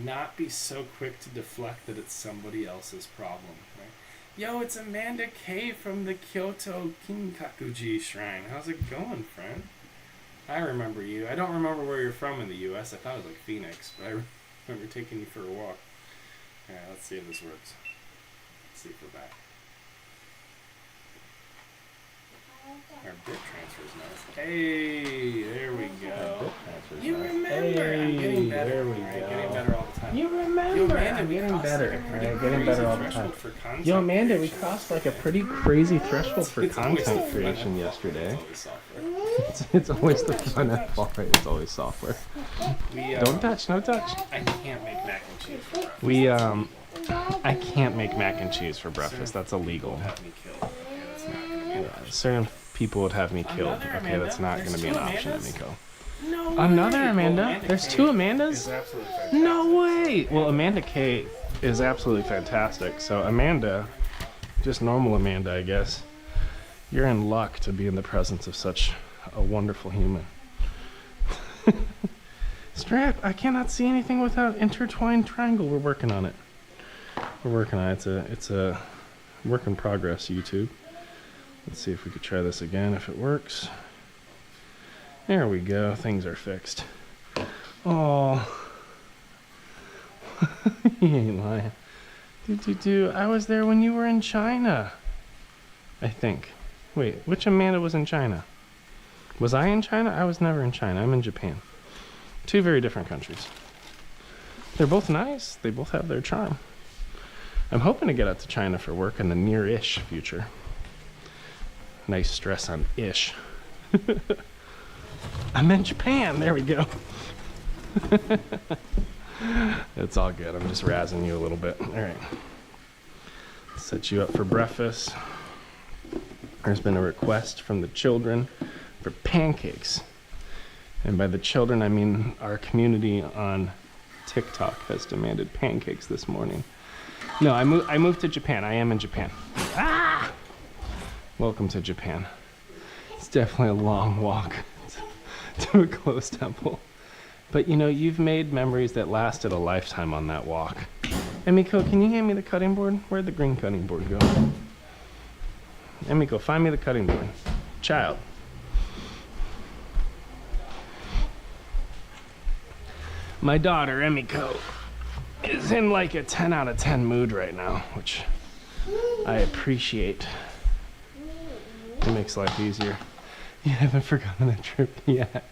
not be so quick to deflect that it's somebody else's problem, right? Yo, it's Amanda K from the Kyoto Kinkakuji Shrine. How's it going, friend? I remember you. I don't remember where you're from in the U.S. I thought it was like Phoenix, but I remember taking you for a walk. Alright, let's see if this works. Let's see if we're back. Our bit transfer is nice. Hey, there we go. You remember? Hey, I'm getting better. There we go. Getting better all the time. You remember? Yo, Amanda, I'm getting better. Right, getting better all the time. Yo, Amanda, we crossed like a pretty crazy threshold for content creation yesterday. It's always the fun at bar. It's always software. Don't touch. No touch. I can't make mac and cheese for breakfast. I can't make mac and cheese for breakfast. That's illegal. Certain people would have me killed. Okay, that's not going to be an option at Miko. Another Amanda? There's two Amandas? No way! Well, Amanda K is absolutely fantastic. So Amanda, just normal Amanda, I guess, you're in luck to be in the presence of such a wonderful human. Strap, I cannot see anything without intertwined triangle. We're working on it. It's a work in progress, YouTube. Let's see if we could try this again, if it works. There we go. Things are fixed. Oh. You ain't lying. I was there when you were in China. I think. Wait, which Amanda was in China? Was I in China? I was never in China. I'm in Japan. Two very different countries. They're both nice. They both have their charm. I'm hoping to get out to China for work in the near-ish future. Nice stress on ish. I'm in Japan. There we go. It's all good. I'm just razzing you a little bit. All right. Set you up for breakfast. There's been a request from the children for pancakes. And by the children, I mean our community on TikTok has demanded pancakes this morning. No, I moved to Japan. I am in Japan. Ah! Welcome to Japan. It's definitely a long walk to a closed temple. But you know, you've made memories that lasted a lifetime on that walk. Emiko, can you hand me the cutting board? Where'd the green cutting board go? Emiko, find me the cutting board. Child. My daughter, Emiko, is in like a 10 out of 10 mood right now, which I appreciate. It makes life easier. You haven't forgotten that trip yet.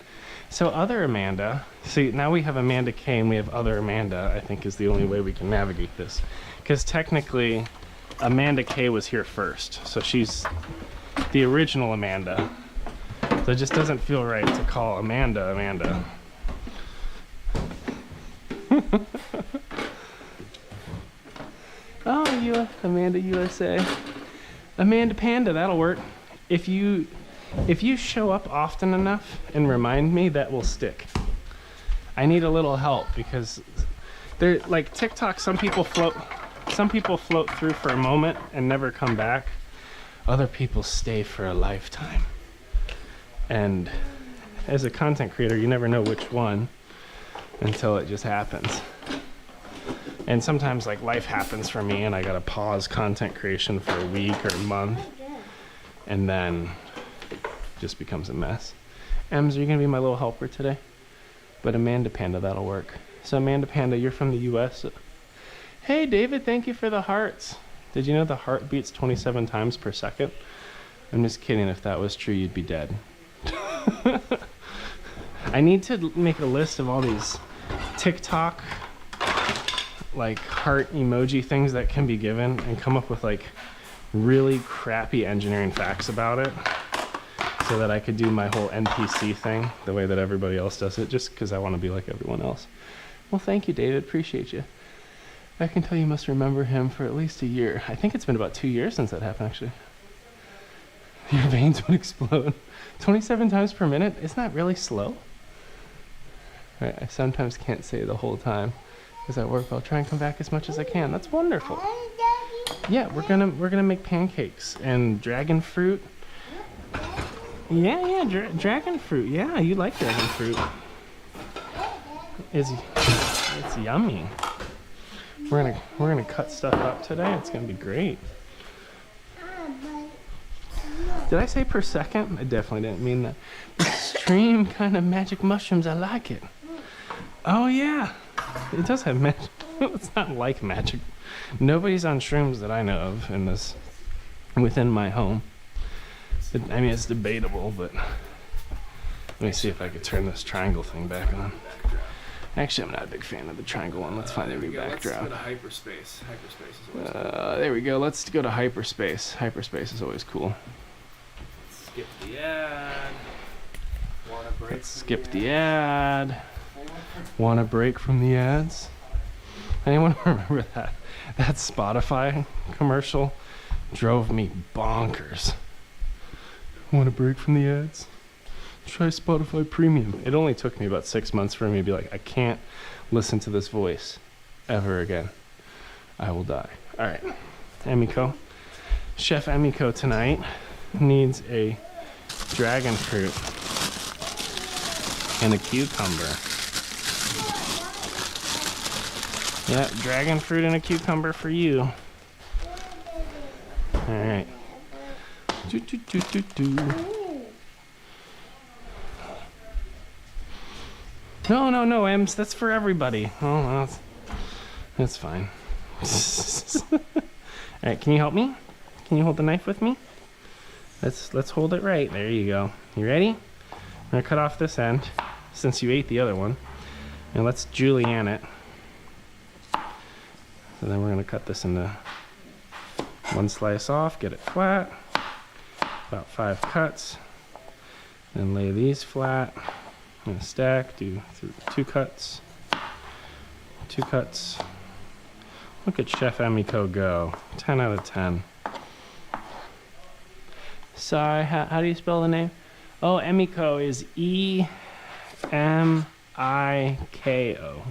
So other Amanda, see, now we have Amanda K and we have other Amanda, I think is the only way we can navigate this. Because technically, Amanda K was here first. So she's the original Amanda. So it just doesn't feel right to call Amanda Amanda. Oh, Amanda USA. Amanda Panda, that'll work. If you show up often enough and remind me, that will stick. I need a little help because they're like TikTok, some people float through for a moment and never come back. Other people stay for a lifetime. And as a content creator, you never know which one until it just happens. And sometimes like life happens for me and I gotta pause content creation for a week or a month. And then just becomes a mess. Ems, are you gonna be my little helper today? But Amanda Panda, that'll work. So Amanda Panda, you're from the US. Hey David, thank you for the hearts. Did you know the heart beats 27 times per second? I'm just kidding. If that was true, you'd be dead. I need to make a list of all these TikTok like heart emoji things that can be given and come up with like really crappy engineering facts about it so that I could do my whole NPC thing the way that everybody else does it, just because I want to be like everyone else. Well, thank you, David. Appreciate you. I can tell you must remember him for at least a year. I think it's been about 2 years since that happened, actually. Your veins would explode. 27 times per minute? Isn't that really slow? Right, I sometimes can't say the whole time because at work I'll try and come back as much as I can. That's wonderful. Yeah, we're gonna make pancakes and dragon fruit. Yeah, dragon fruit. Yeah, you like dragon fruit. It's yummy. We're gonna cut stuff up today. It's gonna be great. Did I say per second? I definitely didn't mean that. Extreme kind of magic mushrooms. I like it. Oh yeah, it does have magic. It's not like magic. Nobody's on shrooms that I know of in this within my home. I mean, it's debatable, but let me see if I could turn this triangle thing back on. Actually, I'm not a big fan of the triangle one. Let's find a new backdrop. Let's go to hyperspace. Hyperspace is always cool. There we go. Let's go to hyperspace. Hyperspace is always cool. Skip the ad. Wanna break? Let's skip the ad. Want a break from the ads? Anyone remember that? That Spotify commercial drove me bonkers. Want a break from the ads? Try Spotify Premium. It only took me about 6 months for me to be like, I can't listen to this voice ever again. I will die. All right, Emiko. Chef Emiko tonight needs a dragon fruit and a cucumber. Yeah, dragon fruit and a cucumber for you. All right. No, Ems, that's for everybody. Oh, that's fine. All right, can you help me? Can you hold the knife with me? Let's hold it right. There you go. You ready? I'm gonna cut off this end since you ate the other one, and let's julienne it. So then we're gonna cut this into one slice off, get it flat, about 5 cuts, then lay these flat in a stack, do 2 cuts, 2 cuts. Look at Chef Emiko go, 10 out of 10. Sorry, how do you spell the name? Oh, Emiko is E-M-I-K-O.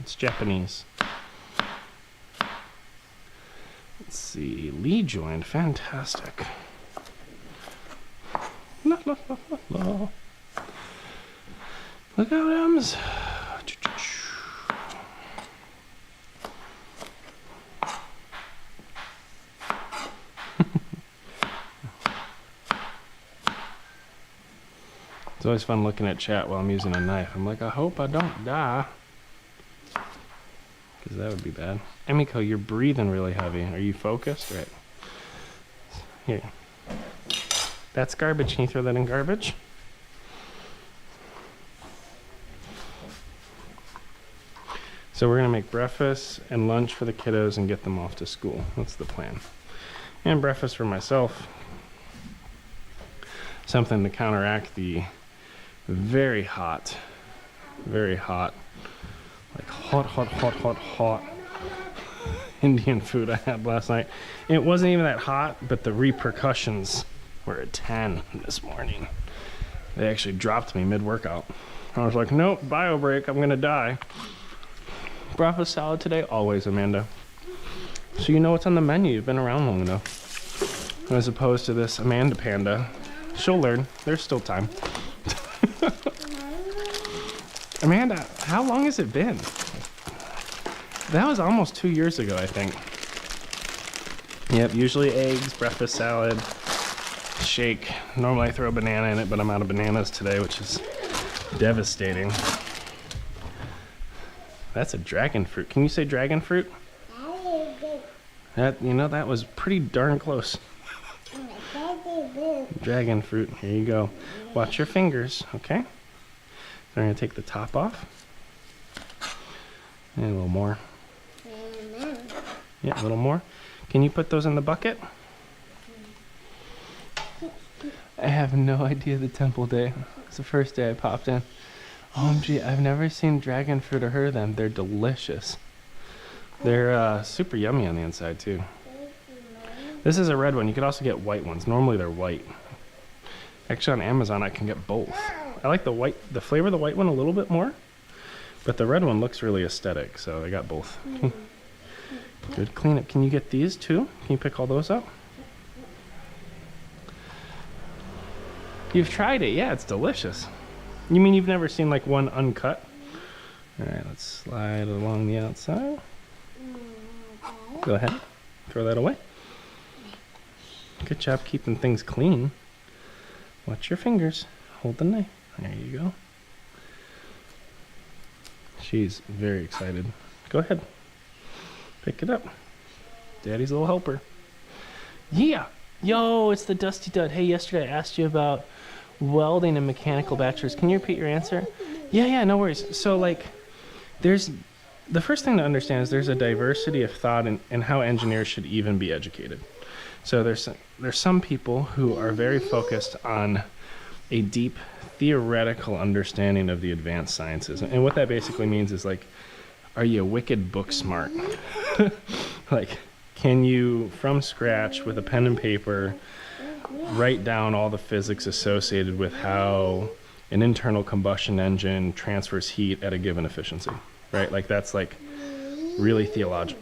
It's Japanese. Let's see, Lee joined, fantastic. No, la, la, la, la. Look out, Ems. It's always fun looking at chat while I'm using a knife. I'm like, I hope I don't die. Because that would be bad. Emiko, you're breathing really heavy. Are you focused? Right. Here. That's garbage. Can you throw that in garbage? So we're going to make breakfast and lunch for the kiddos and get them off to school. That's the plan. And breakfast for myself. Something to counteract the very hot, like hot Indian food I had last night. It wasn't even that hot, but the repercussions were at 10 this morning. They actually dropped me mid-workout. I was like, nope, bio break, I'm gonna die. Breakfast salad today, always, Amanda. So you know what's on the menu, you've been around long enough. As opposed to this Amanda Panda. She'll learn, there's still time. Amanda, how long has it been? That was almost 2 years ago, I think. Yep, usually eggs, breakfast salad, shake. Normally I throw a banana in it, but I'm out of bananas today, which is devastating. That's a dragon fruit. Can you say dragon fruit? That, you know, that was pretty darn close. Dragon fruit, here you go. Watch your fingers, okay? So I'm gonna take the top off. And a little more. Yeah, a little more. Can you put those in the bucket? I have no idea the temple day. It's the first day I popped in. OMG, I've never seen dragon fruit or heard of them. They're delicious. They're super yummy on the inside too. This is a red one. You could also get white ones. Normally they're white. Actually on Amazon I can get both. I like the flavor of the white one a little bit more, but the red one looks really aesthetic, so I got both. Good cleanup. Can you get these too? Can you pick all those up? You've tried it, yeah, it's delicious. You mean you've never seen like one uncut? All right, let's slide along the outside. Go ahead, throw that away. Good job keeping things clean. Watch your fingers, hold the knife. There you go. She's very excited. Go ahead, pick it up. Daddy's little helper. Yeah, yo, it's the Dusty Dud. Hey, yesterday I asked you about welding and mechanical bachelors. Can you repeat your answer? Yeah, no worries. So like, the first thing to understand is there's a diversity of thought in how engineers should even be educated. So there's some people who are very focused on a deep theoretical understanding of the advanced sciences. And what that basically means is like, are you wicked book smart? Like, can you, from scratch with a pen and paper, write down all the physics associated with how an internal combustion engine transfers heat at a given efficiency, right? Like that's like really theoretical.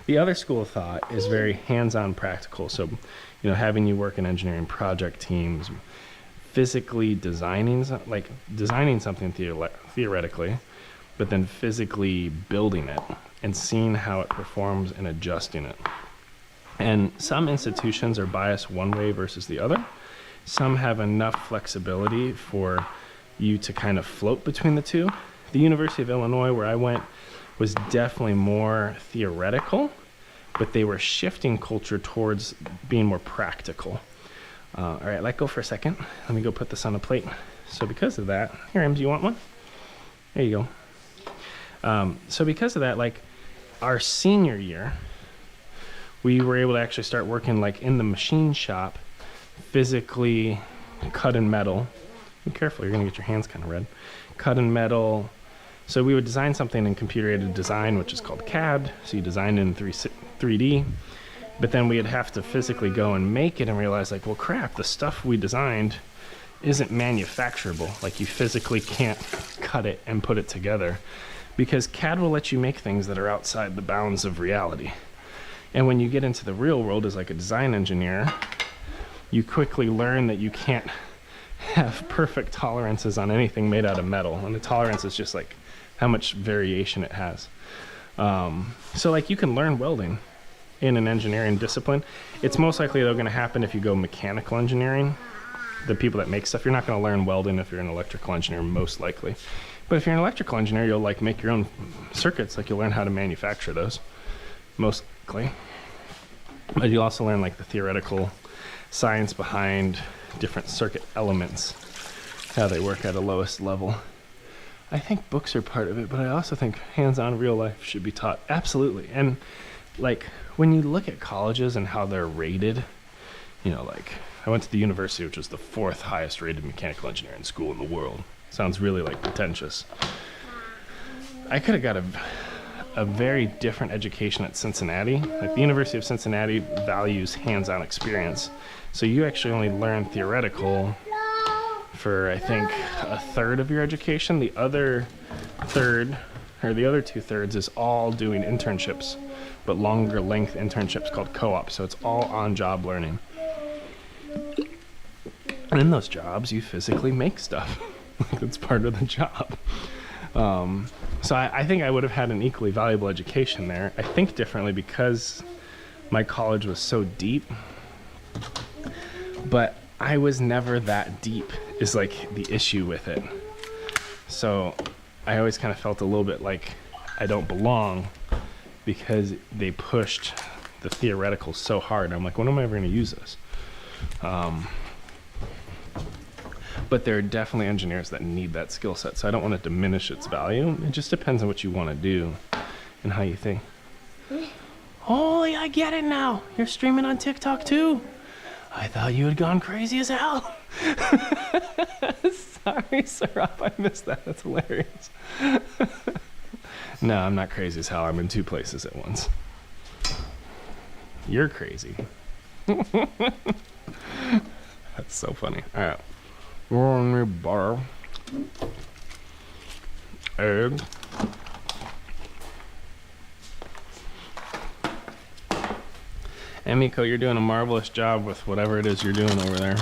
The other school of thought is very hands-on practical. So, you know, having you work in engineering project teams, physically designing something theoretically, but then physically building it and seeing how it performs and adjusting it. And some institutions are biased one way versus the other. Some have enough flexibility for you to kind of float between the two. The University of Illinois, where I went, was definitely more theoretical, but they were shifting culture towards being more practical. All right, let go for a second. Let me go put this on a plate. So because of that, here, Em, do you want one? There you go. So because of that, like our senior year, we were able to actually start working like in the machine shop, physically cutting metal. Be careful, you're gonna get your hands kind of red. Cutting metal. So we would design something in computer-aided design, which is called CAD. So you design it in 3D, but then we'd have to physically go and make it and realize like, well, crap, the stuff we designed isn't manufacturable. Like you physically can't cut it and put it together because CAD will let you make things that are outside the bounds of reality. And when you get into the real world as like a design engineer, you quickly learn that you can't have perfect tolerances on anything made out of metal. And the tolerance is just like how much variation it has. So like you can learn welding in an engineering discipline. It's most likely though going to happen if you go mechanical engineering. The people that make stuff, you're not going to learn welding if you're an electrical engineer, most likely. But if you're an electrical engineer, you'll like make your own circuits. Like you'll learn how to manufacture those, most likely. But you'll also learn like the theoretical science behind different circuit elements, how they work at a lowest level. I think books are part of it, but I also think hands-on real life should be taught. Absolutely. And like when you look at colleges and how they're rated, you know, like I went to the university, which was the 4th highest rated mechanical engineering school in the world. Sounds really like pretentious. I could have got a very different education at Cincinnati. Like the University of Cincinnati values hands-on experience. So you actually only learn theoretical for, I think, a third of your education. The other third, or the other 2/3 is all doing internships, but longer length internships called co-op. So it's all on-job learning. And in those jobs, you physically make stuff. Like it's part of the job. So I think I would have had an equally valuable education there. I think differently because my college was so deep, but I was never that deep is like the issue with it. So I always kind of felt a little bit like I don't belong because they pushed the theoretical so hard. I'm like, when am I ever going to use this? But there are definitely engineers that need that skill set, so I don't want to diminish its value. It just depends on what you want to do and how you think. Holy, I get it now. You're streaming on TikTok too? I thought you had gone crazy as hell. Sorry, Sarap, I missed that. That's hilarious. No, I'm not crazy as hell. I'm in 2 places at once. You're crazy. That's so funny. All right. We're on the butter, egg, and Miko, you're doing a marvelous job with whatever it is you're doing over there.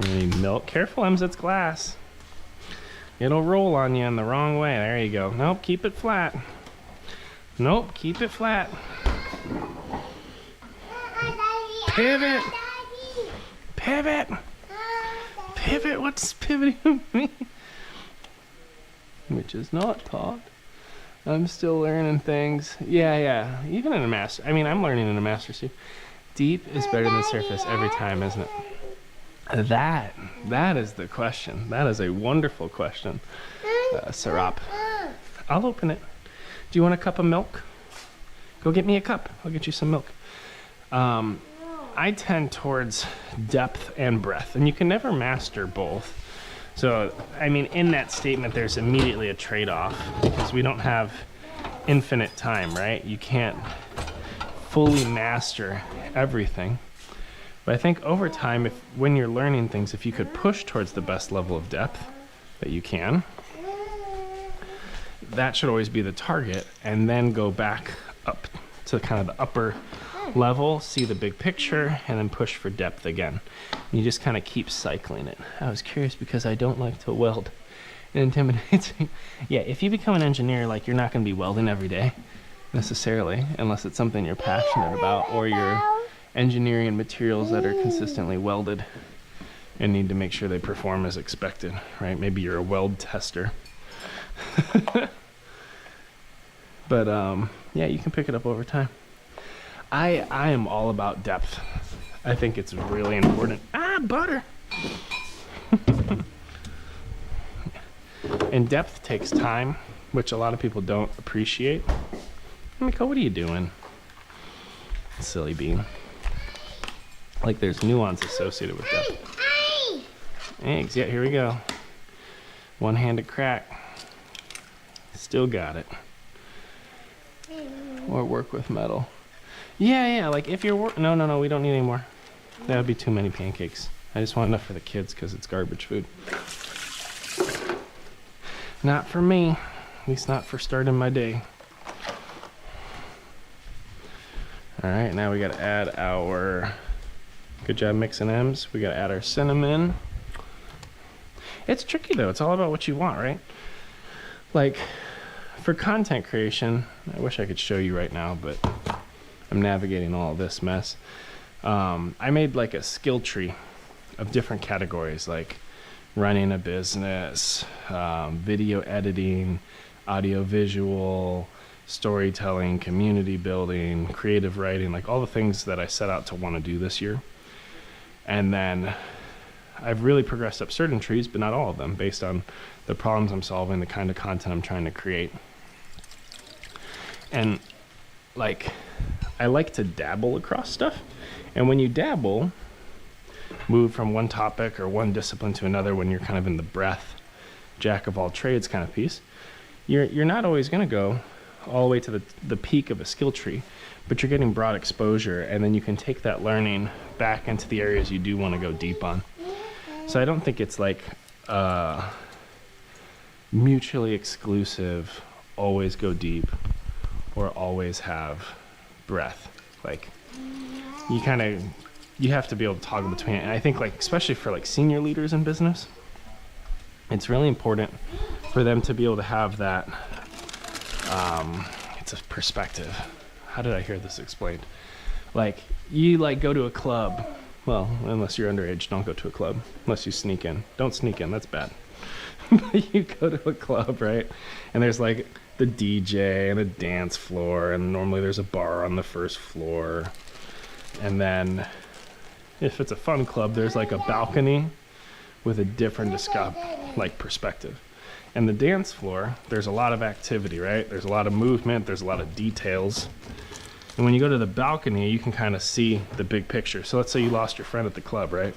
We need milk. Careful, Ems, it's glass. It'll roll on you in the wrong way. There you go. Nope, keep it flat. Nope, keep it flat. Pivot. Pivot! Pivot, what's pivoting me? Which is not taught. I'm still learning things. Yeah. Even in a master. I mean, I'm learning in a master's too. Deep is better than surface every time, isn't it? That is the question. That is a wonderful question, Sarap. I'll open it. Do you want a cup of milk? Go get me a cup. I'll get you some milk. I tend towards depth and breadth, and you can never master both. So, I mean, in that statement, there's immediately a trade-off because we don't have infinite time, right? You can't fully master everything. But I think over time, when you're learning things, if you could push towards the best level of depth that you can, that should always be the target, and then go back up to kind of the upper level, see the big picture, and then push for depth again. And you just kind of keep cycling it. I was curious because I don't like to weld. It intimidates me. Yeah, if you become an engineer, like you're not going to be welding every day necessarily, unless it's something you're passionate about, or you're engineering materials that are consistently welded and need to make sure they perform as expected, right? Maybe you're a weld tester. But yeah, you can pick it up over time. I am all about depth. I think it's really important. Butter! And depth takes time, which a lot of people don't appreciate. Miko, what are you doing? Silly bean. Like there's nuance associated with depth. Eggs, yeah, here we go. One-handed crack. Still got it. Or work with metal. Yeah, like if you're no, we don't need any more. That would be too many pancakes. I just want enough for the kids because it's garbage food. Not for me, at least not for starting my day. All right, now we got to add our, good job mixing M's. We got to add our cinnamon. It's tricky though. It's all about what you want, right? Like for content creation, I wish I could show you right now, but I'm navigating all this mess. I made like a skill tree of different categories, like running a business, video editing, audio visual, storytelling, community building, creative writing, like all the things that I set out to want to do this year. And then I've really progressed up certain trees, but not all of them, based on the problems I'm solving, the kind of content I'm trying to create. And like, I like to dabble across stuff. And when you dabble, move from one topic or one discipline to another, when you're kind of in the breadth, jack of all trades kind of piece, you're not always going to go all the way to the peak of a skill tree, but you're getting broad exposure, and then you can take that learning back into the areas you do want to go deep on. So I don't think it's like mutually exclusive, always go deep, or always have breadth. Like you have to be able to toggle between it. And I think like, especially for like senior leaders in business, it's really important for them to be able to have that, it's a perspective. How did I hear this explained? Like you like go to a club. Well, unless you're underage, don't go to a club. Unless you sneak in. Don't sneak in, that's bad. But you go to a club, right? And there's like the DJ and a dance floor, and normally there's a bar on the first floor. And then if it's a fun club, there's like a balcony with a different like perspective. And the dance floor, there's a lot of activity, right? There's a lot of movement, there's a lot of details. And when you go to the balcony, you can kind of see the big picture. So let's say you lost your friend at the club, right?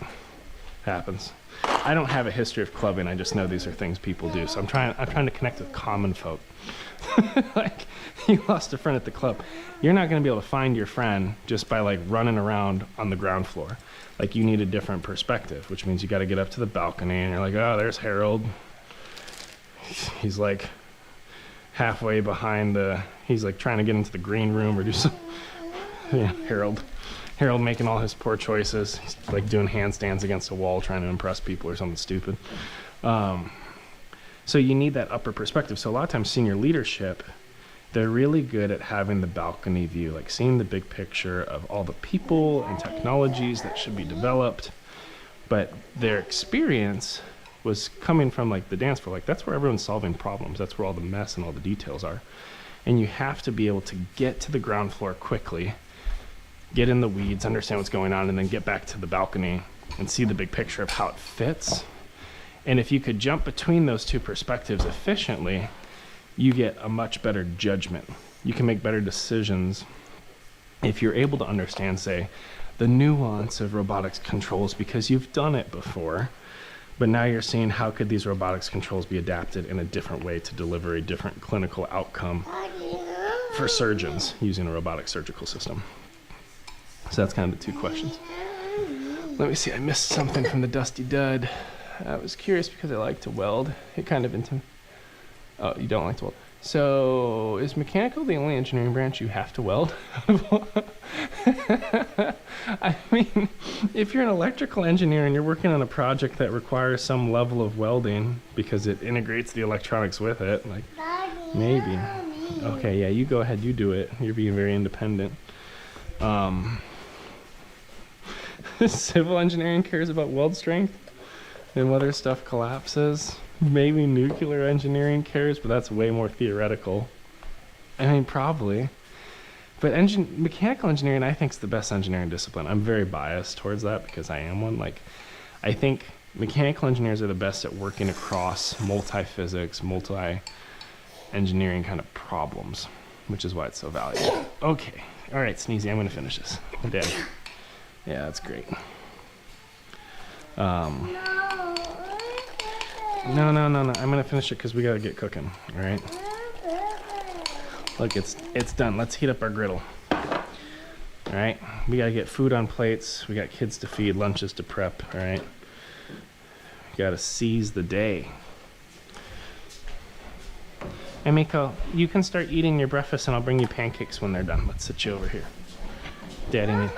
Happens. I don't have a history of clubbing. I just know these are things people do. So I'm trying to connect with common folk. Like you lost a friend at the club. You're not going to be able to find your friend just by like running around on the ground floor. Like you need a different perspective, which means you got to get up to the balcony and you're like, oh, there's Harold. He's like halfway behind he's like trying to get into the green room or do some, yeah, Harold making all his poor choices. He's like doing handstands against a wall trying to impress people or something stupid. So you need that upper perspective. So a lot of times senior leadership, they're really good at having the balcony view, like seeing the big picture of all the people and technologies that should be developed. But their experience was coming from like the dance floor. Like that's where everyone's solving problems. That's where all the mess and all the details are. And you have to be able to get to the ground floor quickly, get in the weeds, understand what's going on, and then get back to the balcony and see the big picture of how it fits. And if you could jump between those two perspectives efficiently, you get a much better judgment. You can make better decisions if you're able to understand, say, the nuance of robotics controls because you've done it before, but now you're seeing how could these robotics controls be adapted in a different way to deliver a different clinical outcome for surgeons using a robotic surgical system. So that's kind of the two questions. Let me see, I missed something from the Dusty Dud. I was curious because I like to weld. It kind of oh, you don't like to weld. So is mechanical the only engineering branch you have to weld? I mean, if you're an electrical engineer and you're working on a project that requires some level of welding because it integrates the electronics with it, like maybe. Okay, yeah, you go ahead, you do it. You're being very independent. Civil engineering cares about weld strength and whether stuff collapses. Maybe nuclear engineering cares, but that's way more theoretical. I mean, probably. But mechanical engineering, I think, is the best engineering discipline. I'm very biased towards that because I am one. Like, I think mechanical engineers are the best at working across multi-physics, multi-engineering kind of problems, which is why it's so valuable. Okay. All right, Sneezy, I'm going to finish this. Daddy. Yeah, that's great. No. I'm going to finish it because we got to get cooking. All right? Look, it's done. Let's heat up our griddle. All right? We got to get food on plates. We got kids to feed, lunches to prep. All right? We got to seize the day. Hey, Miko, you can start eating your breakfast and I'll bring you pancakes when they're done. Let's sit you over here. Daddy needs.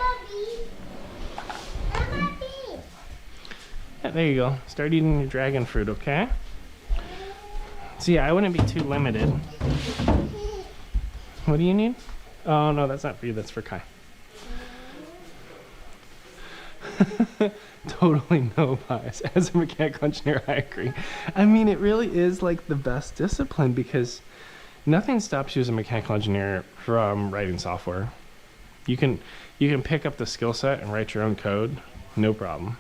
Yeah, there you go. Start eating your dragon fruit, okay? So yeah, I wouldn't be too limited. What do you need? Oh no, that's not for you, that's for Kai. Totally no bias. As a mechanical engineer, I agree. I mean, it really is like the best discipline because nothing stops you as a mechanical engineer from writing software. You can pick up the skill set and write your own code, no problem.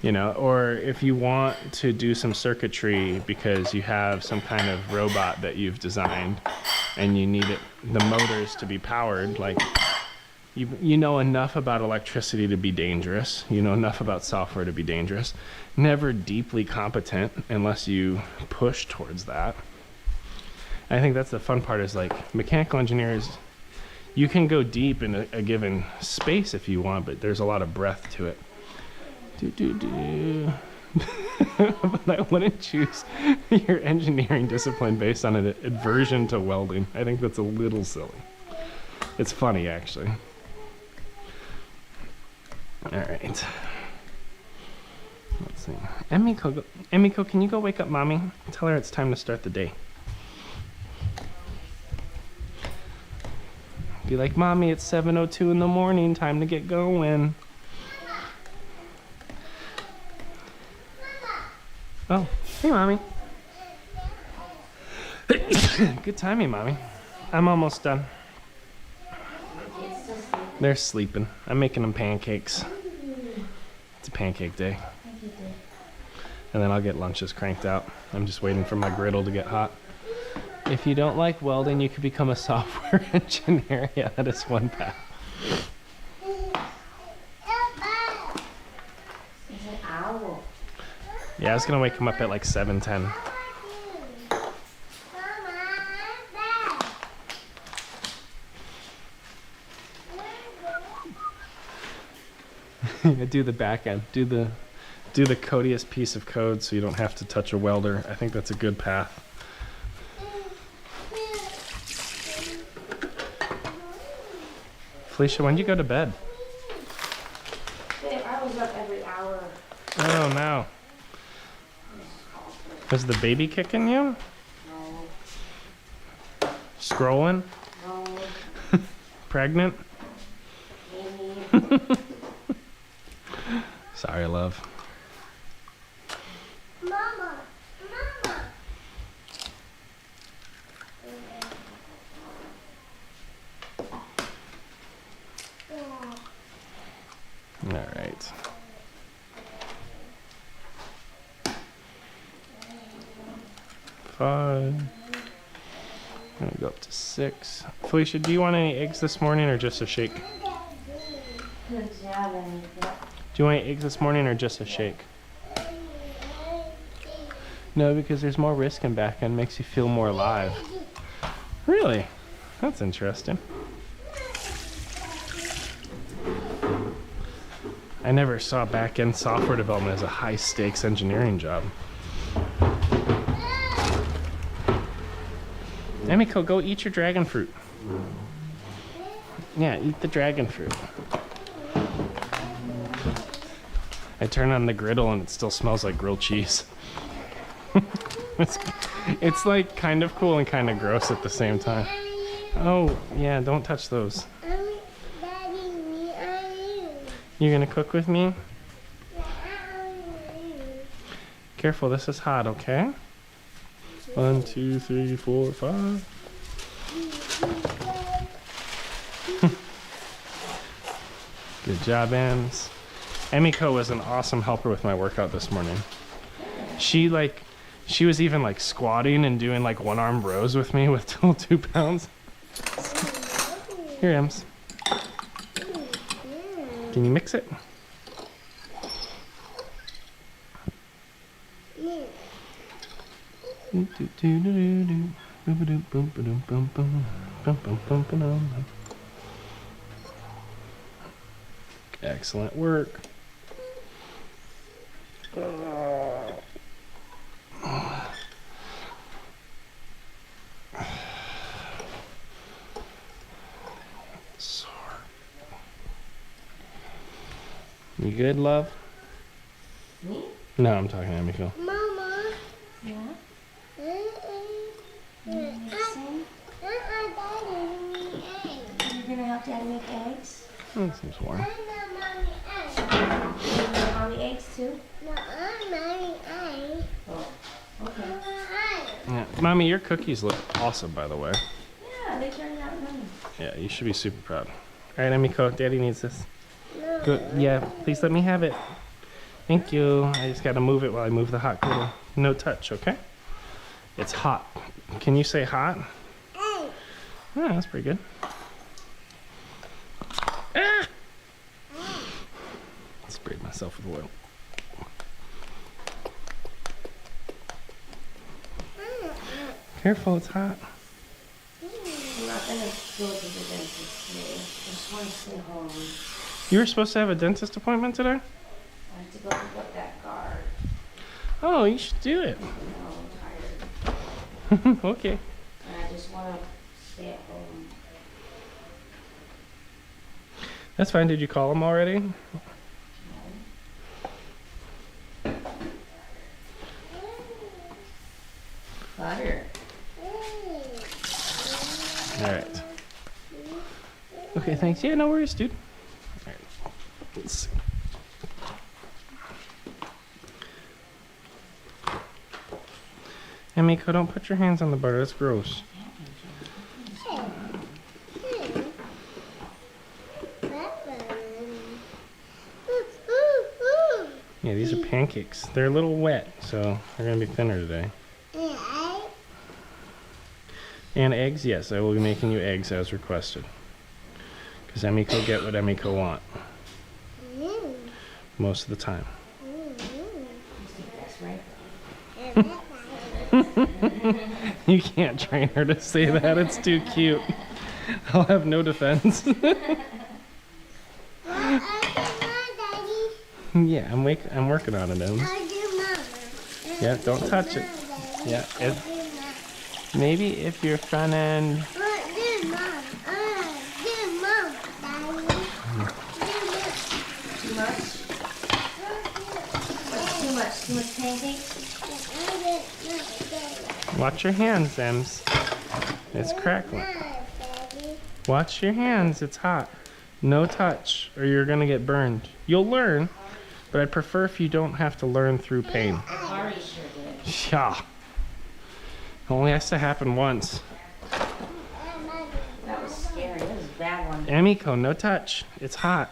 You know, or if you want to do some circuitry because you have some kind of robot that you've designed and you need the motors to be powered, like you know enough about electricity to be dangerous. You know enough about software to be dangerous. Never deeply competent unless you push towards that. I think that's the fun part is like mechanical engineers, you can go deep in a given space if you want, but there's a lot of breadth to it. But I wouldn't choose your engineering discipline based on an aversion to welding. I think that's a little silly. It's funny, actually. All right. Let's see. Emiko, can you go wake up mommy? Tell her it's time to start the day. Be like, mommy, it's 7:02 in the morning. Time to get going. Oh, hey, mommy. Good timing, mommy. I'm almost done. They're sleeping. I'm making them pancakes. It's a pancake day. And then I'll get lunches cranked out. I'm just waiting for my griddle to get hot. If you don't like welding, you could become a software engineer. Yeah, that is one path. It's an owl. Yeah, I was gonna wake him up at like 7:10. Do the back end. Do the codiest piece of code so you don't have to touch a welder. I think that's a good path. Felicia, when did you go to bed? I was up every hour. Oh no. Was the baby kicking you? No. Scrolling? No. Pregnant? Maybe. Sorry, love. Mama. All right. Five. I'm gonna go up to 6. Felicia, do you want any eggs this morning or just a shake? Good job, Anita. Do you want any eggs this morning or just a shake? No, because there's more risk in back end, makes you feel more alive. Really? That's interesting. I never saw back-end software development as a high-stakes engineering job. Emiko, go eat your dragon fruit. Yeah, eat the dragon fruit. I turn on the griddle and it still smells like grilled cheese. It's like kind of cool and kind of gross at the same time. Oh, yeah, don't touch those. You're gonna cook with me? Careful, this is hot, okay? 1, 2, 3, 4, 5. Good job, Ems. Emiko was an awesome helper with my workout this morning. She was even like squatting and doing like one-arm rows with me with 2 pounds. Here, Ems. Can you mix it? Excellent work. You good, love? Me? No, I'm talking to Emiko. Mama. Yeah? Sing? You're gonna help Daddy make eggs? That seems warm. Mommy eggs too? Oh, okay. Yeah. Mommy, your cookies look awesome, by the way. Yeah, they turned out nice. Yeah, you should be super proud. All right, Emiko, Daddy needs this. Good. Yeah, please let me have it. Thank you. I just gotta move it while I move the hot griddle. No touch, okay? It's hot. Can you say hot? Yeah, that's pretty good. Ah! Sprayed myself with oil. Careful, it's hot. I'm not gonna go to the dentist today. I just want to stay home. You were supposed to have a dentist appointment today? I have to go pick up that guard. Oh, you should do it. No, I'm tired. Okay. And I just want to stay at home. That's fine. Did you call him already? Butter. All right. Okay, thanks. Yeah, no worries, dude. All right. Let's see. Emiko, don't put your hands on the butter. That's gross. Yeah, these are pancakes. They're a little wet, so they're gonna be thinner today. And eggs, yes, I will be making you eggs as requested. Because Emiko get what Emiko want. Most of the time. That's right. You can't train her to say that, it's too cute. I'll have no defense. Yeah, I'm working on it, Em. Yeah, don't touch it. Yeah, maybe if your front end. Too much? What's too much? Too much pancakes? Watch your hands, Ems. It's crackling. Watch your hands, it's hot. No touch, or you're gonna get burned. You'll learn, but I'd prefer if you don't have to learn through pain. Ari sure did. Yeah. Only has to happen once. That was scary. That was a bad one. Emiko, no touch. It's hot.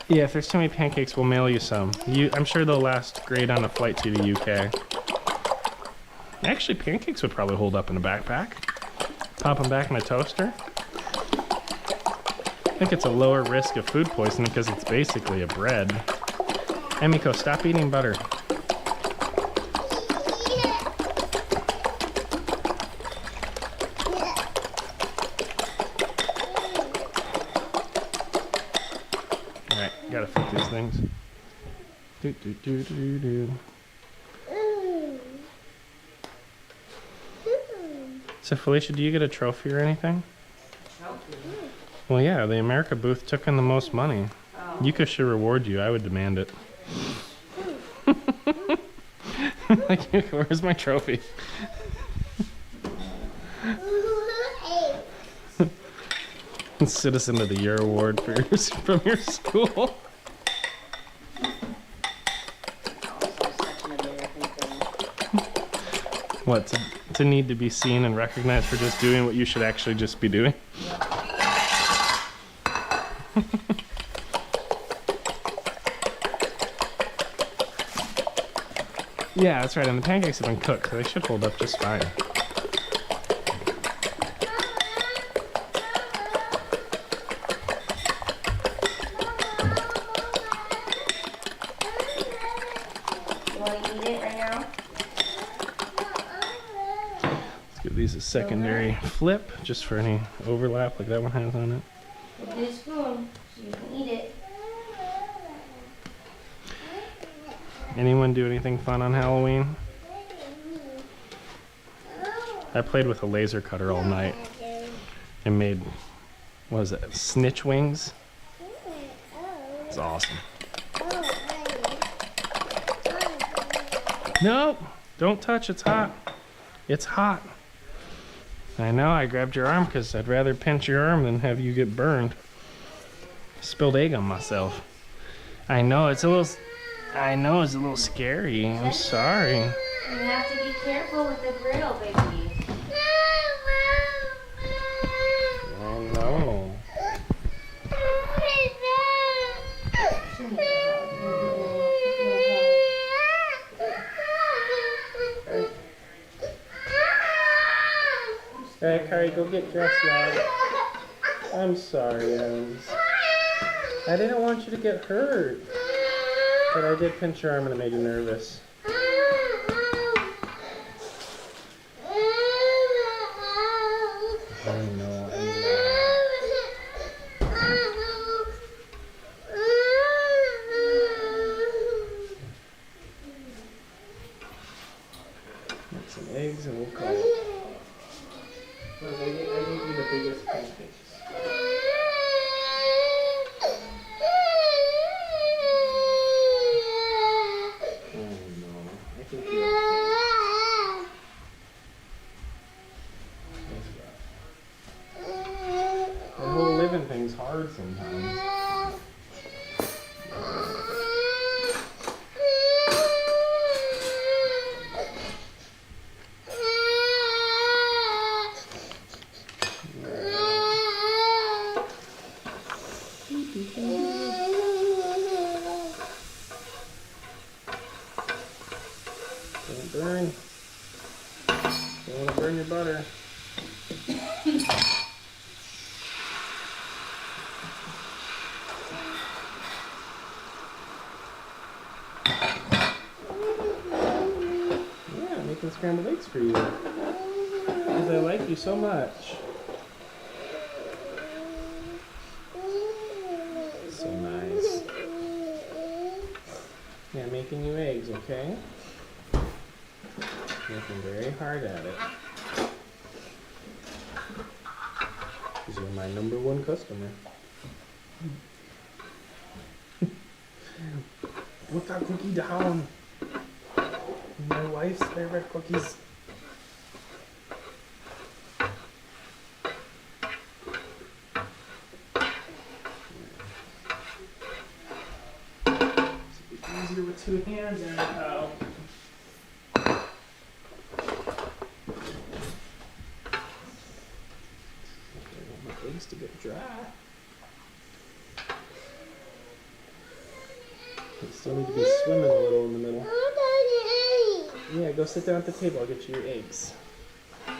Yeah, if there's too many pancakes, we'll mail you some. I'm sure they'll last great on a flight to the UK. Actually, pancakes would probably hold up in a backpack. Pop them back in a toaster. I think it's a lower risk of food poisoning because it's basically a bread. Emiko, stop eating butter. Alright, gotta flip these things. Do, do, do, do, do. So Felicia, do you get a trophy or anything? Trophy. Well, yeah, the America booth took in the most money. Oh. Yuka should reward you. I would demand it. Like, Yuka, where's my trophy? Citizen of the Year award for from your school. Also such an American thing. What, to need to be seen and recognized for just doing what you should actually just be doing? Yeah, that's right, and the pancakes have been cooked, so they should hold up just fine. You want to eat it right now? Let's give these a secondary flip, just for any overlap like that one has on it. Get a spoon so you can eat it. Anyone do anything fun on Halloween? I played with a laser cutter all night and made what is it? Snitch wings. It's awesome. No, don't touch. It's hot. It's hot. I know. I grabbed your arm because I'd rather pinch your arm than have you get burned. Spilled egg on myself. I know it's a little. I know it's a little scary. I'm sorry. You have to be careful with the grill, baby. Oh no. Alright, Kari, go get dressed now. I'm sorry, Ems. I didn't want you to get hurt. But I did pinch your arm and it made you nervous. I know, Make some eggs and we'll call it. I gave you the biggest pancakes. The whole living thing's hard sometimes. Don't burn. Don't want to burn your butter. Yeah, making scrambled eggs for you. Because I like you so much. So nice. Yeah, making you eggs, okay? Working very hard at it. Because you're my #1 customer. Put that cookie down. My wife's favorite cookies. It's easier with 2 hands and how. Eggs to get dry. They still need to be swimming a little in the middle. Yeah, go sit down at the table. I'll get you your eggs. You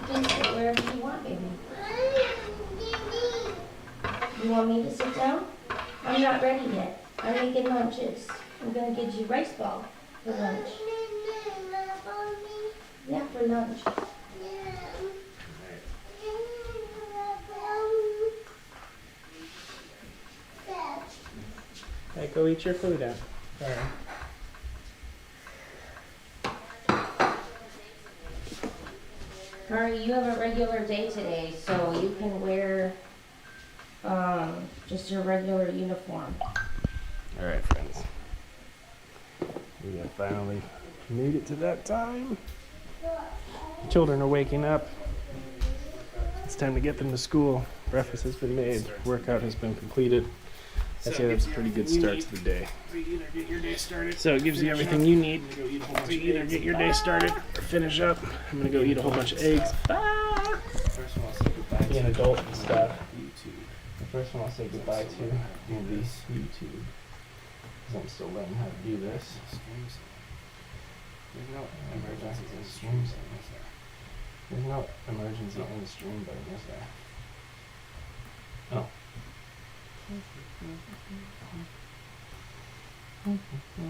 can sit wherever you want, baby. You want me to sit down? I'm not ready yet. I'm making lunches. I'm gonna get you rice ball for lunch. Yeah, for lunch. Hey, go eat your food out. Alright. Kari, you have a regular day today, so you can wear just your regular uniform. Alright, friends. We have finally made it to that time. The children are waking up. It's time to get them to school. Breakfast has been made. Workout has been completed. I'd say that's a pretty good start to the day. So it gives you everything you need to either get your day started or finish up. I'm gonna go eat a whole bunch of eggs. Ah! Be an adult and stuff. The first one I'll say goodbye to will be YouTube. Because I'm still learning how to do this. There's no emergency in the stream button, is there? There's no emergency in the stream button, is there? Oh.